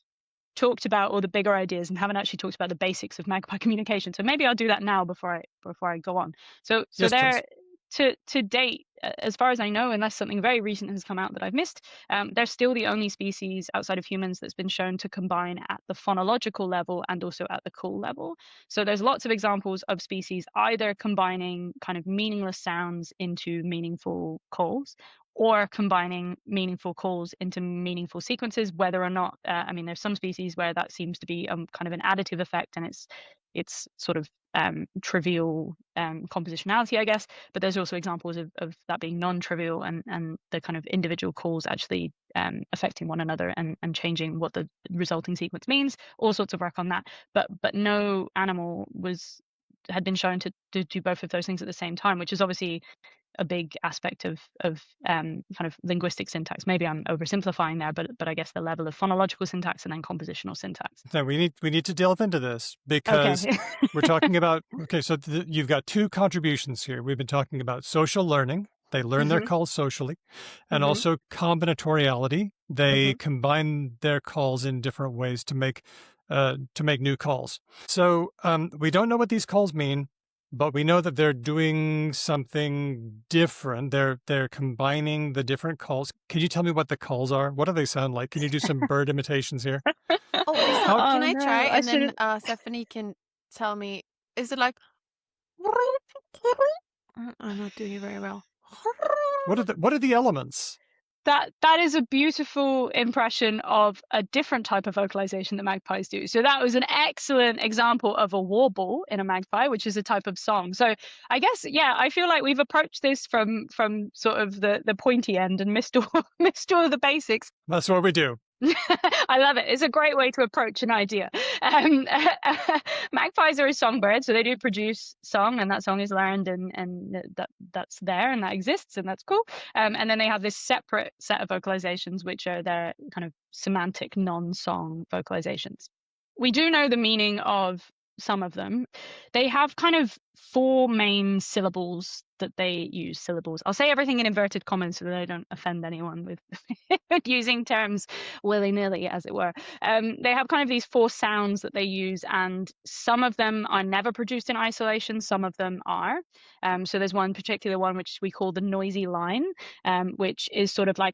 talked about all the bigger ideas and haven't actually talked about the basics of Magpie communication. So maybe I'll do that now before I go on. So Yes, there, please. to date, as far as I know, unless something very recent has come out that I've missed, they're still the only species outside of humans that's been shown to combine at the phonological level and also at the call level. So there's lots of examples of species either combining kind of meaningless sounds into meaningful calls, or combining meaningful calls into meaningful sequences, whether or not, there's some species where that seems to be kind of an additive effect, and it's sort of trivial compositionality, I guess, but there's also examples of that being non-trivial, and the kind of individual calls actually affecting one another and changing what the resulting sequence means. All sorts of work on that, but no animal had been shown to do both of those things at the same time, which is obviously a big aspect of kind of linguistic syntax. Maybe I'm oversimplifying there, but I guess the level of phonological syntax and then compositional syntax. So we need to delve into this, because Okay. we're talking about, so you've got two contributions here. We've been talking about social learning. They learn their calls socially, and also combinatoriality. They combine their calls in different ways to make new calls. So we don't know what these calls mean, but we know that they're doing something different. They're combining the different calls. Can you tell me what the calls are? What do they sound like? Can you do some bird imitations here? Can I try? I And then Stephanie can tell me, is it like... I'm not doing it very well. What are the elements? That is a beautiful impression of a different type of vocalization that magpies do. So that was an excellent example of a warble in a magpie, which is a type of song. So I guess, yeah, I feel like we've approached this from sort of the pointy end and missed all the basics. That's what we do. I love it. It's a great way to approach an idea. Magpies are a songbird, so they do produce song, and that song is learned, and that's there, and that exists, and that's cool. And then they have this separate set of vocalizations, which are their kind of semantic non-song vocalizations. We do know the meaning of some of them. They have kind of 4 main syllables that they use. Syllables. I'll say everything in inverted commas so that I don't offend anyone with using terms willy-nilly, as it were. They have kind of these 4 sounds that they use, and some of them are never produced in isolation, some of them are. So there's one particular one which we call the noisy line, which is sort of like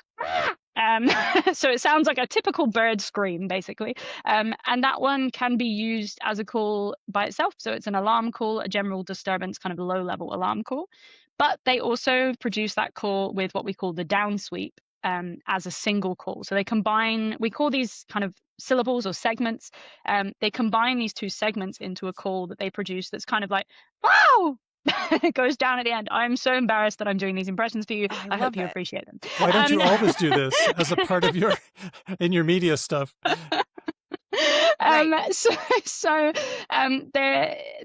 so it sounds like a typical bird scream, basically. And that one can be used as a call by itself. So it's an alarm call, a general disturbance, kind of low-level alarm call. But they also produce that call with what we call the down sweep as a single call. So they combine, we call these kind of syllables or segments. They combine these 2 segments into a call that they produce that's kind of like, wow! It goes down at the end. I'm so embarrassed that I'm doing these impressions for you. I hope you appreciate them. Why don't you always do this as a part of your media stuff?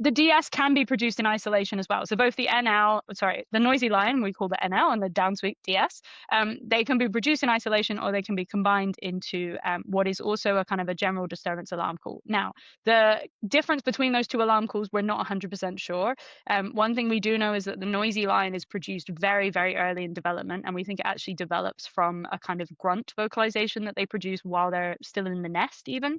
The DS can be produced in isolation as well. So both the the noisy line, we call the NL, and the downsweep DS, they can be produced in isolation, or they can be combined into what is also a kind of a general disturbance alarm call. Now, the difference between those 2 alarm calls, we're not 100% sure. One thing we do know is that the noisy line is produced very, very early in development, and we think it actually develops from a kind of grunt vocalization that they produce while they're still in the nest even.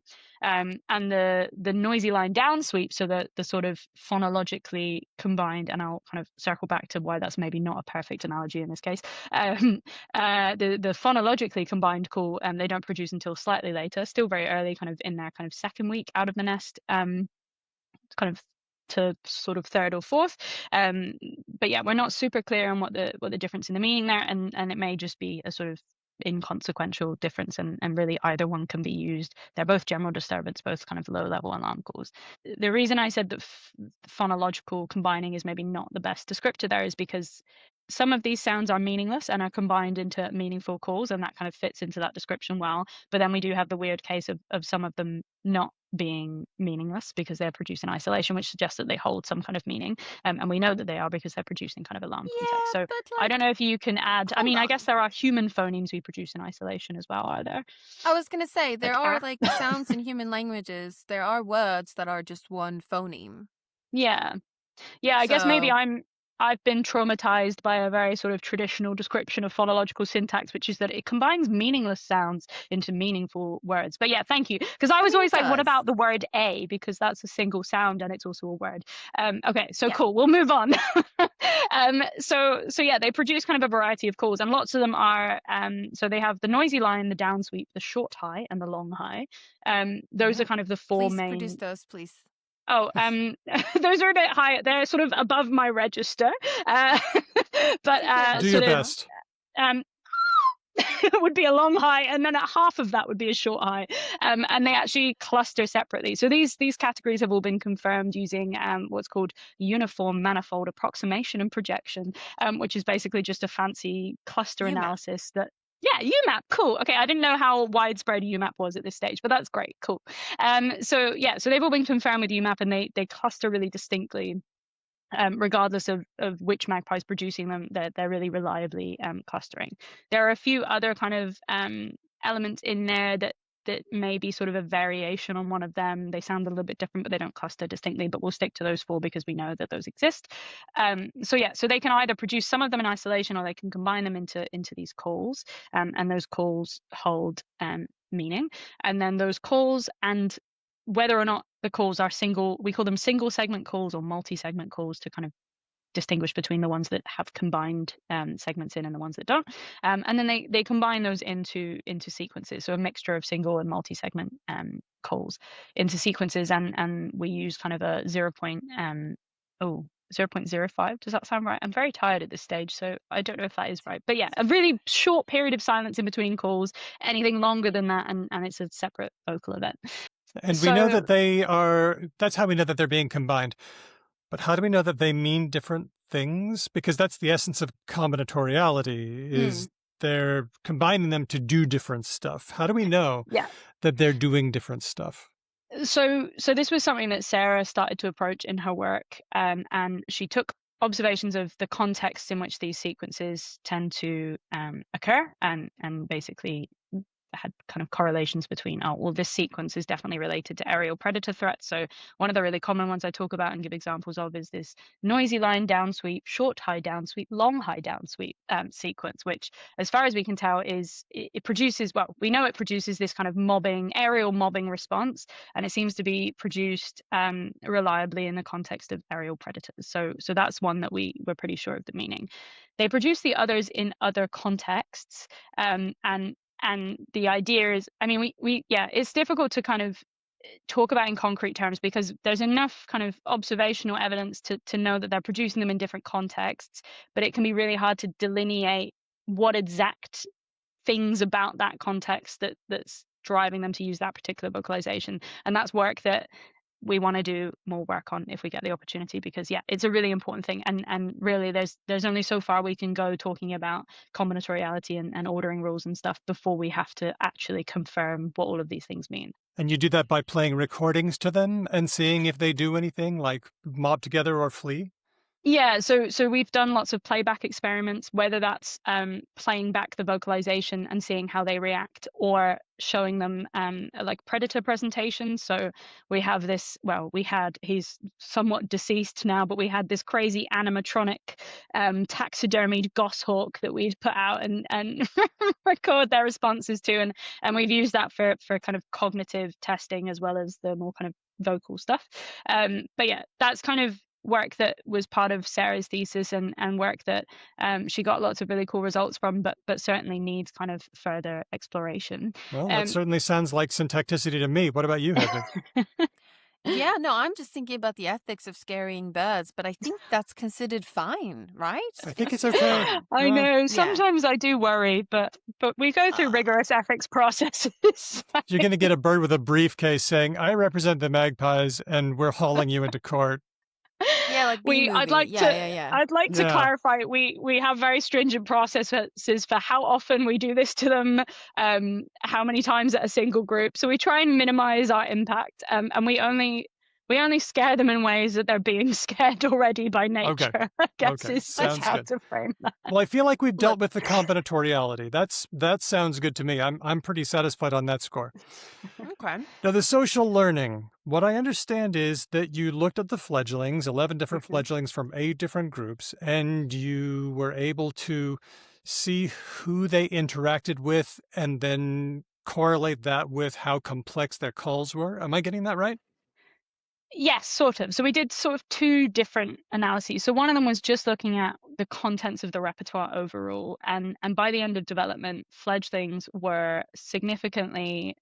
and the noisy line down sweep, so the sort of phonologically combined, and I'll kind of circle back to why that's maybe not a perfect analogy in this case. The phonologically combined call, they don't produce until slightly later, still very early, kind of in their kind of second week out of the nest, kind of to sort of third or fourth. But yeah, we're not super clear on what the difference in the meaning there, and it may just be a sort of inconsequential difference, and really either one can be used. They're both general disturbance, both kind of low level alarm calls. The reason I said that phonological combining is maybe not the best descriptor there is because some of these sounds are meaningless and are combined into meaningful calls, and that kind of fits into that description well. But then we do have the weird case of some of them not being meaningless because they're produced in isolation, which suggests that they hold some kind of meaning, and we know that they are because they're produced in kind of alarm context. So I don't know if you can add, I mean, I guess there are human phonemes we produce in isolation as well, are there? I was going to say, there Like, are like sounds in human languages. There are words that are just one phoneme. Yeah. I guess maybe I've been traumatized by a very sort of traditional description of phonological syntax, which is that it combines meaningless sounds into meaningful words. But yeah, thank you. Because I was always like, what about the word a? Because that's a single sound and it's also a word. Okay, so cool. We'll move on. So yeah, they produce kind of a variety of calls, and lots of them are, so they have the noisy line, the down sweep, the short high, and the long high. Those are kind of the four main. Produce those, please. Oh, those are a bit high. They're sort of above my register. But do your best. It would be a long high, and then at half of that would be a short high. And they actually cluster separately. So these categories have all been confirmed using what's called uniform manifold approximation and projection, which is basically just a fancy cluster analysis that. Yeah, UMAP, cool. Okay, I didn't know how widespread UMAP was at this stage, but that's great, cool. So they've all been confirmed with UMAP, and they cluster really distinctly, regardless of which magpie is producing them. They're really reliably clustering. There are a few other kind of elements in there that may be sort of a variation on one of them. They sound a little bit different, but they don't cluster distinctly, but we'll stick to those four because we know that those exist. So they can either produce some of them in isolation, or they can combine them into these calls, and those calls hold meaning. And then those calls, and whether or not the calls are single, we call them single segment calls or multi-segment calls to kind of distinguish between the ones that have combined segments in and the ones that don't, and then they combine those into sequences, so a mixture of single and multi-segment calls into sequences, and we use kind of a 0.05. Does that sound right? I'm very tired at this stage, so I don't know if that is right, but yeah, a really short period of silence in between calls. Anything longer than that, and it's a separate vocal event. And we know that that's how we know that they're being combined. But how do we know that they mean different things? Because that's the essence of combinatoriality, is they're combining them to do different stuff. How do we know that they're doing different stuff? So this was something that Sarah started to approach in her work, and she took observations of the context in which these sequences tend to occur, and basically had kind of correlations between, this sequence is definitely related to aerial predator threats. So one of the really common ones I talk about and give examples of is this noisy line down sweep, short high down sweep, long high down sweep sequence, which as far as we can tell it produces, we know it produces this kind of aerial mobbing response, and it seems to be produced reliably in the context of aerial predators. So that's one that we're pretty sure of the meaning. They produce the others in other contexts, and the idea is, I mean, it's difficult to kind of talk about in concrete terms because there's enough kind of observational evidence to know that they're producing them in different contexts, but it can be really hard to delineate what exact things about that context that's driving them to use that particular vocalization. And that's work that we want to do more work on if we get the opportunity, because it's a really important thing, and really there's only so far we can go talking about combinatoriality and ordering rules and stuff before we have to actually confirm what all of these things mean. And you do that by playing recordings to them and seeing if they do anything like mob together or flee? Yeah, so we've done lots of playback experiments, whether that's playing back the vocalization and seeing how they react, or showing them like predator presentations. So we have this, well, he's somewhat deceased now, but we had this crazy animatronic taxidermied goshawk that we'd put out and record their responses to, and we've used that for kind of cognitive testing as well as the more kind of vocal stuff. But yeah, that's kind of work that was part of Sarah's thesis and work that she got lots of really cool results from, but certainly needs kind of further exploration. Well, that certainly sounds like syntacticity to me. What about you, Hedvig? Yeah, no, I'm just thinking about the ethics of scaring birds, but I think that's considered fine, right? I think it's okay. I know. Sometimes I do worry, but we go through rigorous ethics processes. You're going to get a bird with a briefcase saying, "I represent the Magpies, and we're hauling you into court." Yeah, like I'd like to clarify, we have very stringent processes for how often we do this to them, how many times at a single group. So we try and minimize our impact, and we only scare them in ways that they're being scared already by nature. Okay. I guess Okay. is how Good. to frame that. Well, I feel like we've dealt with the combinatoriality. That sounds good to me. I'm pretty satisfied on that score. Okay. Now, the social learning. What I understand is that you looked at the fledglings, 11 different fledglings from 8 different groups, and you were able to see who they interacted with and then correlate that with how complex their calls were. Am I getting that right? Yes, sort of. So we did sort of 2 different analyses. So one of them was just looking at the contents of the repertoire overall, and by the end of development, fledglings were significantly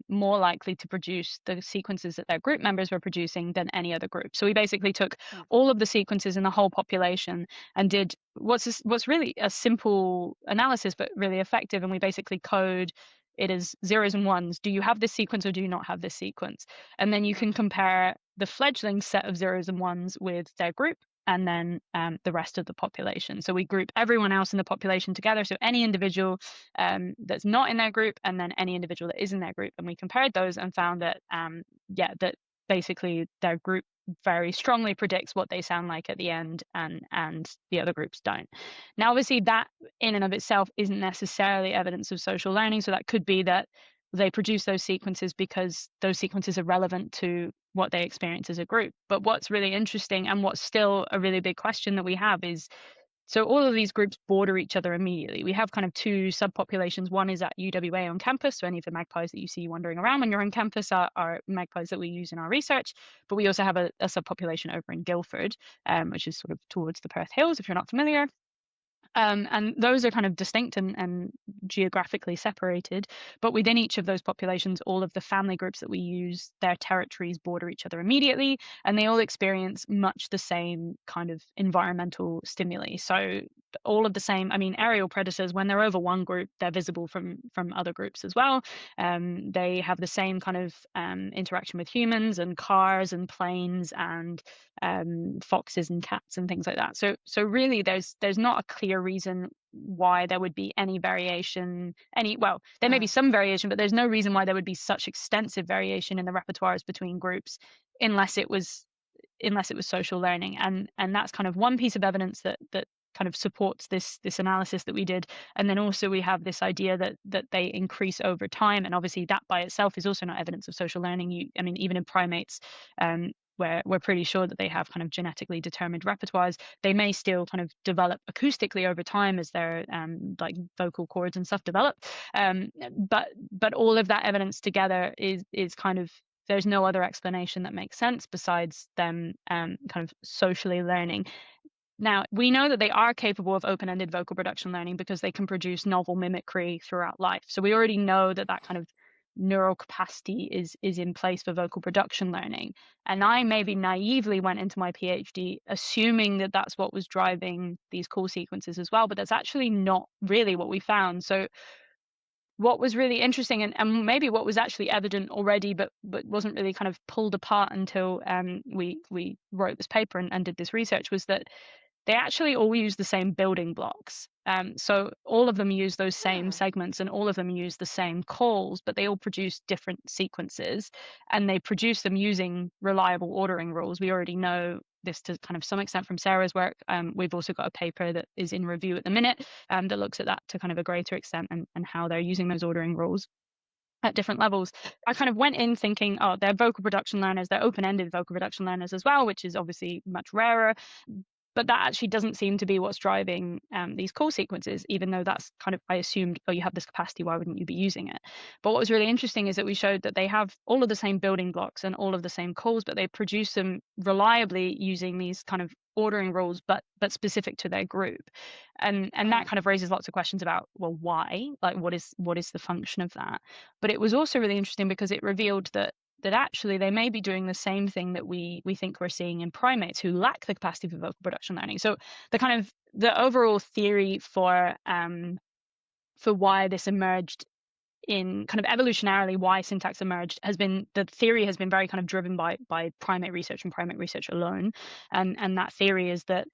more likely to produce the sequences that their group members were producing than any other group. So we basically took all of the sequences in the whole population and did what's really a simple analysis but really effective, and we basically code it as zeros and ones. Do you have this sequence or do you not have this sequence? And then you can compare the fledgling set of zeros and ones with their group and then the rest of the population. So we group everyone else in the population together. So any individual that's not in their group and then any individual that is in their group. And we compared those and found that, that basically their group very strongly predicts what they sound like at the end, and the other groups don't. Now, obviously, that in and of itself isn't necessarily evidence of social learning. So that could be that they produce those sequences because those sequences are relevant to what they experience as a group. But what's really interesting and what's still a really big question that we have is, so all of these groups border each other immediately. We have kind of 2 subpopulations. One is at UWA on campus. So any of the magpies that you see wandering around when you're on campus are magpies that we use in our research. But we also have a subpopulation over in Guildford, which is sort of towards the Perth Hills, if you're not familiar. And those are kind of distinct and geographically separated. But within each of those populations, all of the family groups that we use, their territories border each other immediately, and they all experience much the same kind of environmental stimuli. So all of the same, I mean, aerial predators, when they're over one group, they're visible from other groups as well. They have the same kind of interaction with humans and cars and planes and foxes and cats and things like that. So really there's not a clear reason why there would be any variation, there may be some variation, but there's no reason why there would be such extensive variation in the repertoires between groups unless it was social learning. And that's kind of one piece of evidence that kind of supports this analysis that we did. And then also we have this idea that they increase over time, and obviously that by itself is also not evidence of social learning. Even in primates, where we're pretty sure that they have kind of genetically determined repertoires, they may still kind of develop acoustically over time as their like vocal cords and stuff develop. But all of that evidence together is kind of, there's no other explanation that makes sense besides them kind of socially learning. Now, we know that they are capable of open-ended vocal production learning because they can produce novel mimicry throughout life. So we already know that kind of neural capacity is in place for vocal production learning. And I maybe naively went into my PhD assuming that that's what was driving these call sequences as well, but that's actually not really what we found. So what was really interesting, and maybe what was actually evident already, but wasn't really kind of pulled apart until we wrote this paper and did this research, was that they actually all use the same building blocks. So all of them use those same segments and all of them use the same calls, but they all produce different sequences, and they produce them using reliable ordering rules. We already know this to kind of some extent from Sarah's work. We've also got a paper that is in review at the minute that looks at that to kind of a greater extent and how they're using those ordering rules at different levels. I kind of went in thinking, oh, they're vocal production learners, they're open-ended vocal production learners as well, which is obviously much rarer. But that actually doesn't seem to be what's driving these call sequences, even though that's kind of, I assumed, oh, you have this capacity, why wouldn't you be using it? But what was really interesting is that we showed that they have all of the same building blocks and all of the same calls, but they produce them reliably using these kind of ordering rules, but specific to their group. And that kind of raises lots of questions about, well, why? Like, what is the function of that? But it was also really interesting because it revealed that actually they may be doing the same thing that we think we're seeing in primates who lack the capacity for vocal production learning. So the overall theory for why this emerged in kind of evolutionarily, why syntax emerged, the theory has been very kind of driven by primate research and primate research alone. And that theory is that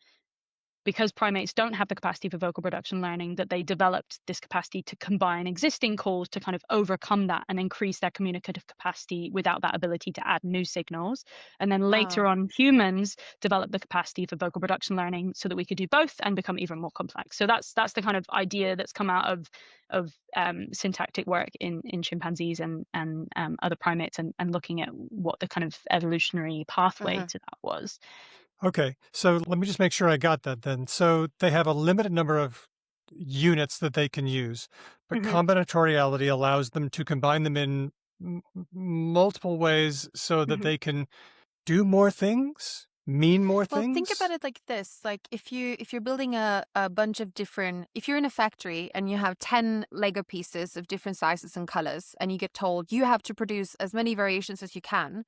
because primates don't have the capacity for vocal production learning, that they developed this capacity to combine existing calls to kind of overcome that and increase their communicative capacity without that ability to add new signals. And then later on, humans developed the capacity for vocal production learning so that we could do both and become even more complex. So that's the kind of idea that's come out of syntactic work in chimpanzees and other primates and looking at what the kind of evolutionary pathway to that was. Okay, so let me just make sure I got that then. So they have a limited number of units that they can use, but combinatoriality allows them to combine them in multiple ways so that they can do more things, mean more things. Well, think about it like this: like if you're building a bunch of different, if you're in a factory and you have 10 Lego pieces of different sizes and colors, and you get told you have to produce as many variations as you can.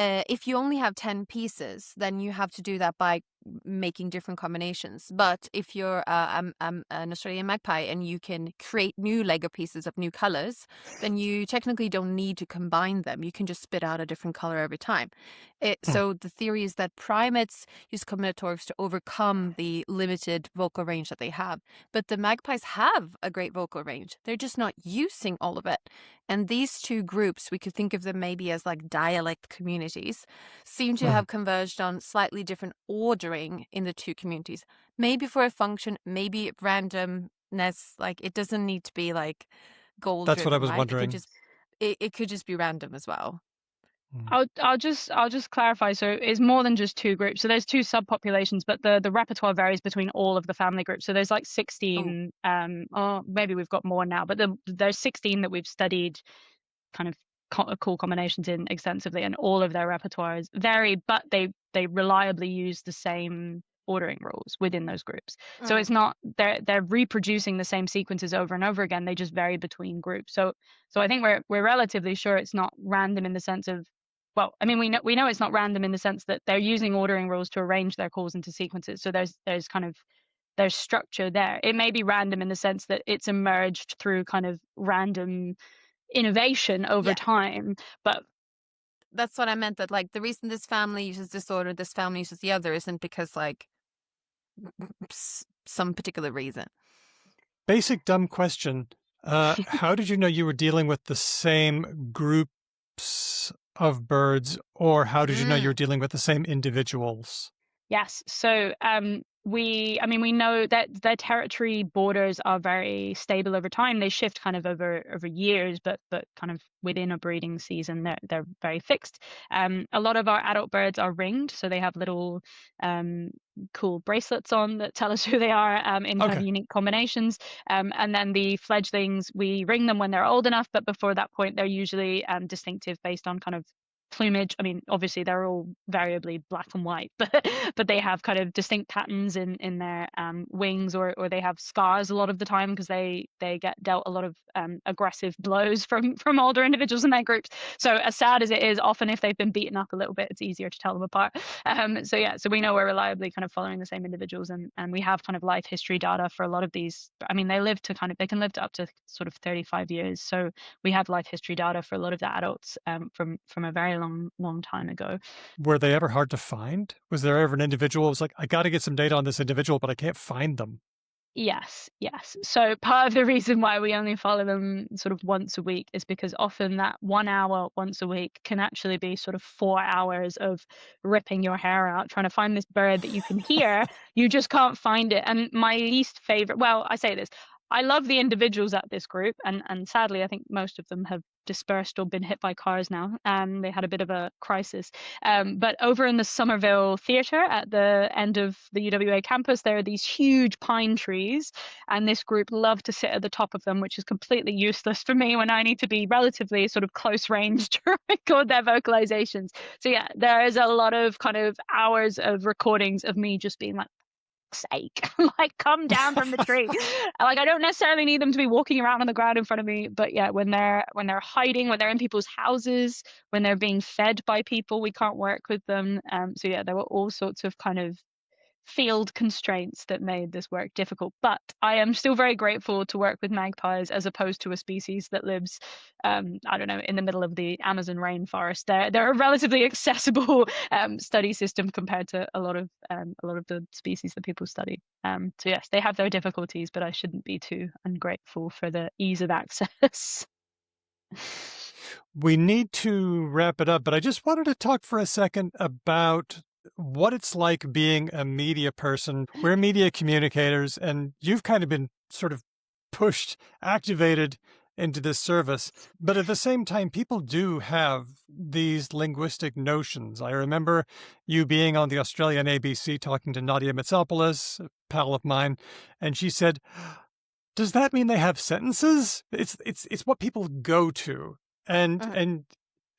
If you only have 10 pieces, then you have to do that by making different combinations. But if you're an Australian magpie and you can create new Lego pieces of new colors, then you technically don't need to combine them. You can just spit out a different color every time. So the theory is that primates use combinatorics to overcome the limited vocal range that they have. But the magpies have a great vocal range. They're just not using all of it. And these two groups, we could think of them maybe as like dialect communities, seem to have converged on slightly different ordering in the two communities. Maybe for a function, maybe randomness, like it doesn't need to be like goal That's what I driven, was right? wondering. It could just be random as well. I'll just clarify. So it's more than just two groups. So there's two subpopulations, but the repertoire varies between all of the family groups. So there's like 16, or maybe we've got more now, but there's 16 that we've studied kind of cool combinations in extensively, and all of their repertoires vary, but they reliably use the same ordering rules within those groups. So it's not they're reproducing the same sequences over and over again. They just vary between groups. So I think we're relatively sure it's not random in the sense of, well, I mean, we know it's not random in the sense that they're using ordering rules to arrange their calls into sequences. So there's structure there. It may be random in the sense that it's emerged through kind of random innovation over time, but that's what I meant, that like the reason this family uses this order, this family uses the other, isn't because like some particular reason. Basic dumb question. How did you know you were dealing with the same groups of birds, or how did you know you were dealing with the same individuals? Yes. So we know that their territory borders are very stable over time. They shift kind of over years, but kind of within a breeding season, they're very fixed. A lot of our adult birds are ringed, so they have little cool bracelets on that tell us who they are in kind of unique combinations. And then the fledglings, we ring them when they're old enough, but before that point, they're usually distinctive based on kind of plumage. I mean, obviously they're all variably black and white, but they have kind of distinct patterns in their wings, or they have scars a lot of the time because they get dealt a lot of aggressive blows from older individuals in their groups. So as sad as it is, often if they've been beaten up a little bit, it's easier to tell them apart. So we know we're reliably kind of following the same individuals, and we have kind of life history data for a lot of these. I mean, they can live to up to sort of 35 years. So we have life history data for a lot of the adults from a very long time ago. Were they ever hard to find? Was there ever an individual who was like, I got to get some data on this individual, but I can't find them? Yes, yes. So part of the reason why we only follow them sort of once a week is because often that 1 hour once a week can actually be sort of 4 hours of ripping your hair out, trying to find this bird that you can hear. You just can't find it. And my least favorite, well, I say this, I love the individuals at this group, and sadly, I think most of them have dispersed or been hit by cars now. They had a bit of a crisis. But over in the Somerville Theatre at the end of the UWA campus, there are these huge pine trees, and this group love to sit at the top of them, which is completely useless for me when I need to be relatively sort of close range to record their vocalizations. So yeah, there is a lot of kind of hours of recordings of me just being like, sake, like come down from the tree. Like I don't necessarily need them to be walking around on the ground in front of me, but yeah, when they're hiding, when they're in people's houses, when they're being fed by people, we can't work with them. So yeah, there were all sorts of kind of field constraints that made this work difficult, but I am still very grateful to work with magpies as opposed to a species that lives I don't know, in the middle of the Amazon rainforest. They're a relatively accessible study system compared to a lot of the species that people study. So yes, they have their difficulties, but I shouldn't be too ungrateful for the ease of access. We need to wrap it up, but I just wanted to talk for a second about what it's like being a media person. We're media communicators, and you've kind of been sort of pushed, activated into this service. But at the same time, people do have these linguistic notions. I remember you being on the Australian ABC talking to Nadia Mitsopoulos, a pal of mine, and she said, does that mean they have sentences? It's what people go to. And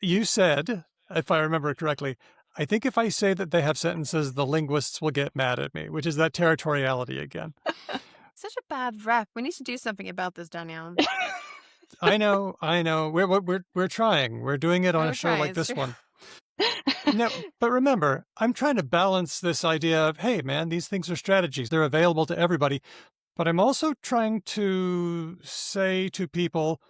you said, if I remember correctly, I think if I say that they have sentences, the linguists will get mad at me, which is that territoriality again. Such a bad rep. We need to do something about this, Danielle. I know. We're trying. We're doing it on a show like this one. No, but remember, I'm trying to balance this idea of, hey, man, these things are strategies. They're available to everybody. But I'm also trying to say to people,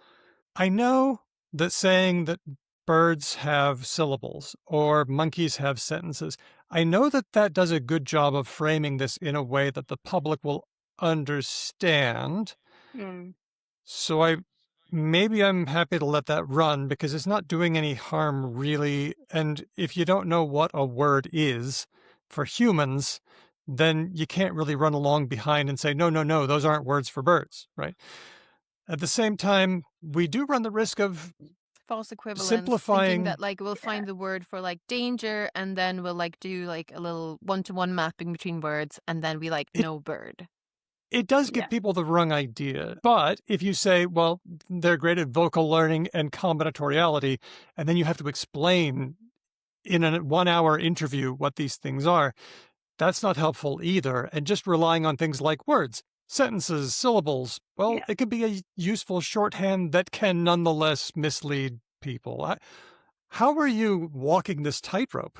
I know that saying that birds have syllables or monkeys have sentences, I know that that does a good job of framing this in a way that the public will understand. So maybe I'm happy to let that run because it's not doing any harm really. And if you don't know what a word is for humans, then you can't really run along behind and say, no, those aren't words for birds, right? At the same time, we do run the risk of false equivalence, simplifying thinking that like we'll find the word for like danger, and then we'll like do like a little one-to-one mapping between words, and then we like no bird. It does give people the wrong idea. But if you say, well, they're great at vocal learning and combinatoriality, and then you have to explain in a 1-hour interview what these things are, that's not helpful either. And just relying on things like words, sentences, syllables, well, it can be a useful shorthand that can nonetheless mislead people. How are you walking this tightrope?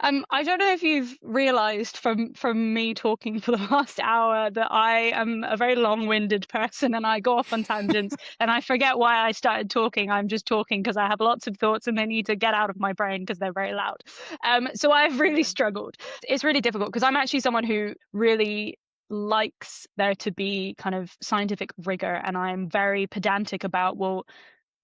I don't know if you've realized from me talking for the last hour that I am a very long-winded person and I go off on tangents and I forget why I started talking. I'm just talking because I have lots of thoughts and they need to get out of my brain because they're very loud. So I've really struggled. It's really difficult because I'm actually someone who really likes there to be kind of scientific rigor, and I'm very pedantic about, well,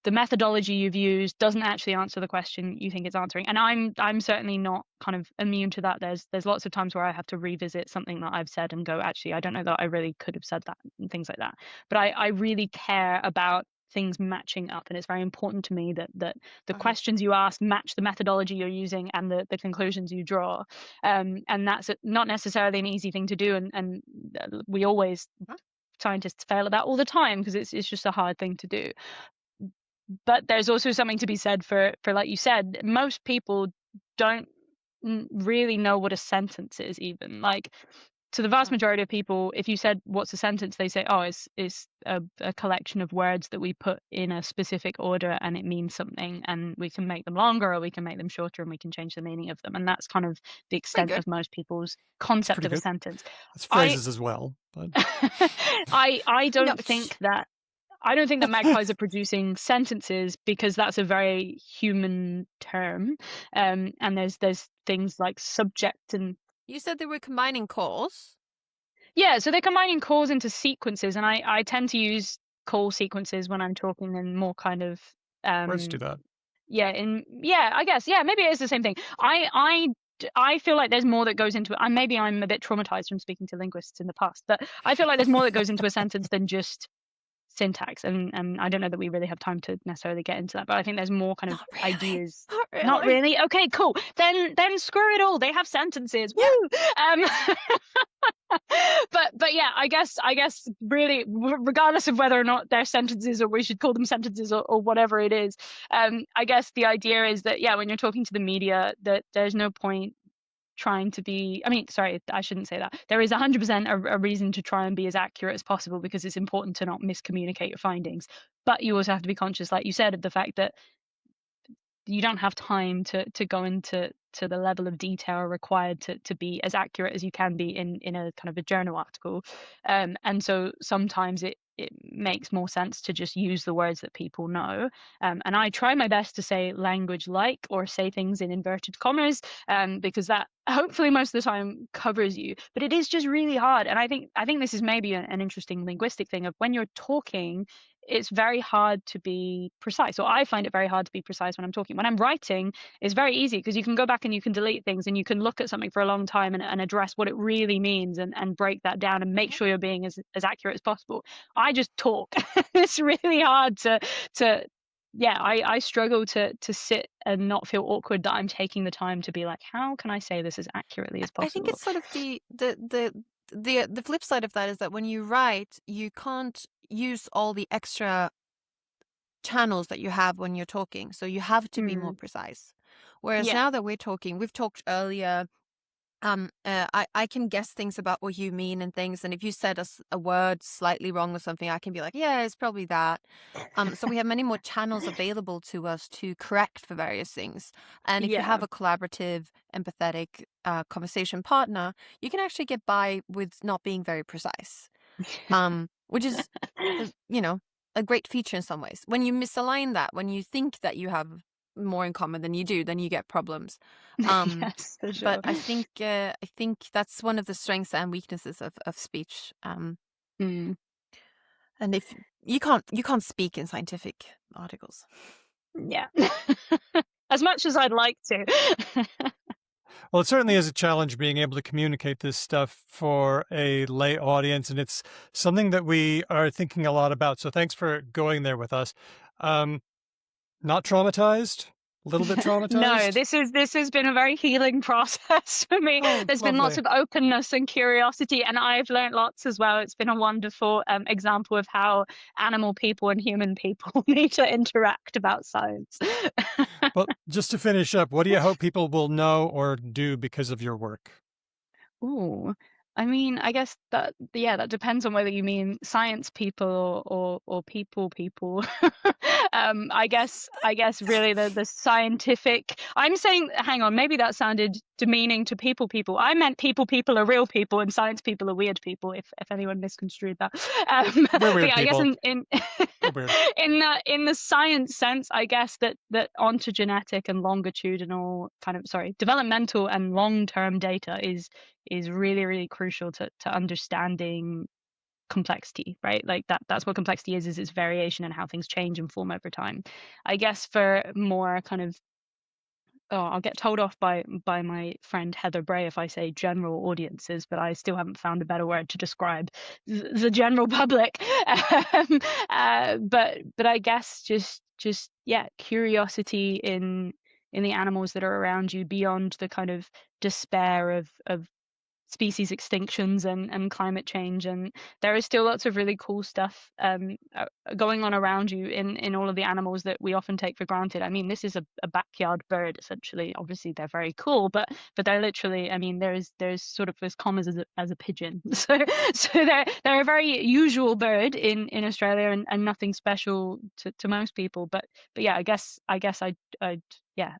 the methodology you've used doesn't actually answer the question you think it's answering. And I'm certainly not kind of immune to that. There's lots of times where I have to revisit something that I've said and go, actually, I don't know that I really could have said that, and things like that. But I really care about things matching up, and it's very important to me that the questions you ask match the methodology you're using and the conclusions you draw. And that's not necessarily an easy thing to do, and we always scientists fail at that all the time because it's just a hard thing to do. But there's also something to be said for like you said, most people don't really know what a sentence is even. Like, to the vast majority of people, if you said, what's a sentence? They say, oh, it's a collection of words that we put in a specific order and it means something, and we can make them longer or we can make them shorter and we can change the meaning of them. And that's kind of the extent of most people's concept of a sentence. That's phrases as well. But I don't think that magpies are producing sentences because that's a very human term. And there's things like subject and... You said they were combining calls? Yeah, so they're combining calls into sequences, and I tend to use call sequences when I'm talking in more kind of Words do that. I guess maybe it is the same thing. I feel like there's more that goes into it. Maybe I'm a bit traumatized from speaking to linguists in the past, but I feel like there's more that goes into a sentence than just syntax, and I don't know that we really have time to necessarily get into that, but I think there's more kind of ideas. Not really. Okay, cool. Then screw it all. They have sentences. Woo! But yeah, I guess really, regardless of whether or not they're sentences or we should call them sentences or whatever it is, I guess the idea is that when you're talking to the media, that there's no point trying to be, sorry, I shouldn't say that. There is 100% a reason to try and be as accurate as possible, because it's important to not miscommunicate your findings. But you also have to be conscious, like you said, of the fact that you don't have time to go into the level of detail required to be as accurate as you can be in a kind of a journal article. And so sometimes it makes more sense to just use the words that people know. And I try my best to say language like, or say things in inverted commas, because that hopefully most of the time covers you. But it is just really hard. And I think this is maybe an interesting linguistic thing of when you're talking, it's very hard to be precise, or I find it very hard to be precise when I'm talking. When I'm writing, it's very easy because you can go back and you can delete things, and you can look at something for a long time and address what it really means and break that down and make sure you're being as accurate as possible. I just talk. It's really hard to I struggle to sit and not feel awkward that I'm taking the time to be like, how can I say this as accurately as possible? I think it's sort of the flip side of that is that when you write, you can't use all the extra channels that you have when you're talking. So you have to be more precise. Whereas now that we've talked earlier, I can guess things about what you mean and things. And if you said a word slightly wrong or something, I can be like, yeah, it's probably that. So we have many more channels available to us to correct for various things. And if you have a collaborative, empathetic conversation partner, you can actually get by with not being very precise, which is, a great feature in some ways. When you misalign that, when you think that you have more in common than you do, then you get problems. Yes, for sure. But I think that's one of the strengths and weaknesses of speech. And if you can't speak in scientific articles. Yeah. As much as I'd like to. Well, it certainly is a challenge being able to communicate this stuff for a lay audience, and it's something that we are thinking a lot about. So thanks for going there with us. Not traumatized? A little bit traumatized? No, this has been a very healing process for me. There's been lots of openness and curiosity, and I've learned lots as well. It's been a wonderful example of how animal people and human people need to interact about science. Well, just to finish up, what do you hope people will know or do because of your work? Ooh, I guess that depends on whether you mean science people or people. I guess really the scientific. I'm saying, hang on, maybe that sounded demeaning to people. I meant people are real people, and science people are weird people. If anyone misconstrued that. We're weird I guess weird. in the science sense, I guess that ontogenetic and longitudinal developmental and long-term data is really, really crucial to understanding complexity, right? Like that's what complexity is its variation and how things change and form over time. I guess for more kind of I'll get told off by my friend Heather Bray if I say general audiences, but I still haven't found a better word to describe the general public. But I guess just curiosity in the animals that are around you, beyond the kind of despair of species extinctions and climate change. And there is still lots of really cool stuff going on around you in all of the animals that we often take for granted. This is a backyard bird, essentially. Obviously they're very cool, but they're literally, there's sort of as common as a pigeon. So they're a very usual bird in Australia, and nothing special to most people. But yeah, I guess I'd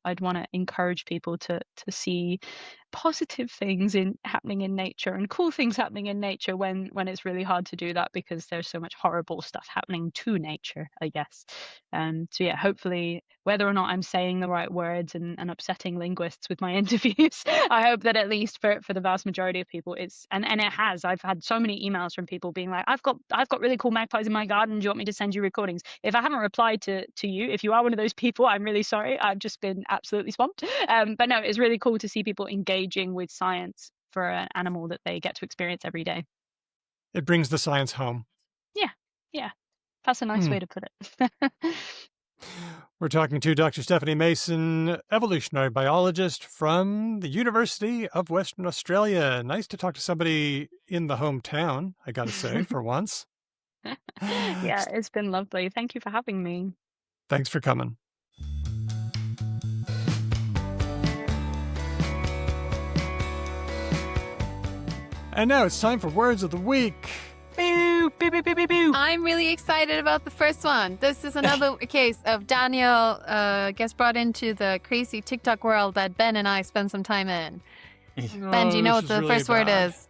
I'd want to encourage people to see positive things happening in nature and cool things happening in nature when it's really hard to do that because there's so much horrible stuff happening to nature, I guess. So yeah, hopefully, whether or not I'm saying the right words and upsetting linguists with my interviews, I hope that at least for the vast majority of people it's and it has. I've had so many emails from people being like, I've got really cool magpies in my garden. Do you want me to send you recordings? If I haven't replied to you, if you are one of those people, I'm really sorry. I've just been absolutely swamped. But no, it's really cool to see people engaging with science for an animal that they get to experience every day. It brings the science home. Yeah. That's a nice way to put it. We're talking to Dr. Stephanie Mason, evolutionary biologist from the University of Western Australia. Nice to talk to somebody in the hometown, I gotta say, for once. Yeah, it's been lovely. Thank you for having me. Thanks for coming. And now it's time for Words of the Week. Pew, pew, pew, pew, pew, pew. I'm really excited about the first one. This is another case of Daniel gets brought into the crazy TikTok world that Ben and I spend some time in. Ben, do you know what the first word is?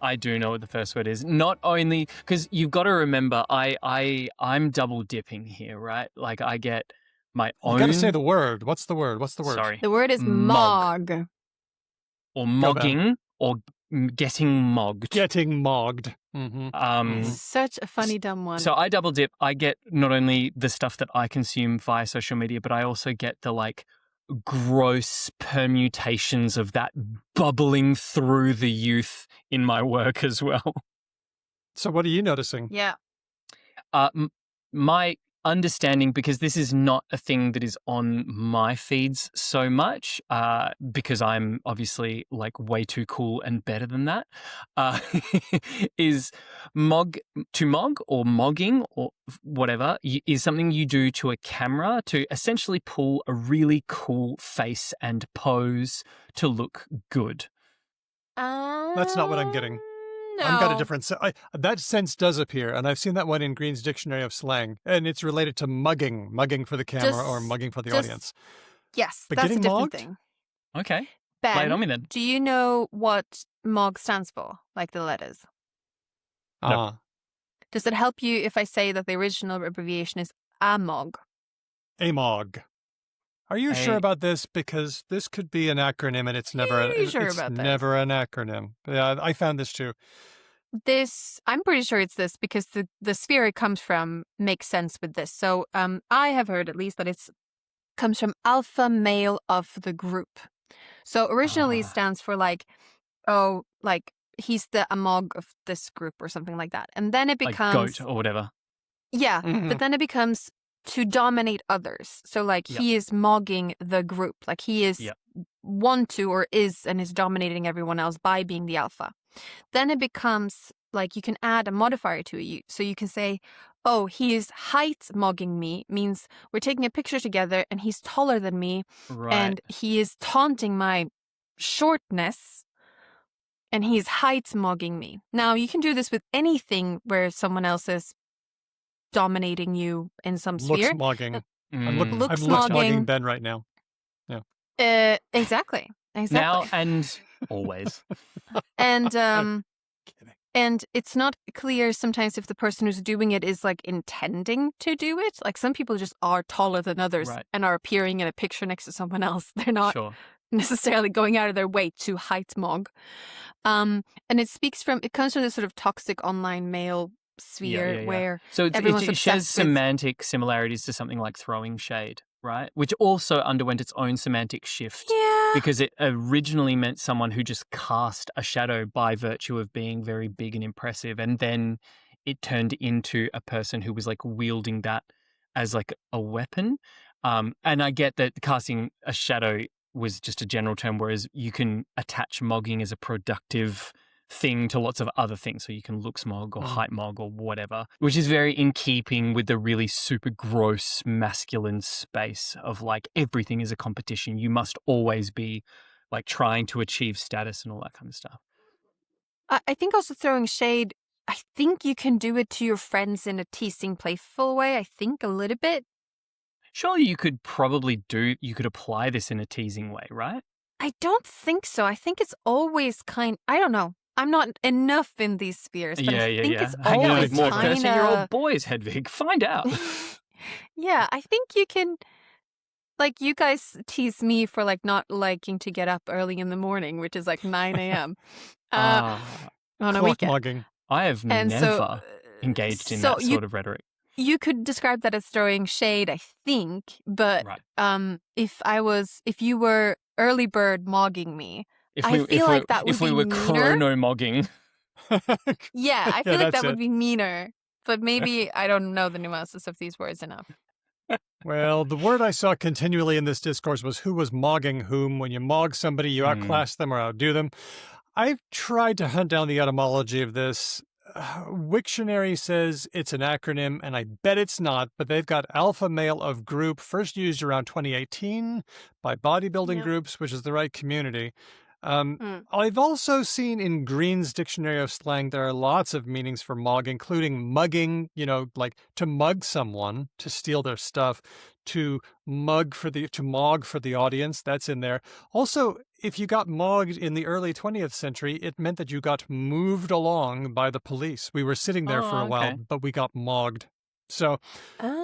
I do know what the first word is. Not only because you've got to remember, I'm double dipping here, right? Like I get my own. You got to say the word. What's the word? What's the word? Sorry. The word is mog. Or mogging, or getting mogged. Getting mogged. Mm-hmm. Such a funny, dumb one. So I double dip. I get not only the stuff that I consume via social media, but I also get the like gross permutations of that bubbling through the youth in my work as well. So what are you noticing? Yeah. My understanding, because this is not a thing that is on my feeds so much, because I'm obviously like way too cool and better than that, is mog or mogging or whatever is something you do to a camera to essentially pull a really cool face and pose to look good. That's not what I'm getting. No. I've got a different that sense does appear, and I've seen that one in Green's Dictionary of Slang, and it's related to mugging for the camera or mugging for the audience. Yes, But that's a getting different mogged? thing. Okay. Ben, Lay it on me then. do you know what mog stands for? Like the letters. No. Does it help you if I say that the original abbreviation is AMOG? AMOG. Are you sure about this? Because this could be an acronym, and it's never. Are you sure it's about this? never an acronym. Yeah, I found this too. I'm pretty sure it's this because the sphere it comes from makes sense with this. So I have heard at least that it comes from alpha male of the group. So originally it stands for like he's the amog of this group or something like that. And then it becomes like goat or whatever. Yeah, Mhm. but then it becomes to dominate others. So like he is mogging the group. Like he is want to or is and is dominating everyone else by being the alpha. Then it becomes like you can add a modifier to it. So you can say, oh, he is height mogging me, means we're taking a picture together and he's taller than me. Right. And he is taunting my shortness and he's height mogging me. Now you can do this with anything where someone else is dominating you in some sphere. Looks mogging. I'm Looks looks mogging. mogging Ben right now. Exactly. Now and always. And Kidding. and it's not clear sometimes if the person who's doing it is like intending to do it. Like some people just are taller than others Right. and are appearing in a picture next to someone else. They're not Sure. necessarily going out of their way to height mog. And it comes from this sort of toxic online male sphere Yeah. where So everyone's it shares obsessed with- semantic similarities to something like throwing shade, right? Which also underwent its own semantic shift. yeah. Because it originally meant someone who just cast a shadow by virtue of being very big and impressive. And then it turned into a person who was like wielding that as like a weapon. And I get that casting a shadow was just a general term, whereas you can attach mogging as a productive thing to lots of other things. So you can looks mog or height mog or whatever, which is very in keeping with the really super gross masculine space of like everything is a competition. You must always be like trying to achieve status and all that kind of stuff. I think also throwing shade, I think you can do it to your friends in a teasing, playful way. I think a little bit. Surely you could apply this in a teasing way, right? I don't think so. I think it's always I don't know. I'm not enough in these spheres, but I think it's Hang out always with more kind 13-year-old boys, Hedvig. Find out. Yeah, I think you can. Like, you guys tease me for, like, not liking to get up early in the morning, which is, like, 9 a.m. on a Clock weekend. mugging. I have never engaged in that sort of rhetoric. You could describe that as throwing shade, I think, but Right. if you were early bird mogging me, I feel if like that would be we were meaner. chrono-mogging. Yeah, I feel like that that's would it. be meaner, but maybe I don't know the nuances of these words enough. Well, the word I saw continually in this discourse was who was mogging whom. When you mog somebody, you outclass them or outdo them. I've tried to hunt down the etymology of this. Wiktionary says it's an acronym, and I bet it's not, but they've got alpha male of group, first used around 2018 by bodybuilding groups, which is the right community. I've also seen in Green's Dictionary of Slang, there are lots of meanings for mog, including mugging, like to mug someone, to steal their stuff, to mog for the audience, that's in there. Also, if you got mogged in the early 20th century, it meant that you got moved along by the police. We were sitting there for a while, but we got mogged. So,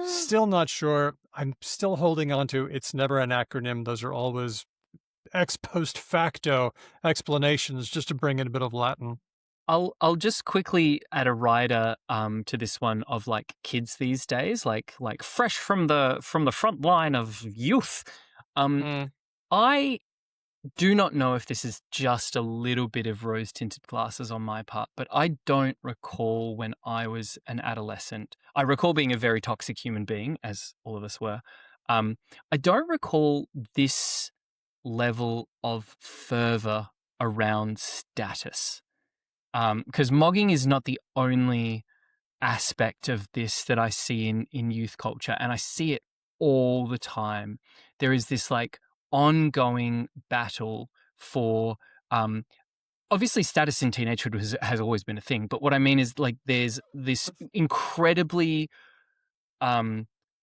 still not sure. I'm still holding on to it's never an acronym. Those are always ex post facto explanations just to bring in a bit of Latin. I'll just quickly add a rider to this one of like kids these days, like fresh from the front line of youth. I do not know if this is just a little bit of rose-tinted glasses on my part, but I don't recall when I was an adolescent. I recall being a very toxic human being, as all of us were. I don't recall this level of fervor around status. Because mogging is not the only aspect of this that I see in youth culture, and I see it all the time. There is this like ongoing battle for obviously status in teenagehood has always been a thing, but what I mean is like there's this incredibly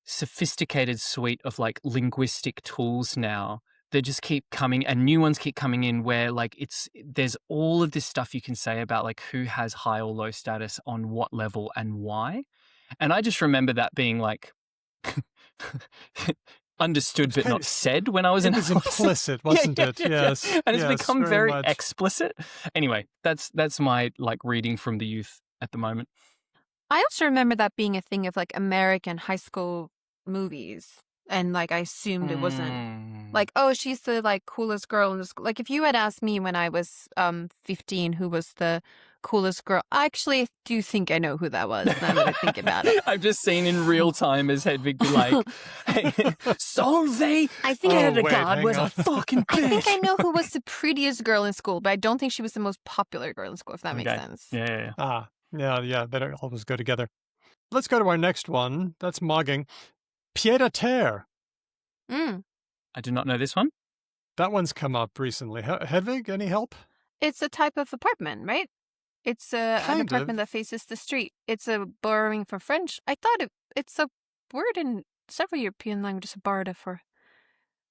sophisticated suite of like linguistic tools now that just keep coming, and new ones keep coming in where like there's all of this stuff you can say about like who has high or low status on what level and why. And I just remember that being like understood but not said when I was in. It was implicit, wasn't it? Yes. And it's become very much. explicit. Anyway, that's my like reading from the youth at the moment. I also remember that being a thing of like American high school movies. And like I assumed it wasn't like, oh, she's the like coolest girl in the school. Like if you had asked me when I was 15 who was the coolest girl, I actually do think I know who that was now that I think about it. I've just seen in real time as Hedvig be like, hey, Solveig, I think Hildegard was a fucking bitch. I think I know who was the prettiest girl in school, but I don't think she was the most popular girl in school, if that makes sense. Yeah. Yeah, they don't always go together. Let's go to our next one. That's mogging. Pied-à-terre. I do not know this one. That one's come up recently. Hedvig, any help? It's a type of apartment, right? It's an apartment that faces the street. It's a borrowing from French. I thought it's a word in several European languages, barda for.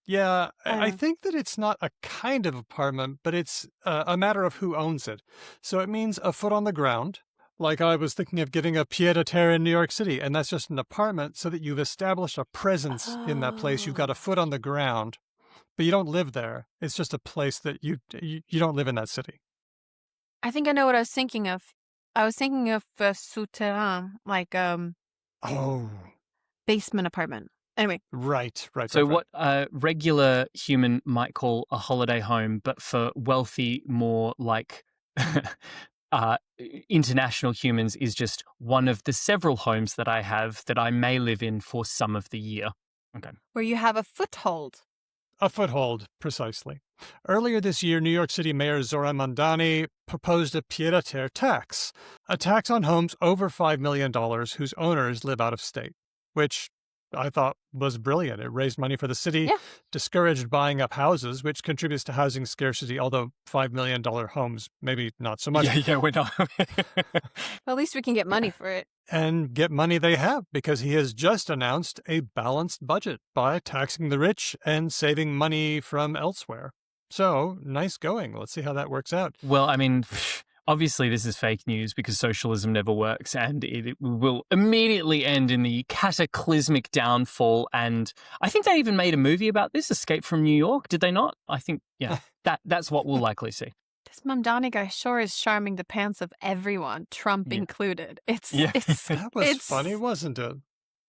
Yeah, I think that it's not a kind of apartment, but it's a matter of who owns it. So it means a foot on the ground. Like I was thinking of getting a pied-à-terre in New York City, and that's just an apartment so that you've established a presence in that place. You've got a foot on the ground, but you don't live there. It's just a place that you don't live in that city. I think I know what I was thinking of. I was thinking of souterrain, like basement apartment. Anyway. Right. So what a regular human might call a holiday home, but for wealthy, more like international humans is just one of the several homes that I have that I may live in for some of the year. Okay. Where you have a foothold. A foothold, precisely. Earlier this year, New York City Mayor Zohran Mamdani proposed a pied-à-terre tax, a tax on homes over $5 million whose owners live out of state, which I thought was brilliant. It raised money for the city, Yeah. discouraged buying up houses, which contributes to housing scarcity, although $5 million homes, maybe not so much. Yeah, we're not. Well, at least we can get money for it. And get money they have, because he has just announced a balanced budget by taxing the rich and saving money from elsewhere. So, nice going. Let's see how that works out. Well, I mean, obviously this is fake news because socialism never works, and it will immediately end in the cataclysmic downfall. And I think they even made a movie about this, Escape from New York, did they not? I think, yeah, that's what we'll likely see. This Mamdani guy sure is charming the pants of everyone, Trump included. That was funny, wasn't it?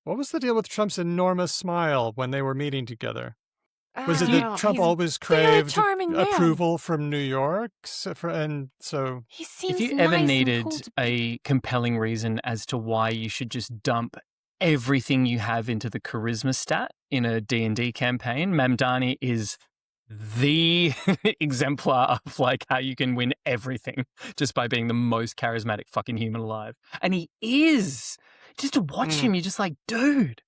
What was the deal with Trump's enormous smile when they were meeting together? Was it that Trump always craved approval from New York? And so he seems if you nice ever and needed cool a compelling reason as to why you should just dump everything you have into the charisma stat in a D&D campaign, Mamdani is the exemplar of like how you can win everything just by being the most charismatic fucking human alive. And he is. Just to watch him, you're just like, dude.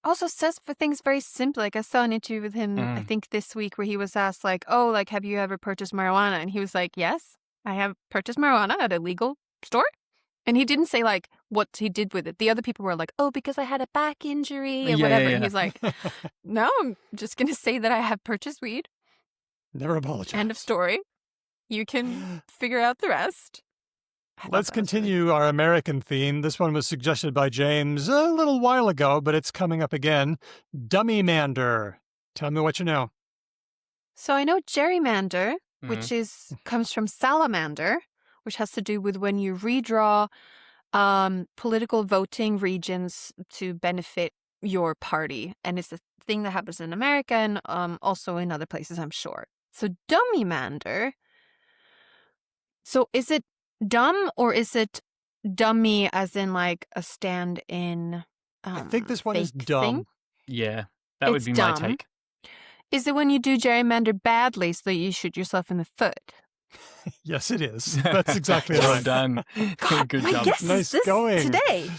also says for things very simple. Like I saw an interview with him, I think this week, where he was asked like, oh, like, have you ever purchased marijuana? And he was like, yes, I have purchased marijuana at a legal store. And he didn't say like what he did with it. The other people were like, oh, because I had a back injury or whatever. And he's like, no, I'm just going to say that I have purchased weed. Never apologize. End of story. You can figure out the rest. Let's continue our American theme. This one was suggested by James a little while ago, but it's coming up again. Dummymander. Tell me what you know. So I know gerrymander, which comes from salamander, which has to do with when you redraw political voting regions to benefit your party. And it's a thing that happens in America and also in other places, I'm sure. So dummymander. So is it dumb or is it dummy as in like a stand-in I think this one is dumb. thing? Yeah, that would be my take. Is it when you do gerrymander badly so that you shoot yourself in the foot? Yes, it is. That's exactly Well right. done. God, Good my job. guess Nice is this going. today.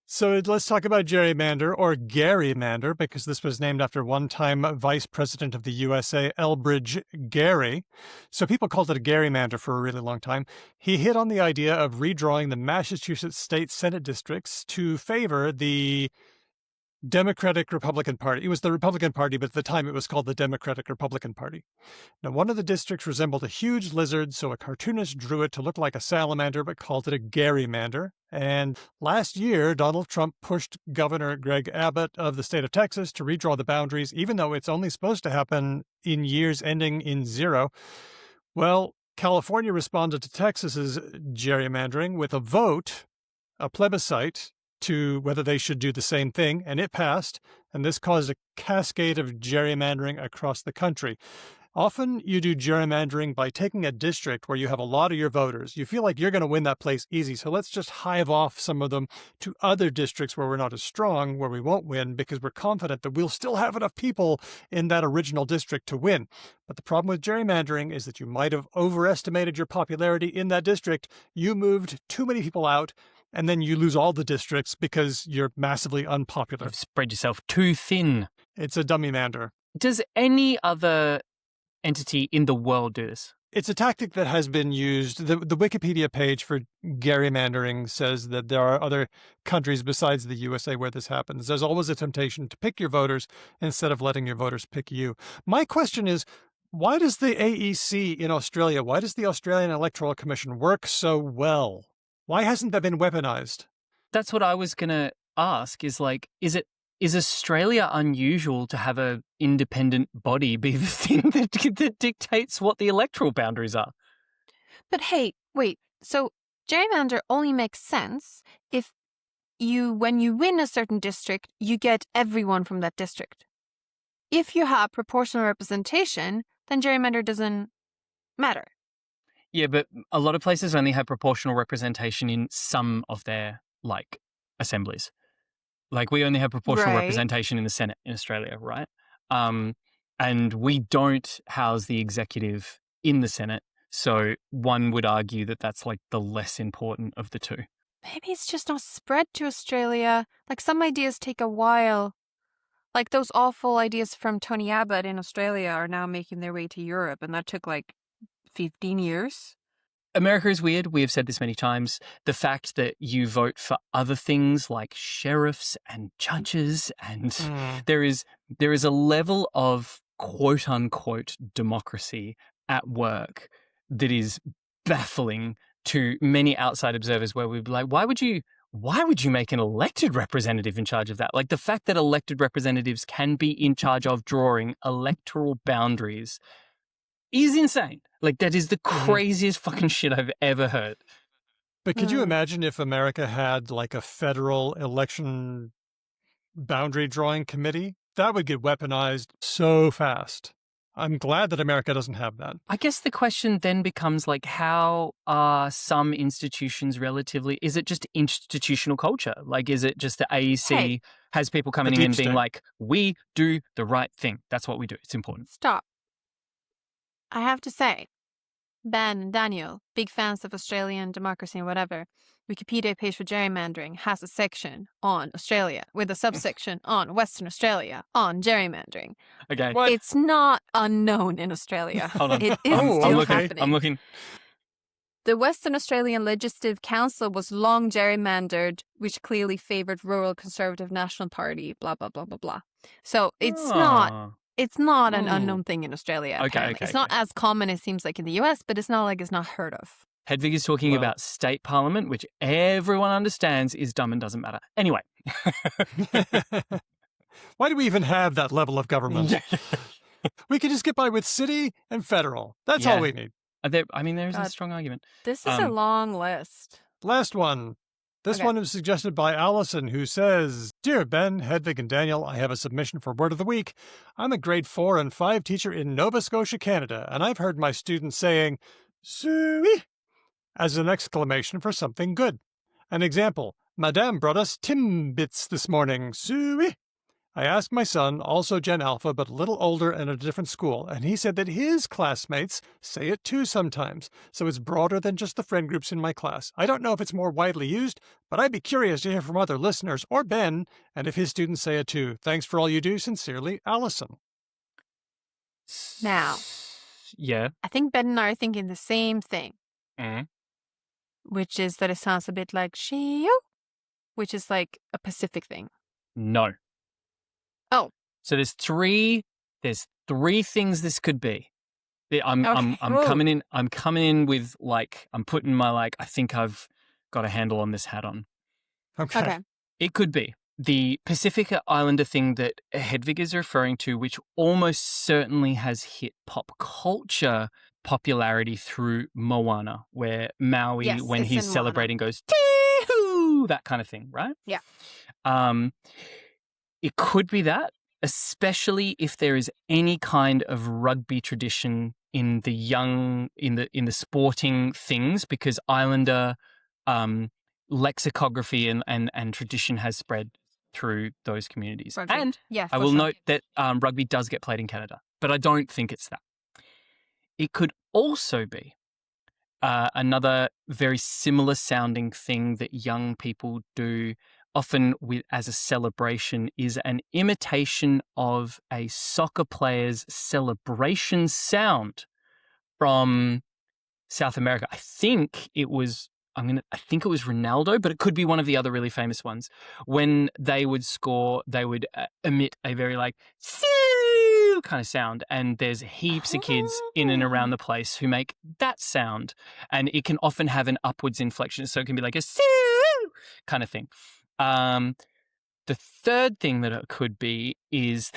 So let's talk about gerrymander or Garymander, because this was named after one-time Vice President of the USA, Elbridge Gerry. So people called it a Garymander for a really long time. He hit on the idea of redrawing the Massachusetts state Senate districts to favor the Democratic-Republican Party. It was the Republican Party, but at the time it was called the Democratic-Republican Party. Now, one of the districts resembled a huge lizard, so a cartoonist drew it to look like a salamander, but called it a Garymander. And last year, Donald Trump pushed Governor Greg Abbott of the state of Texas to redraw the boundaries, even though it's only supposed to happen in years ending in 0. Well, California responded to Texas's gerrymandering with a vote, a plebiscite, to whether they should do the same thing, and it passed, and this caused a cascade of gerrymandering across the country. Often you do gerrymandering by taking a district where you have a lot of your voters. You feel like you're going to win that place easy, so let's just hive off some of them to other districts where we're not as strong, where we won't win, because we're confident that we'll still have enough people in that original district to win. But the problem with gerrymandering is that you might have overestimated your popularity in that district. You moved too many people out, and then you lose all the districts because you're massively unpopular. You've spread yourself too thin. It's a dummymander. Does any other entity in the world do this? It's a tactic that has been used. The Wikipedia page for gerrymandering says that there are other countries besides the USA where this happens. There's always a temptation to pick your voters instead of letting your voters pick you. My question is, why does the AEC in Australia, why does the Australian Electoral Commission work so well? Why hasn't that been weaponized? That's what I was going to ask, is like, is Australia unusual to have an independent body be the thing that dictates what the electoral boundaries are? But hey, wait, so gerrymander only makes sense if when you win a certain district, you get everyone from that district. If you have proportional representation, then gerrymander doesn't matter. Yeah, but a lot of places only have proportional representation in some of their, like, assemblies. Like, we only have proportional representation in the Senate in Australia, right? And we don't house the executive in the Senate. So one would argue that that's, like, the less important of the two. Maybe it's just not spread to Australia. Like, some ideas take a while Like those awful ideas from Tony Abbott in Australia are now making their way to Europe, and that took like 15 years. America is weird. We have said this many times. The fact that you vote for other things like sheriffs and judges, and there is a level of quote unquote democracy at work that is baffling to many outside observers, where we'd be like, why would you make an elected representative in charge of that? Like the fact that elected representatives can be in charge of drawing electoral boundaries is insane. Like that is the craziest fucking shit I've ever heard. But could you imagine if America had like a federal election boundary drawing committee? That would get weaponized so fast. I'm glad that America doesn't have that. I guess the question then becomes like, how are some institutions relatively, is it just institutional culture? Like, is it just the AEC has people coming in and being like, we do the right thing. That's what we do. It's important. Stop. I have to say, Ben and Daniel, big fans of Australian democracy and whatever, Wikipedia page for gerrymandering has a section on Australia with a subsection on Western Australia on gerrymandering. Okay. What? It's not unknown in Australia. Hold on. It is still happening. I'm looking. The Western Australian Legislative Council was long gerrymandered, which clearly favoured rural Conservative National Party, blah, blah, blah, blah, blah. So it's not an unknown thing in Australia. Okay. It's not as common as it seems like in the US, but it's not like it's not heard of. Hedvig is talking about state parliament, which everyone understands is dumb and doesn't matter. Anyway. Why do we even have that level of government? We can just get by with city and federal. That's all we need. There is a strong argument. This is a long list. Last one. This one was suggested by Allison, who says, Dear Ben, Hedvig, and Daniel, I have a submission for Word of the Week. I'm a grade 4 and 5 teacher in Nova Scotia, Canada, and I've heard my students saying, Sooooo-ee, as an exclamation for something good. An example, Madame brought us Timbits this morning, Sooooo-ee. I asked my son, also Gen Alpha, but a little older and at a different school, and he said that his classmates say it too sometimes, so it's broader than just the friend groups in my class. I don't know if it's more widely used, but I'd be curious to hear from other listeners, or Ben, and if his students say it too. Thanks for all you do. Sincerely, Allison. Now, yeah, I think Ben and I are thinking the same thing, Mm. which is that it sounds a bit like shio, which is like a Pacific thing. No. Oh. So there's three things this could be. I'm coming in with like, I'm putting my like, I think I've got a handle on this hat on. Okay. It could be the Pacific Islander thing that Hedvig is referring to, which almost certainly has hit pop culture popularity through Moana, where Maui, when he's celebrating, goes, Tee-hoo, that kind of thing, right? Yeah. It could be that, especially if there is any kind of rugby tradition in the sporting things, because Islander lexicography and tradition has spread through those communities. Rugby. And Yeah, I will note that rugby does get played in Canada, but I don't think it's that. It could also be another very similar sounding thing that young people do often as a celebration is an imitation of a soccer player's celebration sound from South America. I think it was Ronaldo, but it could be one of the other really famous ones. When they would score, they would emit a very like "Soo" kind of sound, and there's heaps of kids in and around the place who make that sound, and it can often have an upwards inflection, so it can be like a "Soo" kind of thing. The third thing that it could be is,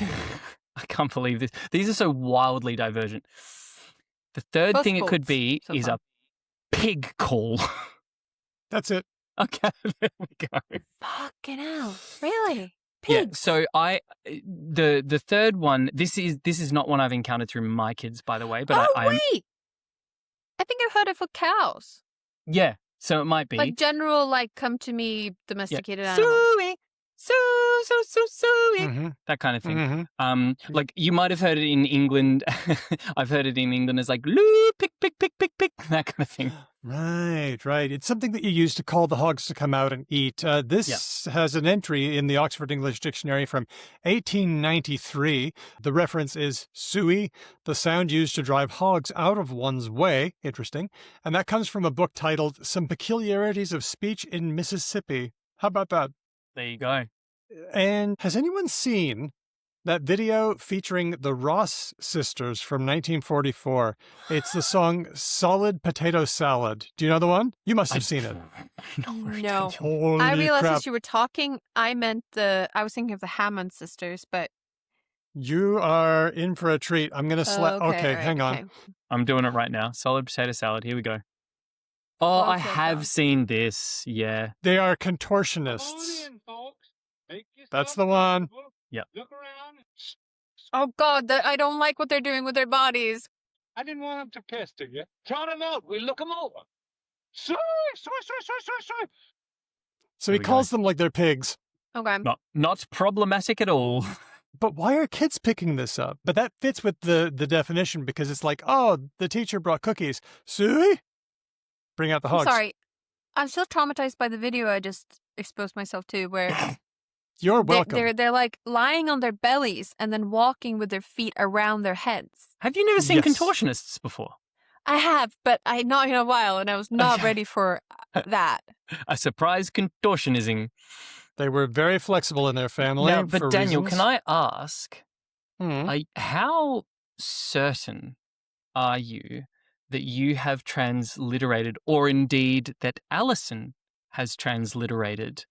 I can't believe this. These are so wildly divergent. The third thing it could be is a pig call. That's it. Okay, there we go. Fucking hell. Really? Yeah, Pigs. so the third one, this is not one I've encountered through my kids, by the way, but wait. I think I've heard it for cows. Yeah, so it might be. Like general, like, come to me, domesticated animals. Sooooo-ee. Mm-hmm. that kind of thing. Mm-hmm. Like you might have heard it in England. I've heard it in England as like loo, pick, that kind of thing. Right. It's something that you use to call the hogs to come out and eat. This has an entry in the Oxford English Dictionary from 1893. The reference is Sooooo-ee, the sound used to drive hogs out of one's way. Interesting. And that comes from a book titled Some Peculiarities of Speech in Mississippi. How about that? There you go. And has anyone seen that video featuring the Ross sisters from 1944? It's the song Solid Potato Salad. Do you know the one? You must have seen it. No. Holy I realized crap. as you were talking, I was thinking of the Hammond sisters, but... You are in for a treat. I'm going to select... Okay, right, hang on. okay. I'm doing it right now. Solid potato salad. Here we go. Oh, I have seen this. Yeah. They are contortionists. That's the one. Yep. Look around. Oh, God, I don't like what they're doing with their bodies. I didn't want them to pester you. Count them out. We look them over. Soy. So There he we calls them like they're pigs. Okay. Not problematic at all. But why are kids picking this up? But that fits with the definition because it's like, oh, the teacher brought cookies. Sooooo-ee? Bring out the hogs. I'm sorry. I'm still traumatized by the video I just exposed myself to where... You're welcome. They're like lying on their bellies and then walking with their feet around their heads. Have you never seen Yes. contortionists before? I have, but not in a while, and I was not ready for that. A surprise contortionism. They were very flexible in their family. Now, but for Daniel, reasons. can I ask, Hmm. how certain are you that you have transliterated, or indeed that Alison has transliterated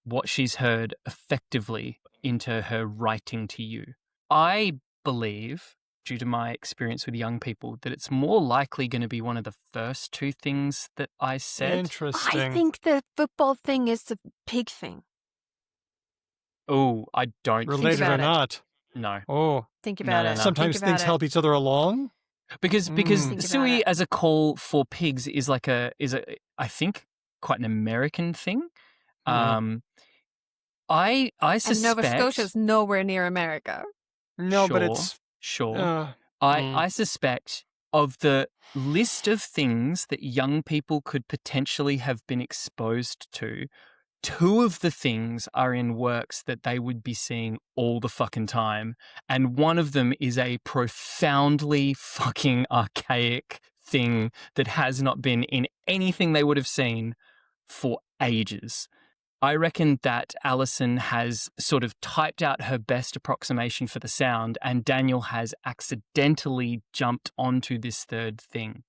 what she's heard effectively into her writing to you? I believe, due to my experience with young people, that it's more likely going to be one of the first two things that I said. Interesting. I think the football thing is the pig thing. Oh, I don't Related think or about it. not. No. Oh, Think about No, it. no. sometimes Think about things it. help each other along. Because Mm. Think about Sooooo-ee it. as a call for pigs is like I think quite an American thing. I And suspect Nova Scotia's nowhere near America. No, but Sure. it's... sure. I suspect of the list of things that young people could potentially have been exposed to, two of the things are in works that they would be seeing all the fucking time. And one of them is a profoundly fucking archaic thing that has not been in anything they would have seen for ages. I reckon that Alison has sort of typed out her best approximation for the sound, and Daniel has accidentally jumped onto this third thing.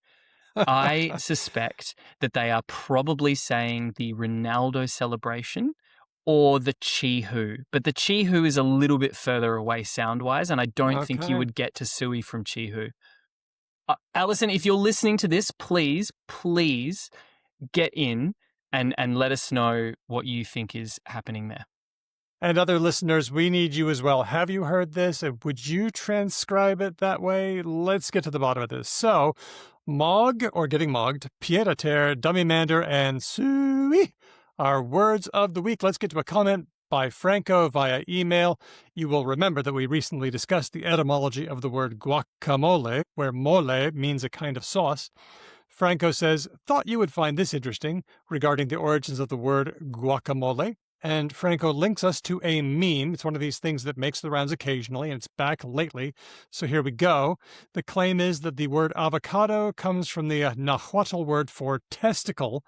I suspect that they are probably saying the Ronaldo celebration or the Chi-Hu, but the Chi-Hu is a little bit further away sound-wise, and I don't think you Okay. would get to Sooooo-ee from Chi-Hu. Alison, if you're listening to this, please get in and let us know what you think is happening there. And other listeners, we need you as well. Have you heard this? And would you transcribe it that way? Let's get to the bottom of this. So, Mog, or getting mogged, pied-à-terre, dummymander, and Sooooo-ee are words of the week. Let's get to a comment by Franco via email. You will remember that we recently discussed the etymology of the word guacamole, where mole means a kind of sauce. Franco says, thought you would find this interesting regarding the origins of the word guacamole. And Franco links us to a meme. It's one of these things that makes the rounds occasionally, and it's back lately. So here we go. The claim is that the word avocado comes from the Nahuatl word for testicle.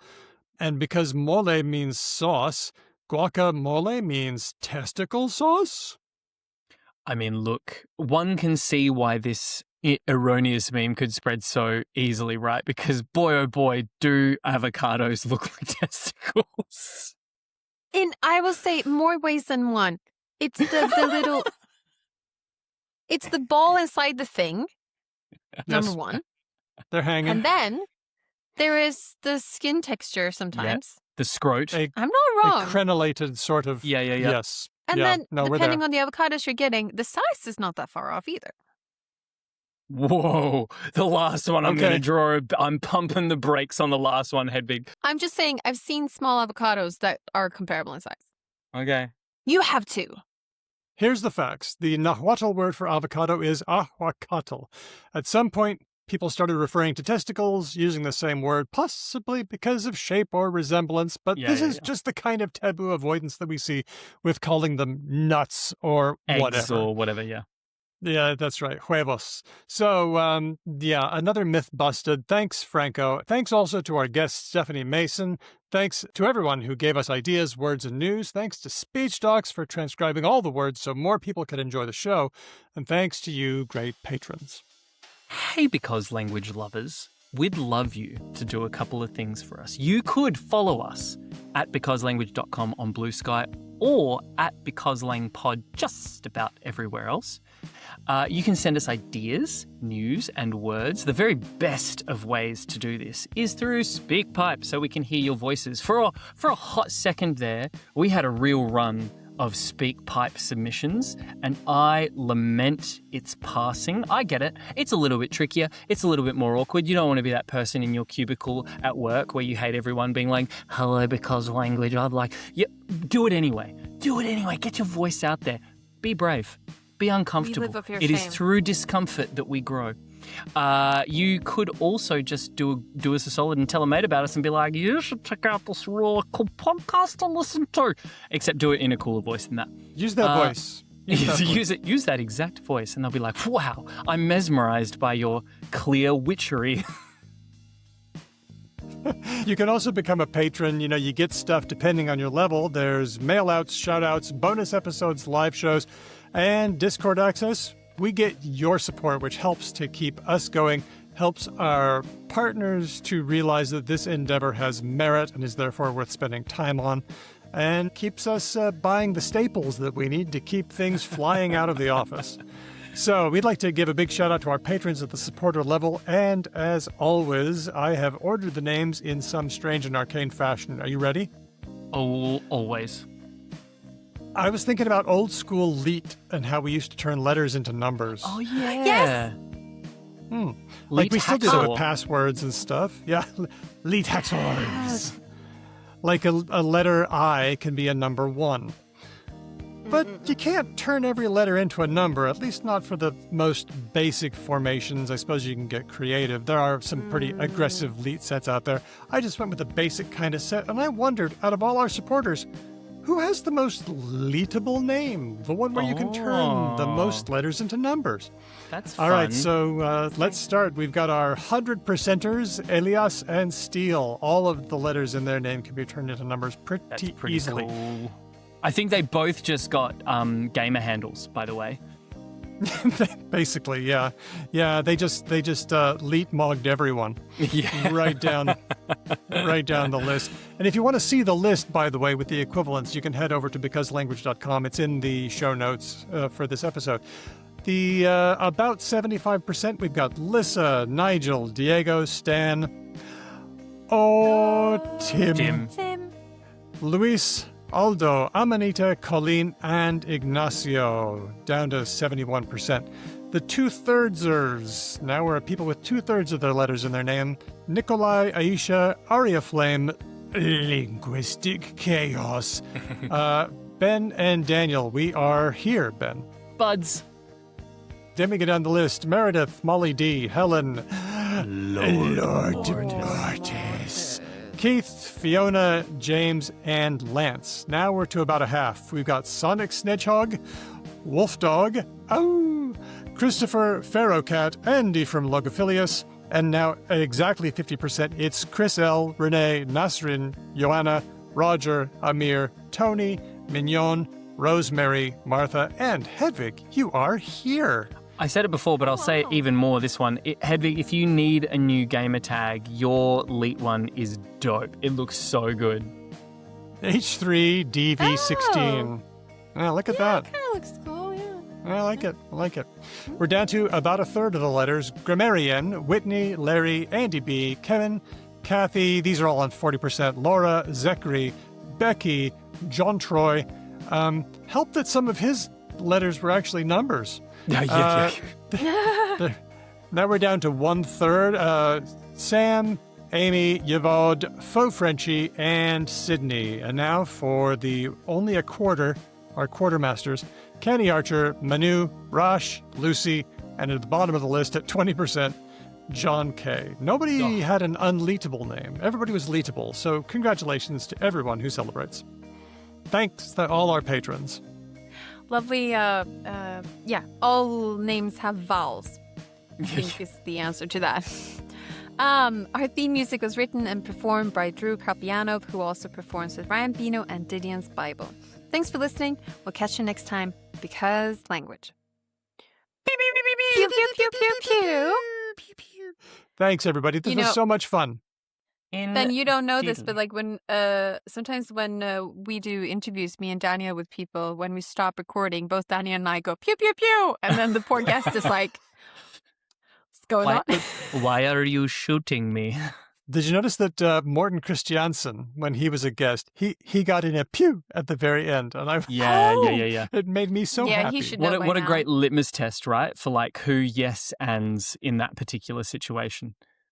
And because mole means sauce, guacamole means testicle sauce? I mean, look, one can see why this erroneous meme could spread so easily, right? Because boy, oh boy, do avocados look like testicles. I will say more ways than one. It's the little... It's the ball inside the thing, number Yes. one. They're hanging. And then there is the skin texture sometimes. The scrote. I'm A not wrong. crenellated sort of... Yeah. Yes. And yeah. then, No, we're there. depending on the avocados you're getting, the size is not that far off either. Whoa, the last one I'm Okay. going to draw. I'm pumping the brakes on the last one, Hedvig. I'm just saying, I've seen small avocados that are comparable in size. Okay. You have to. Here's the facts. The Nahuatl word for avocado is ahuacatl. At some point, people started referring to testicles using the same word, possibly because of shape or resemblance, but this is just the kind of taboo avoidance that we see with calling them nuts or Eggs whatever. or whatever, yeah. Yeah, that's right. Huevos. So, another myth busted. Thanks, Franco. Thanks also to our guest, Stephanie Mason. Thanks to everyone who gave us ideas, words, and news. Thanks to SpeechDocs for transcribing all the words so more people could enjoy the show. And thanks to you, great patrons. Hey, Because Language lovers, we'd love you to do a couple of things for us. You could follow us at becauselanguage.com on Blue Sky or at becauselangpod just about everywhere else. You can send us ideas, news, and words. The very best of ways to do this is through SpeakPipe, so we can hear your voices. For a hot second there, we had a real run of SpeakPipe submissions, and I lament its passing. I get it. It's a little bit trickier. It's a little bit more awkward. You don't want to be that person in your cubicle at work where you hate everyone being like, hello, because language. I'm like, yeah, do it anyway. Do it anyway. Get your voice out there. Be brave. Be uncomfortable. live off your It is shame. through discomfort that we grow. You could also just do us a solid and tell a mate about us and be like, you should check out this really cool podcast to listen to. Except do it in a cooler voice than that. Use that voice. Use that exact voice, and they'll be like, wow, I'm mesmerized by your clear witchery. You can also become a patron. You know, you get stuff depending on your level. There's mail-outs, shout-outs, bonus episodes, live shows, and Discord access. We get your support, which helps to keep us going, helps our partners to realize that this endeavor has merit and is therefore worth spending time on, and keeps us buying the staples that we need to keep things flying out of the office. So we'd like to give a big shout out to our patrons at the supporter level, and as always, I have ordered the names in some strange and arcane fashion. Are you ready? Oh, always. I was thinking about old school leet and how we used to turn letters into numbers. Oh, yeah. Yes. Like we still do that hacksaw. with passwords and stuff. Yeah, leet hacksaws. Like a letter I can be a number 1. But you can't turn every letter into a number, at least not for the most basic formations. I suppose you can get creative. There are some pretty aggressive leet sets out there. I just went with a basic kind of set, and I wondered, out of all our supporters, who has the most leetable name? The one where you can turn the most letters into numbers. That's fun. All right, so let's start. We've got our 100%ers, Elias and Steele. All of the letters in their name can be turned into numbers That's pretty easily. cool. I think they both just got gamer handles, by the way. Basically, yeah. Yeah, they just leet mogged everyone. Yeah. right down the list. And if you want to see the list, by the way, with the equivalents, you can head over to becauselanguage.com. It's in the show notes for this episode. The about 75%, we've got Lissa, Nigel, Diego, Stan, Tim, Luis, Aldo, Amanita, Colleen, and Ignacio, down to 71%. The 2/3ers, now we're at people with 2/3 of their letters in their name. Nikolai, Aisha, Aria Flame, Linguistic Chaos. Ben and Daniel, we are here, Ben. Buds. Then we get down the list. Meredith, Molly D, Helen, Lord Mortis, Keith, Fiona, James, and Lance. Now we're to about a half. We've got Sonic Snedgehog, Wolfdog, Christopher, Pharaohcat, Andy from Logophilius, and now at exactly 50%, it's Chris L, Renee, Nasrin, Joanna, Roger, Amir, Tony, Mignon, Rosemary, Martha, and Hedvig. You are here. I said it before, but I'll say it even more this one. Hedvig, if you need a new gamer tag, your Leet one is dope. It looks so good. H3DV16. Look at that. Kind of looks cool, yeah. I like it. We're down to about a third of the letters. Grammarian, Whitney, Larry, Andy B, Kevin, Kathy. These are all on 40%. Laura, Zachary, Becky, John Troy. Help that some of his letters were actually numbers. Yeah. Now we're down to 1/3. Sam, Amy, Yvonne, Faux Frenchie, and Sydney. And now for the only a quarter, our quartermasters, Kenny Archer, Manu, Rosh, Lucy, and at the bottom of the list at 20%, John K. Nobody had an unleetable name. Everybody was leetable, so congratulations to everyone who celebrates. Thanks to all our patrons. Lovely, yeah, all names have vowels, I think is the answer to that. Our theme music was written and performed by Drew Carpiano, who also performs with Ryan Bino and Didion's Bible. Thanks for listening. We'll catch you next time, because language. Pew, pew, pew, pew, pew. Thanks, everybody. This was so much fun. Ben, you don't know this, but like when sometimes when we do interviews, me and Dania with people, when we stop recording, both Dania and I go pew pew pew, and then the poor guest is like, "What's going on? Why are you shooting me?" Did you notice that Morten Christiansen, when he was a guest, he got in a pew at the very end, and Yeah. It made me so happy. He should know What a by great now. litmus test, right? For like who yes ands in that particular situation.